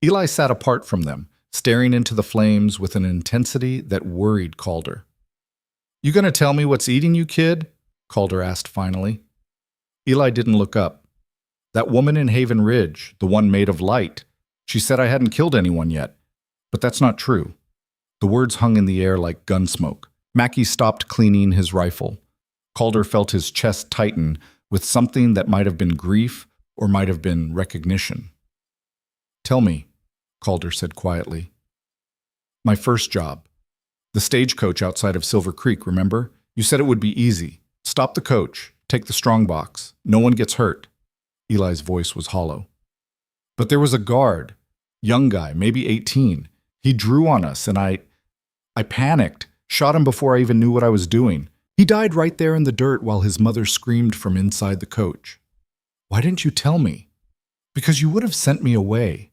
Eli sat apart from them, staring into the flames with an intensity that worried Calder. "You gonna tell me what's eating you, kid?" Calder asked finally. Eli didn't look up. "That woman in Haven Ridge, the one made of light, she said I hadn't killed anyone yet. But that's not true." The words hung in the air like gun smoke. Mackie stopped cleaning his rifle. Calder felt his chest tighten with something that might have been grief or might have been recognition. "Tell me," Calder said quietly. "My first job. The stagecoach outside of Silver Creek, remember? You said it would be easy. Stop the coach. Take the strongbox. No one gets hurt." Eli's voice was hollow. "But there was a guard. Young guy, maybe 18. He drew on us, and I panicked, shot him before I even knew what I was doing. He died right there in the dirt while his mother screamed from inside the coach. Why didn't you tell me? Because you would have sent me away.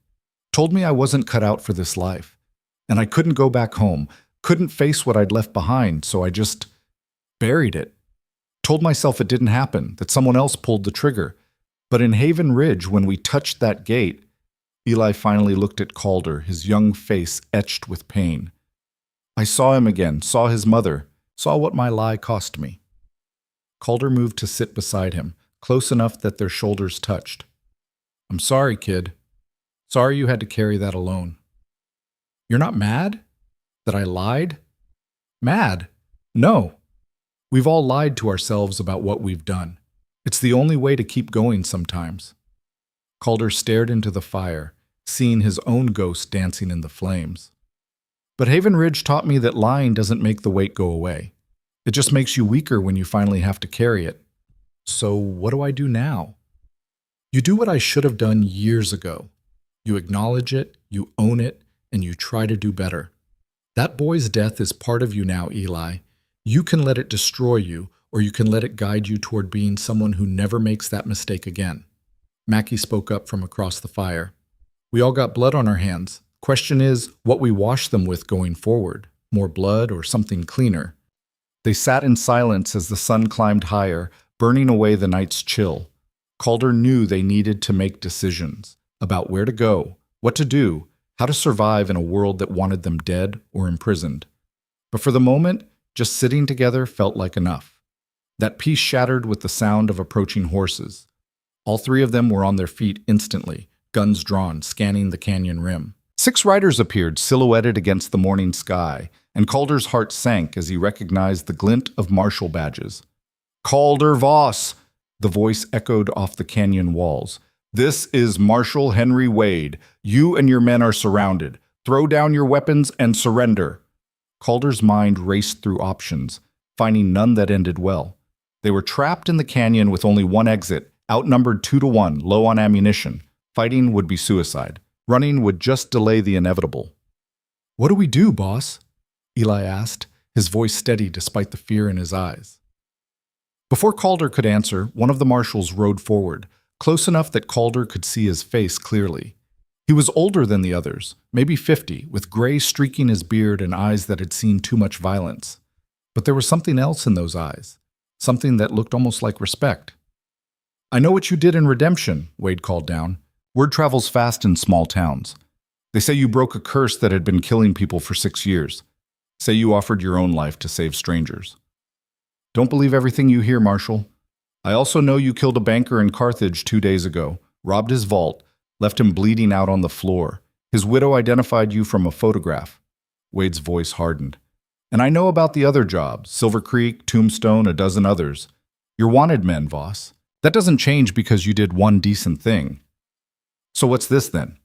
Told me I wasn't cut out for this life. And I couldn't go back home, couldn't face what I'd left behind, so I just buried it. Told myself it didn't happen, that someone else pulled the trigger. But in Haven Ridge, when we touched that gate, Eli finally looked at Calder, his young face etched with pain. I saw him again, saw his mother, saw what my lie cost me. Calder moved to sit beside him, close enough that their shoulders touched. I'm sorry, kid. Sorry you had to carry that alone. You're not mad? That I lied? Mad? No. We've all lied to ourselves about what we've done. It's the only way to keep going sometimes. Calder stared into the fire, seeing his own ghost dancing in the flames. But Haven Ridge taught me that lying doesn't make the weight go away. It just makes you weaker when you finally have to carry it. So what do I do now? You do what I should have done years ago. You acknowledge it, you own it, and you try to do better. That boy's death is part of you now, Eli. You can let it destroy you, or you can let it guide you toward being someone who never makes that mistake again. Mackie spoke up from across the fire. We all got blood on our hands. Question is, what we wash them with going forward. More blood or something cleaner. They sat in silence as the sun climbed higher, burning away the night's chill. Calder knew they needed to make decisions about where to go, what to do, how to survive in a world that wanted them dead or imprisoned. But for the moment, just sitting together felt like enough. That peace shattered with the sound of approaching horses. All three of them were on their feet instantly, guns drawn, scanning the canyon rim. 6 riders appeared, silhouetted against the morning sky, and Calder's heart sank as he recognized the glint of marshal badges. Calder Voss! The voice echoed off the canyon walls. This is Marshal Henry Wade. You and your men are surrounded. Throw down your weapons and surrender. Calder's mind raced through options, finding none that ended well. They were trapped in the canyon with only one exit, outnumbered 2-1, low on ammunition. Fighting would be suicide. Running would just delay the inevitable. What do we do, boss? Eli asked, his voice steady despite the fear in his eyes. Before Calder could answer, one of the marshals rode forward, close enough that Calder could see his face clearly. He was older than the others, maybe 50, with gray streaking his beard and eyes that had seen too much violence. But there was something else in those eyes, something that looked almost like respect. I know what you did in Redemption, Wade called down. Word travels fast in small towns. They say you broke a curse that had been killing people for 6 years. Say you offered your own life to save strangers. Don't believe everything you hear, Marshal. I also know you killed a banker in Carthage 2 days ago, robbed his vault, left him bleeding out on the floor. His widow identified you from a photograph. Wade's voice hardened. And I know about the other jobs, Silver Creek, Tombstone, a dozen others. You're wanted men, Voss. That doesn't change because you did one decent thing. So what's this then?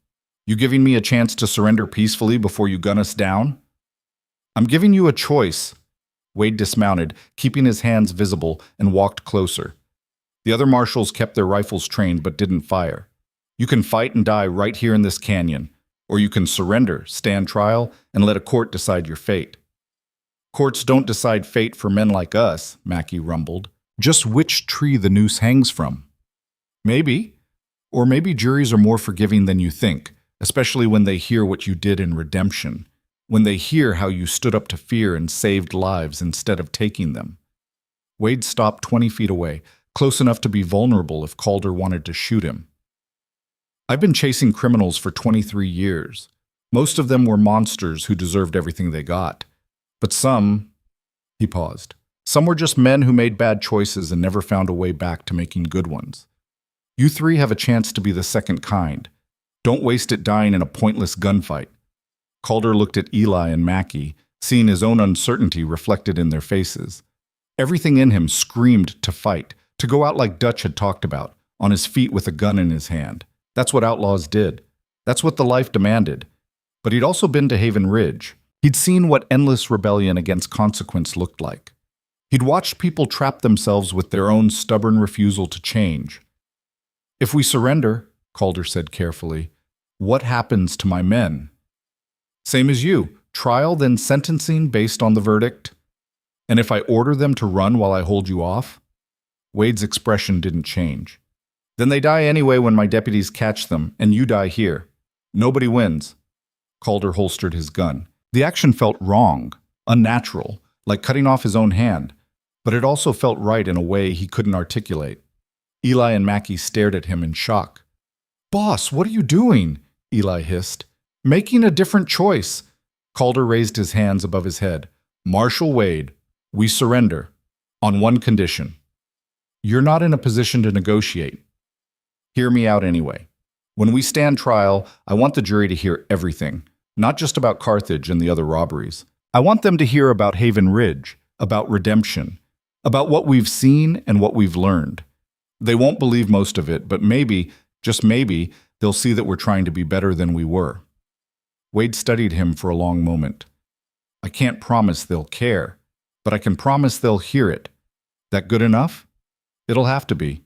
You giving me a chance to surrender peacefully before you gun us down? I'm giving you a choice. Wade dismounted, keeping his hands visible, and walked closer. The other marshals kept their rifles trained but didn't fire. You can fight and die right here in this canyon, or you can surrender, stand trial, and let a court decide your fate. Courts don't decide fate for men like us, Mackie rumbled. Just which tree the noose hangs from. Maybe. Or maybe juries are more forgiving than you think, especially when they hear what you did in Redemption. When they hear how you stood up to fear and saved lives instead of taking them. Wade stopped 20 feet away, close enough to be vulnerable if Calder wanted to shoot him. I've been chasing criminals for 23 years. Most of them were monsters who deserved everything they got. But some, he paused, some were just men who made bad choices and never found a way back to making good ones. You three have a chance to be the second kind. Don't waste it dying in a pointless gunfight. Calder looked at Eli and Mackie, seeing his own uncertainty reflected in their faces. Everything in him screamed to fight, to go out like Dutch had talked about, on his feet with a gun in his hand. That's what outlaws did. That's what the life demanded. But he'd also been to Haven Ridge. He'd seen what endless rebellion against consequence looked like. He'd watched people trap themselves with their own stubborn refusal to change. If we surrender, Calder said carefully, what happens to my men? Same as you, trial then sentencing based on the verdict. And if I order them to run while I hold you off? Wade's expression didn't change. Then they die anyway when my deputies catch them, and you die here. Nobody wins. Calder holstered his gun. The action felt wrong, unnatural, like cutting off his own hand, but it also felt right in a way he couldn't articulate. Eli and Mackie stared at him in shock. "Boss, what are you doing?" Eli hissed. "Making a different choice." Calder raised his hands above his head. "Marshal Wade, we surrender, on one condition. You're not in a position to negotiate. Hear me out anyway. When we stand trial, I want the jury to hear everything, not just about Carthage and the other robberies. I want them to hear about Haven Ridge, about redemption, about what we've seen and what we've learned. They won't believe most of it, but maybe, just maybe, they'll see that we're trying to be better than we were." Wade studied him for a long moment. "I can't promise they'll care, but I can promise they'll hear it. That good enough?" "It'll have to be."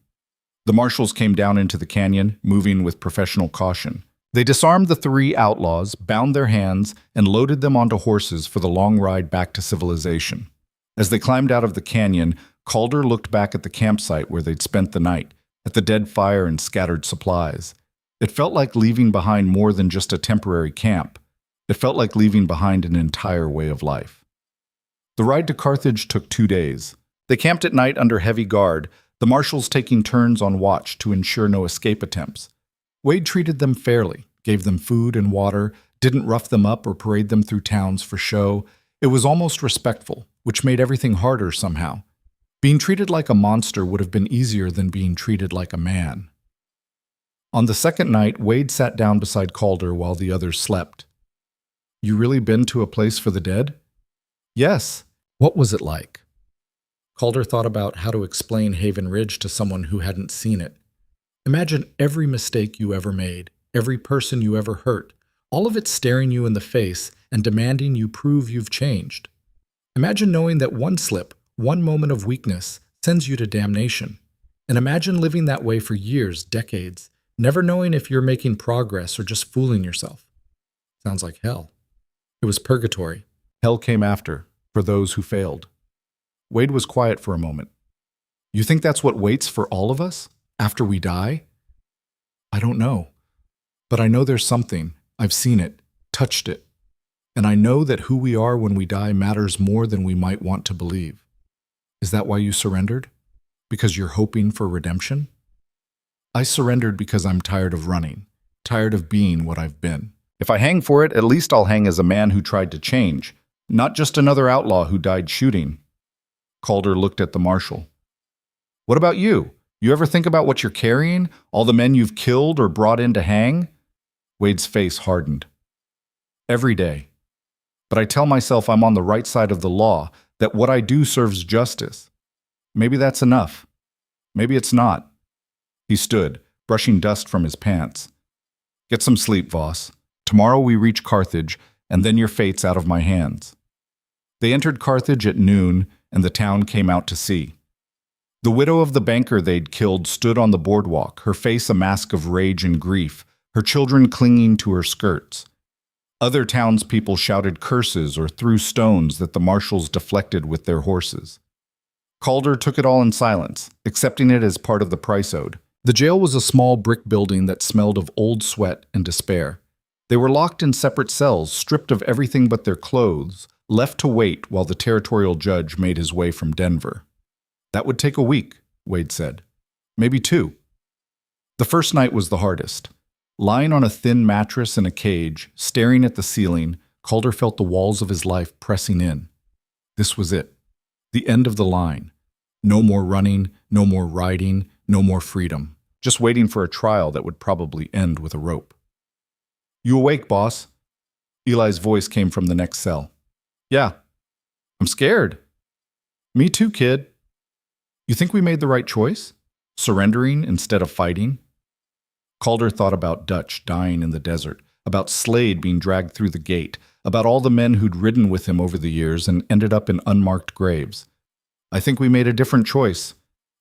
The marshals came down into the canyon, moving with professional caution. They disarmed the 3 outlaws, bound their hands, and loaded them onto horses for the long ride back to civilization. As they climbed out of the canyon, Calder looked back at the campsite where they'd spent the night, at the dead fire and scattered supplies. It felt like leaving behind more than just a temporary camp. It felt like leaving behind an entire way of life. The ride to Carthage took 2 days. They camped at night under heavy guard, the marshals taking turns on watch to ensure no escape attempts. Wade treated them fairly, gave them food and water, didn't rough them up or parade them through towns for show. It was almost respectful, which made everything harder somehow. Being treated like a monster would have been easier than being treated like a man. On the second night, Wade sat down beside Calder while the others slept. "You really been to a place for the dead?" "Yes." "What was it like?" Calder thought about how to explain Haven Ridge to someone who hadn't seen it. Imagine every mistake you ever made, every person you ever hurt, all of it staring you in the face and demanding you prove you've changed. Imagine knowing that one slip, one moment of weakness, sends you to damnation. And imagine living that way for years, decades, never knowing if you're making progress or just fooling yourself. Sounds like hell. It was purgatory. Hell came after, for those who failed. Wade was quiet for a moment. "You think that's what waits for all of us, after we die?" "I don't know. But I know there's something. I've seen it, touched it. And I know that who we are when we die matters more than we might want to believe." "Is that why you surrendered? Because you're hoping for redemption?" "I surrendered because I'm tired of running, tired of being what I've been. If I hang for it, at least I'll hang as a man who tried to change, not just another outlaw who died shooting." Calder looked at the marshal. "What about you? You ever think about what you're carrying? All the men you've killed or brought in to hang?" Wade's face hardened. "Every day. But I tell myself I'm on the right side of the law, that what I do serves justice. Maybe that's enough. Maybe it's not." He stood, brushing dust from his pants. "Get some sleep, Voss. Tomorrow we reach Carthage, and then your fate's out of my hands." They entered Carthage at noon, and the town came out to see. The widow of the banker they'd killed stood on the boardwalk, her face a mask of rage and grief, her children clinging to her skirts. Other townspeople shouted curses or threw stones that the marshals deflected with their horses. Calder took it all in silence, accepting it as part of the price owed. The jail was a small brick building that smelled of old sweat and despair. They were locked in separate cells, stripped of everything but their clothes, left to wait while the territorial judge made his way from Denver. That would take a week, Wade said. Maybe 2. The first night was the hardest. Lying on a thin mattress in a cage, staring at the ceiling, Calder felt the walls of his life pressing in. This was it. The end of the line. No more running, no more riding, no more freedom. Just waiting for a trial that would probably end with a rope. "You awake, boss?" Eli's voice came from the next cell. "Yeah. I'm scared." "Me too, kid." "You think we made the right choice? Surrendering instead of fighting?" Calder thought about Dutch dying in the desert, about Slade being dragged through the gate, about all the men who'd ridden with him over the years and ended up in unmarked graves. "I think we made a different choice.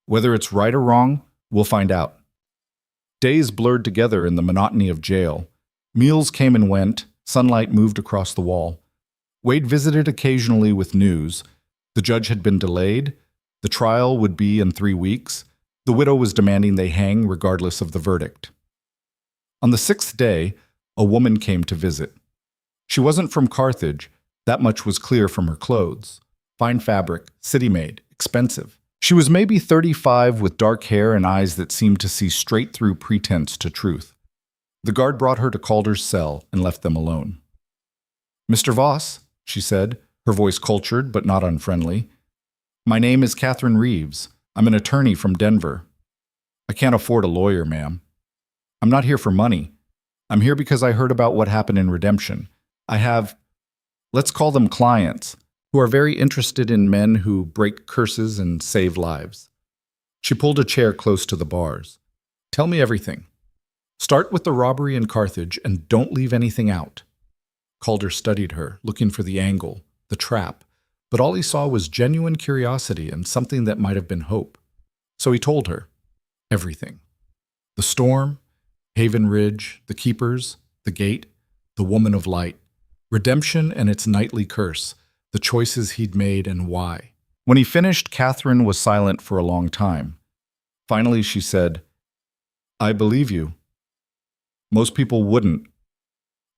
Whether it's right or wrong, we'll find out." Days blurred together in the monotony of jail. Meals came and went, sunlight moved across the wall. Wade visited occasionally with news. The judge had been delayed. The trial would be in 3 weeks. The widow was demanding they hang regardless of the verdict. On the 6th day, a woman came to visit. She wasn't from Carthage. That much was clear from her clothes. Fine fabric, city-made, expensive. She was maybe 35 with dark hair and eyes that seemed to see straight through pretense to truth. The guard brought her to Calder's cell and left them alone. "Mr. Voss," she said, her voice cultured but not unfriendly. "My name is Catherine Reeves. I'm an attorney from Denver. I can't afford a lawyer, ma'am. I'm not here for money. I'm here because I heard about what happened in Redemption. I have, let's call them clients, who are very interested in men who break curses and save lives." She pulled a chair close to the bars. "Tell me everything. Start with the robbery in Carthage and don't leave anything out." Calder studied her, looking for the angle, the trap, but all he saw was genuine curiosity and something that might have been hope. So he told her everything. The storm, Haven Ridge, the keepers, the gate, the woman of light, redemption and its nightly curse, the choices he'd made and why. When he finished, Catherine was silent for a long time. Finally, she said, "I believe you. Most people wouldn't.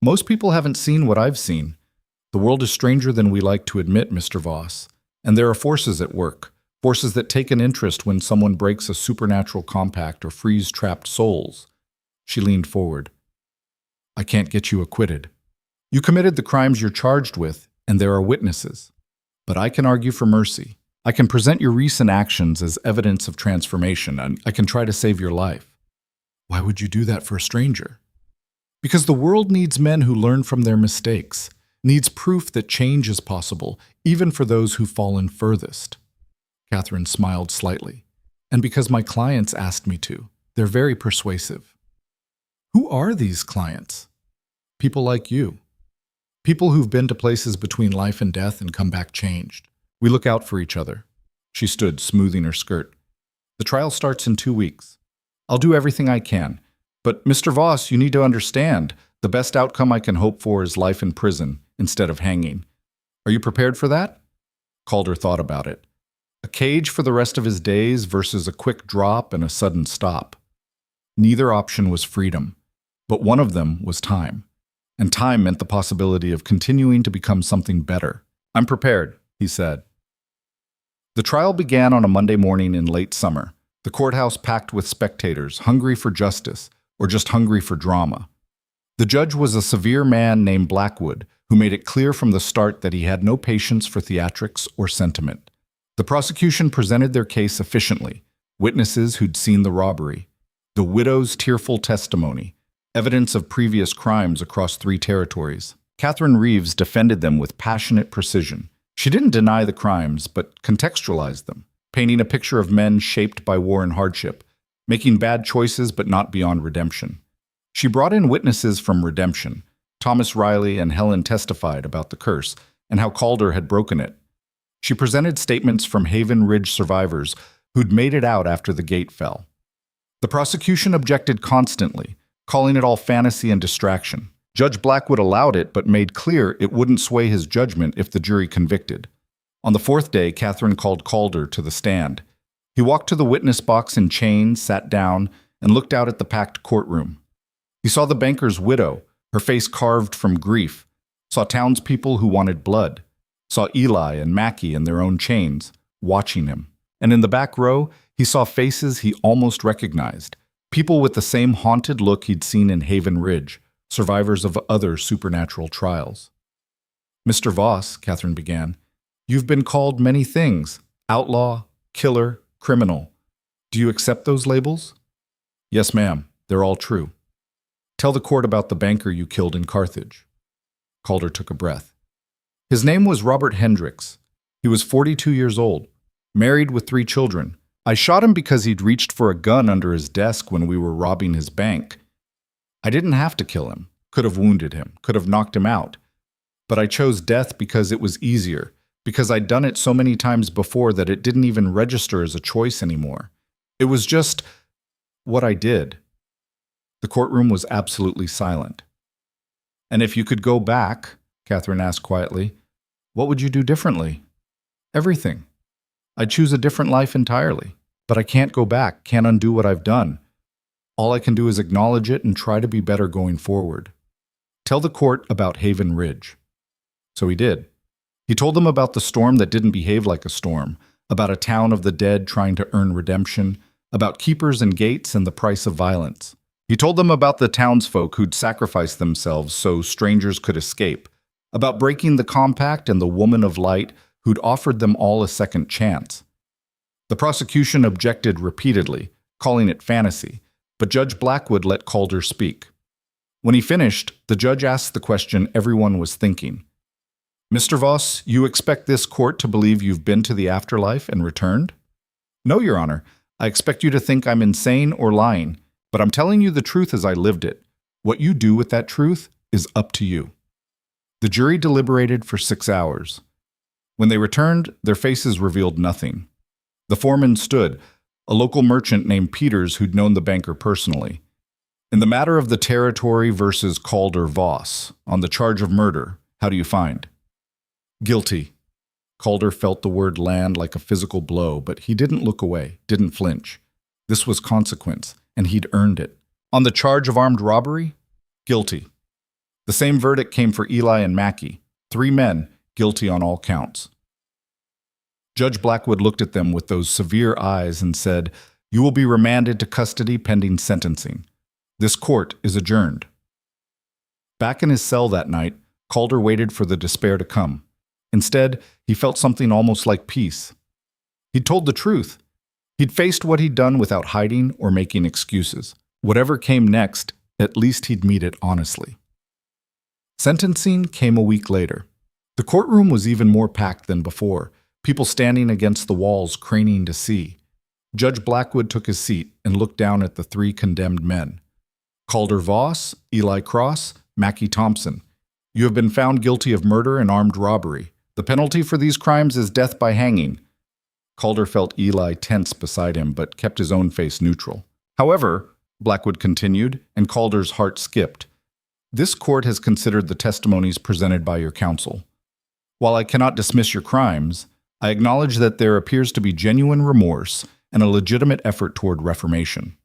Most people haven't seen what I've seen. The world is stranger than we like to admit, Mr. Voss. And there are forces at work, forces that take an interest when someone breaks a supernatural compact or frees trapped souls." She leaned forward. "I can't get you acquitted. You committed the crimes you're charged with, and there are witnesses. But I can argue for mercy. I can present your recent actions as evidence of transformation, and I can try to save your life." "Why would you do that for a stranger?" "Because the world needs men who learn from their mistakes, needs proof that change is possible, even for those who've fallen furthest." Catherine smiled slightly. "And because my clients asked me to. They're very persuasive." "Who are these clients?" "People like you. People who've been to places between life and death and come back changed. We look out for each other." She stood, smoothing her skirt. "The trial starts in 2 weeks. I'll do everything I can. But, Mr. Voss, you need to understand, the best outcome I can hope for is life in prison instead of hanging. Are you prepared for that?" Calder thought about it. A cage for the rest of his days versus a quick drop and a sudden stop. Neither option was freedom, but one of them was time. And time meant the possibility of continuing to become something better. "I'm prepared," he said. The trial began on a Monday morning in late summer, the courthouse packed with spectators, hungry for justice, or just hungry for drama. The judge was a severe man named Blackwood, who made it clear from the start that he had no patience for theatrics or sentiment. The prosecution presented their case efficiently, witnesses who'd seen the robbery, the widow's tearful testimony, evidence of previous crimes across 3 territories. Catherine Reeves defended them with passionate precision. She didn't deny the crimes, but contextualized them, painting a picture of men shaped by war and hardship, making bad choices but not beyond redemption. She brought in witnesses from Redemption. Thomas Riley and Helen testified about the curse and how Calder had broken it. She presented statements from Haven Ridge survivors who'd made it out after the gate fell. The prosecution objected constantly, calling it all fantasy and distraction. Judge Blackwood allowed it, but made clear it wouldn't sway his judgment if the jury convicted. On the 4th day, Catherine called Calder to the stand. He walked to the witness box in chains, sat down, and looked out at the packed courtroom. He saw the banker's widow, her face carved from grief, saw townspeople who wanted blood, saw Eli and Mackie in their own chains, watching him. And in the back row, he saw faces he almost recognized, people with the same haunted look he'd seen in Haven Ridge, survivors of other supernatural trials. "Mr. Voss," Catherine began, "you've been called many things, outlaw, killer, criminal. Do you accept those labels?" "Yes, ma'am. They're all true." "Tell the court about the banker you killed in Carthage." Calder took a breath. "His name was Robert Hendricks. He was 42 years old, married with 3 children. I shot him because he'd reached for a gun under his desk when we were robbing his bank. I didn't have to kill him, could have wounded him, could have knocked him out. But I chose death because it was easier, because I'd done it so many times before that it didn't even register as a choice anymore. It was just what I did." The courtroom was absolutely silent. "And if you could go back," Catherine asked quietly, "what would you do differently?" Everything. I choose a different life entirely. But I can't go back, can't undo what I've done. All I can do is acknowledge it and try to be better going forward. Tell the court about Haven Ridge. So he did. He told them about the storm that didn't behave like a storm, about a town of the dead trying to earn redemption, about keepers and gates and the price of violence. He told them about the townsfolk who'd sacrificed themselves so strangers could escape, about breaking the compact and the woman of light who'd offered them all a second chance. The prosecution objected repeatedly, calling it fantasy, but Judge Blackwood let Calder speak. When he finished, the judge asked the question everyone was thinking. Mr. Voss, you expect this court to believe you've been to the afterlife and returned? No, Your Honor. I expect you to think I'm insane or lying, but I'm telling you the truth as I lived it. What you do with that truth is up to you. The jury deliberated for 6 hours. When they returned, their faces revealed nothing. The foreman stood, a local merchant named Peters who'd known the banker personally. In the matter of the territory versus Calder Voss, on the charge of murder, how do you find? Guilty. Calder felt the word land like a physical blow, but he didn't look away, didn't flinch. This was consequence, and he'd earned it. On the charge of armed robbery? Guilty. The same verdict came for Eli and Mackey, 3 men, guilty on all counts. Judge Blackwood looked at them with those severe eyes and said, You will be remanded to custody pending sentencing. This court is adjourned. Back in his cell that night, Calder waited for the despair to come. Instead, he felt something almost like peace. He'd told the truth. He'd faced what he'd done without hiding or making excuses. Whatever came next, at least he'd meet it honestly. Sentencing came a week later. The courtroom was even more packed than before, people standing against the walls craning to see. Judge Blackwood took his seat and looked down at the 3 condemned men. Calder Voss, Eli Cross, Mackey Thompson. You have been found guilty of murder and armed robbery. The penalty for these crimes is death by hanging. Calder felt Eli tense beside him, but kept his own face neutral. However, Blackwood continued, and Calder's heart skipped. This court has considered the testimonies presented by your counsel. While I cannot dismiss your crimes, I acknowledge that there appears to be genuine remorse and a legitimate effort toward reformation.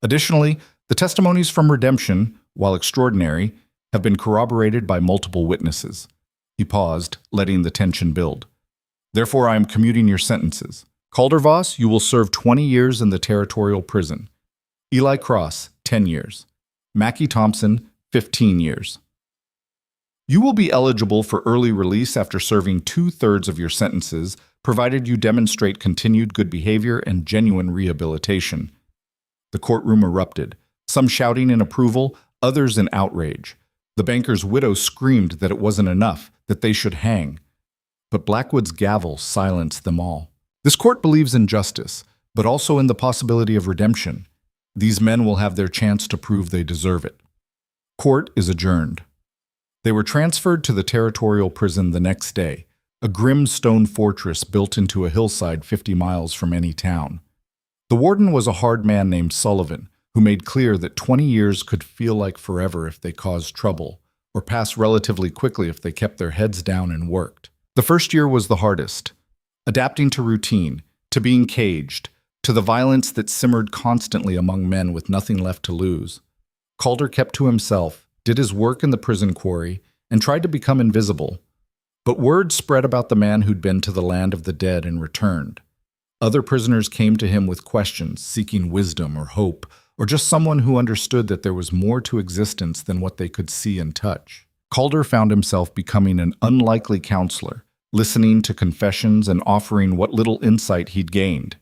Additionally, the testimonies from redemption, while extraordinary, have been corroborated by multiple witnesses. He paused, letting the tension build. Therefore, I am commuting your sentences. Calder Voss, you will serve 20 years in the territorial prison. Eli Cross, 10 years. Mackey Thompson, 15 years. You will be eligible for early release after serving 2/3 of your sentences, provided you demonstrate continued good behavior and genuine rehabilitation. The courtroom erupted, some shouting in approval, others in outrage. The banker's widow screamed that it wasn't enough, that they should hang. But Blackwood's gavel silenced them all. This court believes in justice, but also in the possibility of redemption. These men will have their chance to prove they deserve it. Court is adjourned. They were transferred to the territorial prison the next day, a grim stone fortress built into a hillside 50 miles from any town. The warden was a hard man named Sullivan, who made clear that 20 years could feel like forever if they caused trouble, or pass relatively quickly if they kept their heads down and worked. The first year was the hardest, adapting to routine, to being caged, to the violence that simmered constantly among men with nothing left to lose. Calder kept to himself, did his work in the prison quarry, and tried to become invisible. But word spread about the man who'd been to the land of the dead and returned. Other prisoners came to him with questions, seeking wisdom or hope, or just someone who understood that there was more to existence than what they could see and touch. Calder found himself becoming an unlikely counselor, listening to confessions and offering what little insight he'd gained.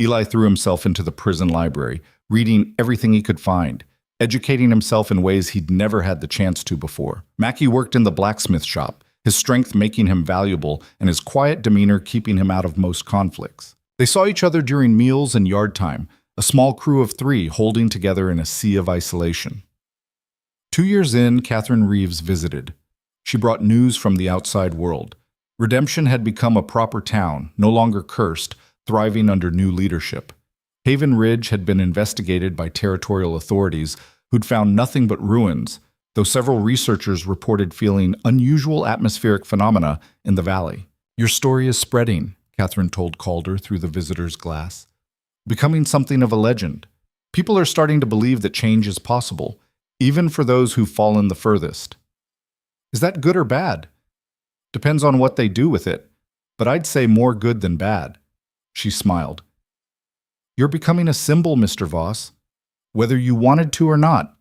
Eli threw himself into the prison library, reading everything he could find, educating himself in ways he'd never had the chance to before. Mackey worked in the blacksmith shop, his strength making him valuable and his quiet demeanor keeping him out of most conflicts. They saw each other during meals and yard time, a small crew of 3 holding together in a sea of isolation. 2 years in, Catherine Reeves visited. She brought news from the outside world. Redemption had become a proper town, no longer cursed, thriving under new leadership. Haven Ridge had been investigated by territorial authorities who'd found nothing but ruins, though several researchers reported feeling unusual atmospheric phenomena in the valley. Your story is spreading, Catherine told Calder through the visitor's glass. Becoming something of a legend. People are starting to believe that change is possible, even for those who've fallen the furthest. Is that good or bad? Depends on what they do with it, but I'd say more good than bad. She smiled. You're becoming a symbol, Mr. Voss, whether you wanted to or not.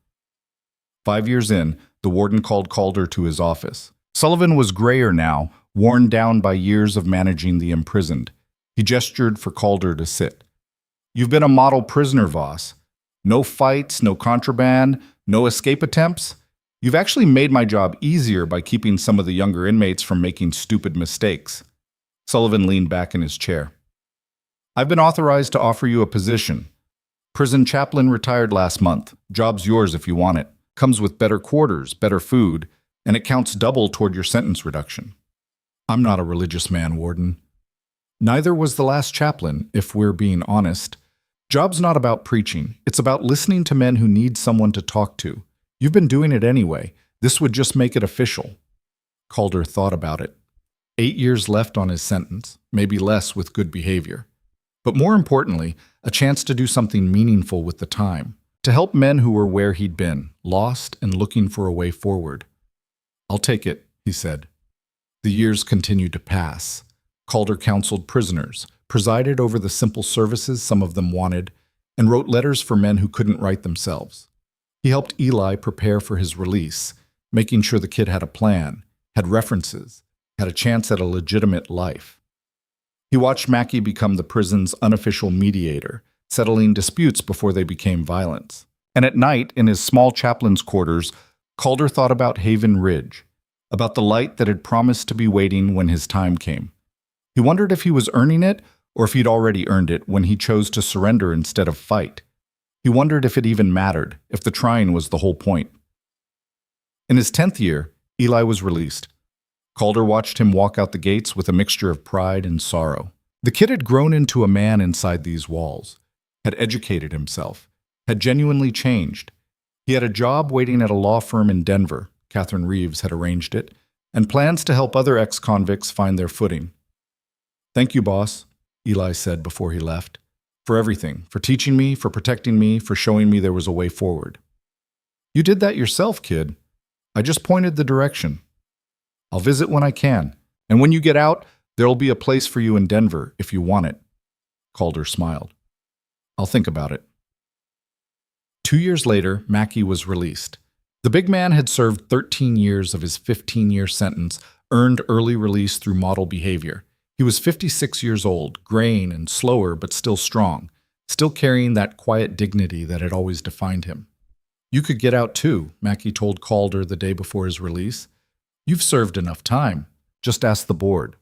5 years in, the warden called Calder to his office. Sullivan was grayer now, worn down by years of managing the imprisoned. He gestured for Calder to sit. You've been a model prisoner, Voss. No fights, no contraband, no escape attempts. You've actually made my job easier by keeping some of the younger inmates from making stupid mistakes. Sullivan leaned back in his chair. I've been authorized to offer you a position. Prison chaplain retired last month. Job's yours if you want it. Comes with better quarters, better food, and it counts double toward your sentence reduction. I'm not a religious man, Warden. Neither was the last chaplain, if we're being honest. Job's not about preaching. It's about listening to men who need someone to talk to. You've been doing it anyway. This would just make it official. Calder thought about it. 8 years left on his sentence, maybe less with good behavior. But more importantly, a chance to do something meaningful with the time, to help men who were where he'd been, lost and looking for a way forward. I'll take it, he said. The years continued to pass. Calder counseled prisoners, presided over the simple services some of them wanted, and wrote letters for men who couldn't write themselves. He helped Eli prepare for his release, making sure the kid had a plan, had references, had a chance at a legitimate life. He watched Mackey become the prison's unofficial mediator, settling disputes before they became violence. And at night, in his small chaplain's quarters, Calder thought about Haven Ridge, about the light that had promised to be waiting when his time came. He wondered if he was earning it or if he'd already earned it when he chose to surrender instead of fight. He wondered if it even mattered, if the trying was the whole point. In his 10th year, Eli was released. Calder watched him walk out the gates with a mixture of pride and sorrow. The kid had grown into a man inside these walls, had educated himself, had genuinely changed. He had a job waiting at a law firm in Denver, Catherine Reeves had arranged it, and plans to help other ex-convicts find their footing. Thank you, boss, Eli said before he left, for everything, for teaching me, for protecting me, for showing me there was a way forward. You did that yourself, kid. I just pointed the direction. I'll visit when I can, and when you get out, there'll be a place for you in Denver if you want it. Calder smiled. I'll think about it. 2 years later, Mackey was released. The big man had served 13 years of his 15-year sentence, earned early release through model behavior. He was 56 years old, graying and slower but still strong, still carrying that quiet dignity that had always defined him. You could get out too, Mackey told Calder the day before his release. You've served enough time. Just ask the board.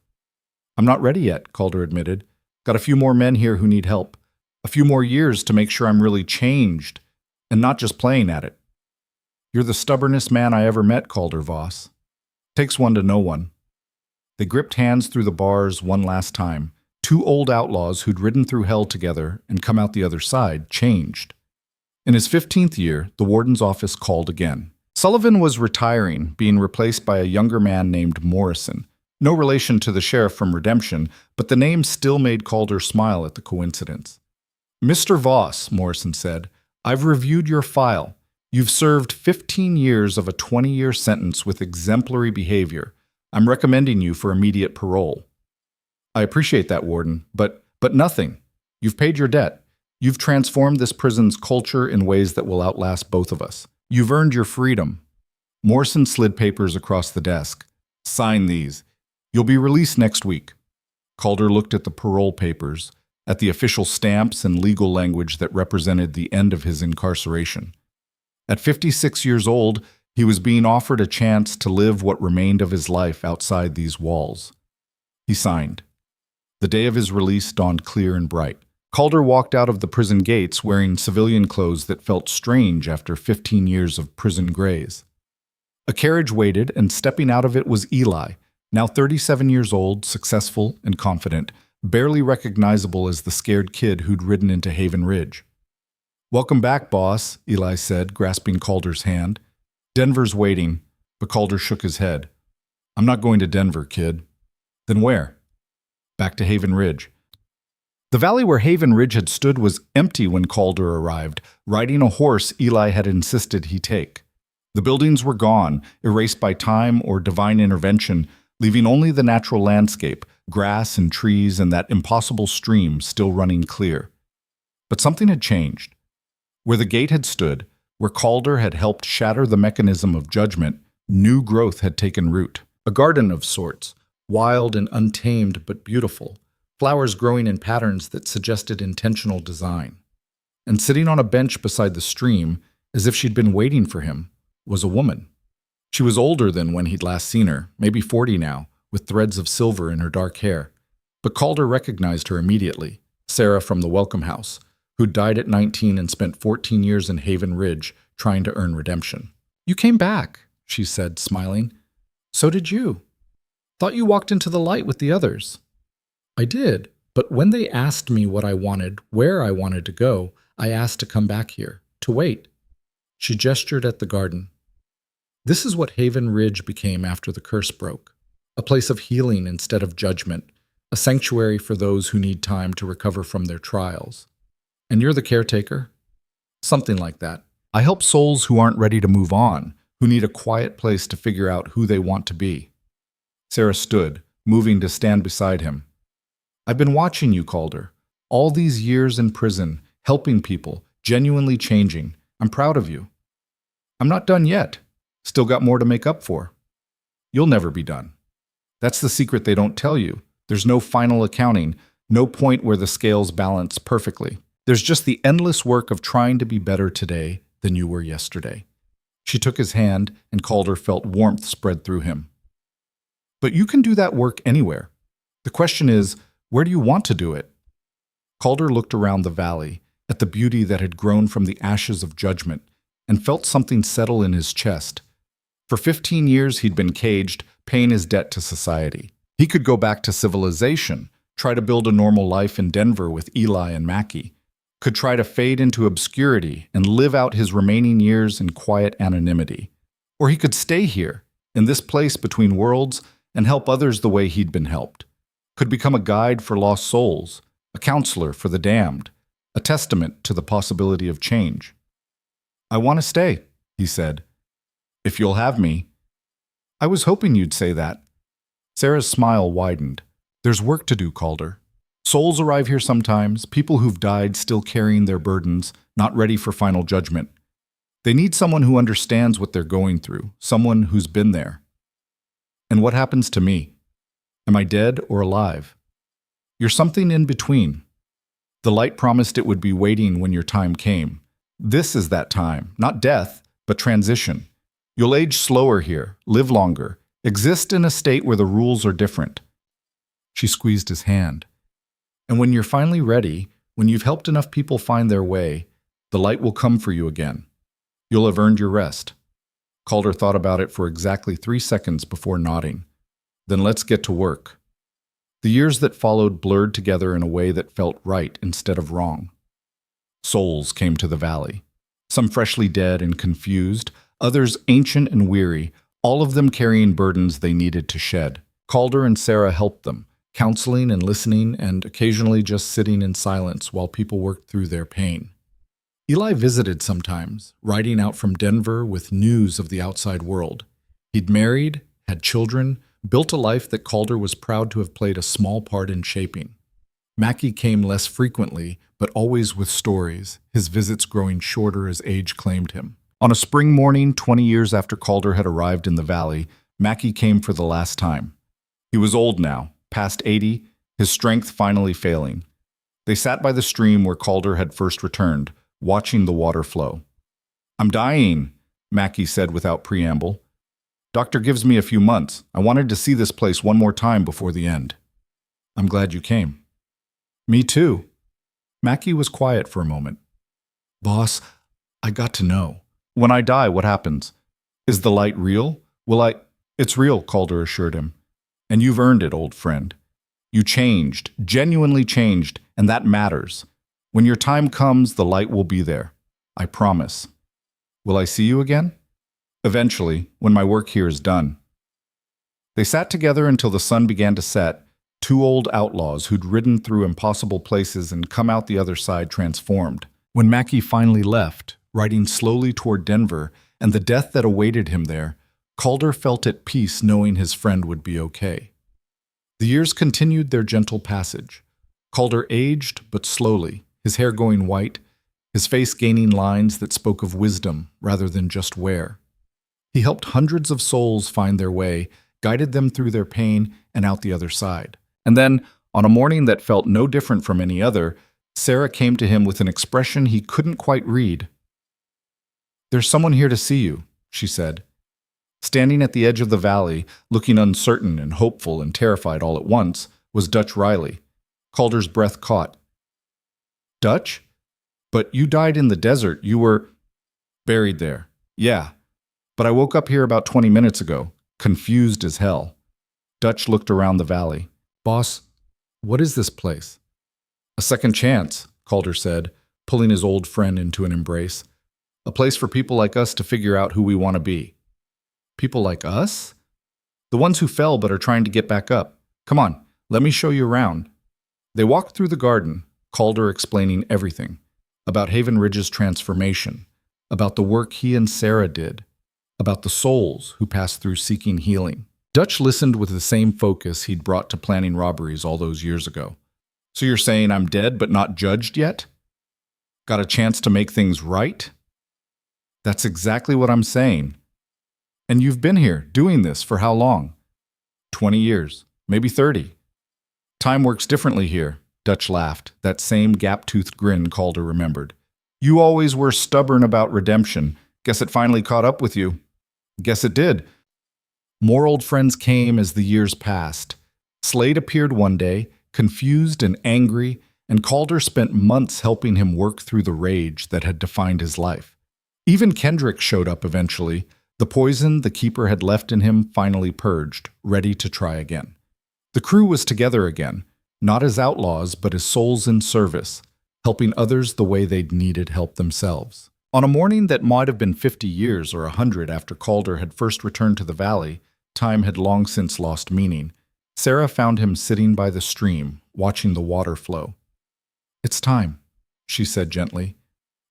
I'm not ready yet, Calder admitted. Got a few more men here who need help. A few more years to make sure I'm really changed and not just playing at it. You're the stubbornest man I ever met, Calder Voss. Takes one to know one. They gripped hands through the bars one last time. Two old outlaws who'd ridden through hell together and come out the other side changed. In his 15th year, the warden's office called again. Sullivan was retiring, being replaced by a younger man named Morrison. No relation to the sheriff from Redemption, but the name still made Calder smile at the coincidence. Mr. Voss, Morrison said, I've reviewed your file. You've served 15 years of a 20-year sentence with exemplary behavior. I'm recommending you for immediate parole. I appreciate that, Warden, but nothing. You've paid your debt. You've transformed this prison's culture in ways that will outlast both of us. You've earned your freedom. Morrison slid papers across the desk. Sign these. You'll be released next week. Calder looked at the parole papers, at the official stamps and legal language that represented the end of his incarceration. At 56 years old, he was being offered a chance to live what remained of his life outside these walls. He signed. The day of his release dawned clear and bright. Calder walked out of the prison gates wearing civilian clothes that felt strange after 15 years of prison grays. A carriage waited, and stepping out of it was Eli, now 37 years old, successful and confident, barely recognizable as the scared kid who'd ridden into Haven Ridge. Welcome back, boss, Eli said, grasping Calder's hand. Denver's waiting, but Calder shook his head. I'm not going to Denver, kid. Then where? back to Haven Ridge. The valley where Haven Ridge had stood was empty when Calder arrived, riding a horse Eli had insisted he take. The buildings were gone, erased by time or divine intervention, leaving only the natural landscape, grass and trees and that impossible stream still running clear. But something had changed. Where the gate had stood, where Calder had helped shatter the mechanism of judgment, new growth had taken root. A garden of sorts, wild and untamed but beautiful, flowers growing in patterns that suggested intentional design. And sitting on a bench beside the stream, as if she'd been waiting for him, was a woman. She was older than when he'd last seen her, maybe 40 now, with threads of silver in her dark hair. But Calder recognized her immediately, Sarah from the Welcome House, who'd died at 19 and spent 14 years in Haven Ridge trying to earn redemption. "You came back," she said, smiling. "So did you. Thought you walked into the light with the others." "I did, but when they asked me what I wanted, where I wanted to go, I asked to come back here, to wait." She gestured at the garden. This is what Haven Ridge became after the curse broke. A place of healing instead of judgment, a sanctuary for those who need time to recover from their trials. "And you're the caretaker?" "Something like that. I help souls who aren't ready to move on, who need a quiet place to figure out who they want to be." Sarah stood, moving to stand beside him. "I've been watching you, Calder. All these years in prison, helping people, genuinely changing. I'm proud of you." "I'm not done yet. Still got more to make up for." "You'll never be done. That's the secret they don't tell you. There's no final accounting, no point where the scales balance perfectly. There's just the endless work of trying to be better today than you were yesterday." She took his hand, and Calder felt warmth spread through him. "But you can do that work anywhere. The question is, where do you want to do it?" Calder looked around the valley, at the beauty that had grown from the ashes of judgment, and felt something settle in his chest. For 15 years he'd been caged, paying his debt to society. He could go back to civilization, try to build a normal life in Denver with Eli and Mackie, could try to fade into obscurity and live out his remaining years in quiet anonymity. Or he could stay here, in this place between worlds, and help others the way he'd been helped. Could become a guide for lost souls, a counselor for the damned, a testament to the possibility of change. "I want to stay," he said. "If you'll have me." "I was hoping you'd say that." Sarah's smile widened. "There's work to do, Calder. Souls arrive here sometimes, people who've died still carrying their burdens, not ready for final judgment. They need someone who understands what they're going through, someone who's been there." "And what happens to me? Am I dead or alive?" "You're something in between. The light promised it would be waiting when your time came. This is that time, not death, but transition. You'll age slower here, live longer, exist in a state where the rules are different." She squeezed his hand. "And when you're finally ready, when you've helped enough people find their way, the light will come for you again. You'll have earned your rest." Calder thought about it for exactly 3 seconds before nodding. "Then let's get to work." The years that followed blurred together in a way that felt right instead of wrong. Souls came to the valley. Some freshly dead and confused, others ancient and weary, all of them carrying burdens they needed to shed. Calder and Sarah helped them, counseling and listening and occasionally just sitting in silence while people worked through their pain. Eli visited sometimes, riding out from Denver with news of the outside world. He'd married, had children, built a life that Calder was proud to have played a small part in shaping. Mackie came less frequently, but always with stories, his visits growing shorter as age claimed him. On a spring morning 20 years after Calder had arrived in the valley, Mackie came for the last time. He was old now, past 80, his strength finally failing. They sat by the stream where Calder had first returned, watching the water flow. "I'm dying," Mackie said without preamble. "Doctor gives me a few months. I wanted to see this place one more time before the end." "I'm glad you came." "Me too." Mackie was quiet for a moment. "Boss, I got to know. When I die, what happens? Is the light real? Will I—" "It's real," Calder assured him. "And you've earned it, old friend. You changed, genuinely changed, and that matters. When your time comes, the light will be there. I promise. Will I see you again?" "Eventually, when my work here is done." They sat together until the sun began to set, two old outlaws who'd ridden through impossible places and come out the other side transformed. When Mackie finally left, riding slowly toward Denver, and the death that awaited him there, Calder felt at peace knowing his friend would be okay. The years continued their gentle passage. Calder aged, but slowly, his hair going white, his face gaining lines that spoke of wisdom rather than just wear. He helped hundreds of souls find their way, guided them through their pain and out the other side. And then, on a morning that felt no different from any other, Sarah came to him with an expression he couldn't quite read. "There's someone here to see you," she said. Standing at the edge of the valley, looking uncertain and hopeful and terrified all at once, was Dutch Riley. Calder's breath caught. "Dutch? But you died in the desert. You were buried there." "Yeah, but I woke up here about 20 minutes ago, confused as hell." Dutch looked around the valley. "Boss, what is this place?" "A second chance," Calder said, pulling his old friend into an embrace. "A place for people like us to figure out who we want to be." "People like us?" "The ones who fell but are trying to get back up. Come on, let me show you around." They walked through the garden, Calder explaining everything. About Haven Ridge's transformation, about the work he and Sarah did, about the souls who passed through seeking healing. Dutch listened with the same focus he'd brought to planning robberies all those years ago. "So you're saying I'm dead but not judged yet? Got a chance to make things right?" "That's exactly what I'm saying." "And you've been here, doing this, for how long?" 20 years, maybe 30. "Time works differently here," Dutch laughed, that same gap-toothed grin Calder remembered. "You always were stubborn about redemption. Guess it finally caught up with you." "Guess it did." More old friends came as the years passed. Slade appeared one day, confused and angry, and Calder spent months helping him work through the rage that had defined his life. Even Kendrick showed up eventually. The poison the keeper had left in him finally purged, ready to try again. The crew was together again, not as outlaws, but as souls in service, helping others the way they'd needed help themselves. On a morning that might have been 50 years or 100 after Calder had first returned to the valley, time had long since lost meaning, Sarah found him sitting by the stream, watching the water flow. "It's time," she said gently.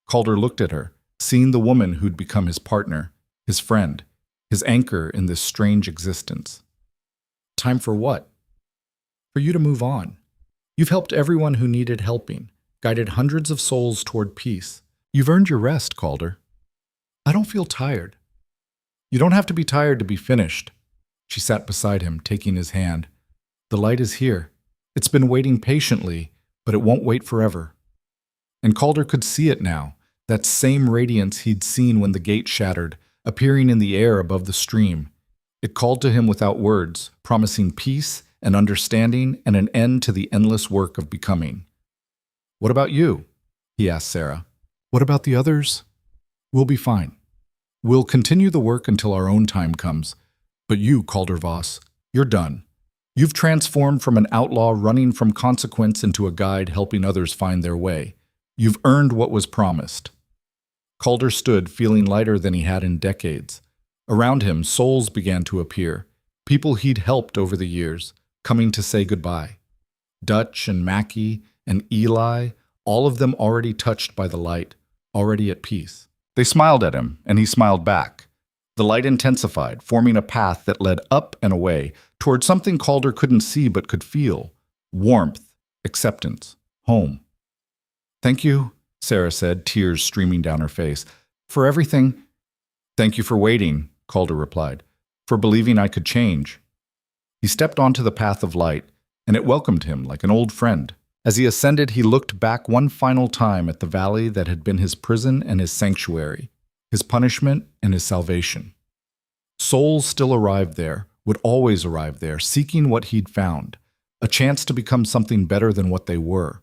Calder looked at her, seeing the woman who'd become his partner, his friend, his anchor in this strange existence. "Time for what?" "For you to move on. You've helped everyone who needed helping, guided hundreds of souls toward peace. You've earned your rest, Calder." "I don't feel tired." "You don't have to be tired to be finished." She sat beside him, taking his hand. "The light is here. It's been waiting patiently, but it won't wait forever." And Calder could see it now, that same radiance he'd seen when the gate shattered, appearing in the air above the stream. It called to him without words, promising peace and understanding and an end to the endless work of becoming. "What about you?" he asked Sarah. "What about the others?" "We'll be fine. We'll continue the work until our own time comes. But you, Calder Voss, you're done. You've transformed from an outlaw running from consequence into a guide helping others find their way. You've earned what was promised." Calder stood, feeling lighter than he had in decades. Around him, souls began to appear, people he'd helped over the years, coming to say goodbye. Dutch and Mackie and Eli, all of them already touched by the light, already at peace. They smiled at him, and he smiled back. The light intensified, forming a path that led up and away, toward something Calder couldn't see but could feel. Warmth, acceptance, home. "Thank you," Sarah said, tears streaming down her face. "For everything." "Thank you for waiting," Calder replied, "for believing I could change." He stepped onto the path of light, and it welcomed him like an old friend. As he ascended, he looked back one final time at the valley that had been his prison and his sanctuary, his punishment and his salvation. Souls still arrived there, would always arrive there, seeking what he'd found, a chance to become something better than what they were.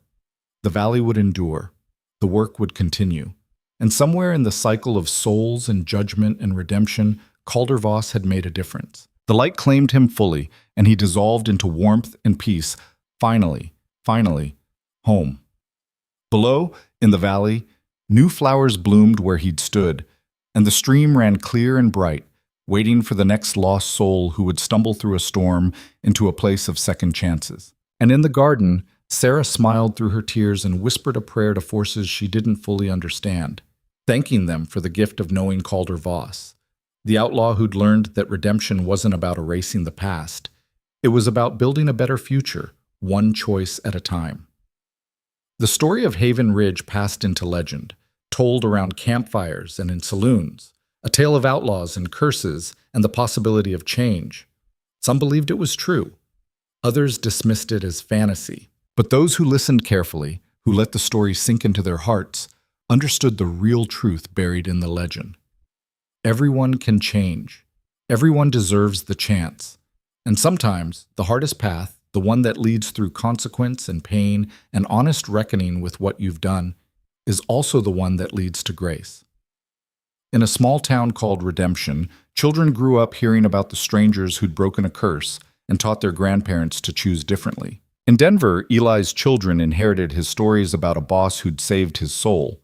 The valley would endure, the work would continue, and somewhere in the cycle of souls and judgment and redemption, Calder Voss had made a difference. The light claimed him fully, and he dissolved into warmth and peace, finally, home. Below, in the valley, new flowers bloomed where he'd stood, and the stream ran clear and bright, waiting for the next lost soul who would stumble through a storm into a place of second chances. And in the garden, Sarah smiled through her tears and whispered a prayer to forces she didn't fully understand, thanking them for the gift of knowing Calder Voss, the outlaw who'd learned that redemption wasn't about erasing the past. It was about building a better future, one choice at a time. The story of Haven Ridge passed into legend, told around campfires and in saloons, a tale of outlaws and curses and the possibility of change. Some believed it was true. Others dismissed it as fantasy. But those who listened carefully, who let the story sink into their hearts, understood the real truth buried in the legend. Everyone can change. Everyone deserves the chance. And sometimes, the hardest path, the one that leads through consequence and pain and honest reckoning with what you've done, is also the one that leads to grace. In a small town called Redemption, children grew up hearing about the strangers who'd broken a curse and taught their grandparents to choose differently. In Denver, Eli's children inherited his stories about a boss who'd saved his soul.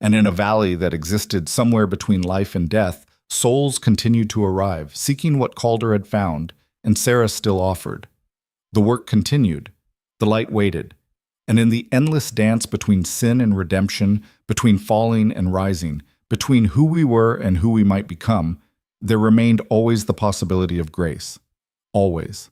And in a valley that existed somewhere between life and death, souls continued to arrive, seeking what Calder had found, and Sarah still offered. The work continued. The light waited. And in the endless dance between sin and redemption, between falling and rising, between who we were and who we might become, there remained always the possibility of grace. Always.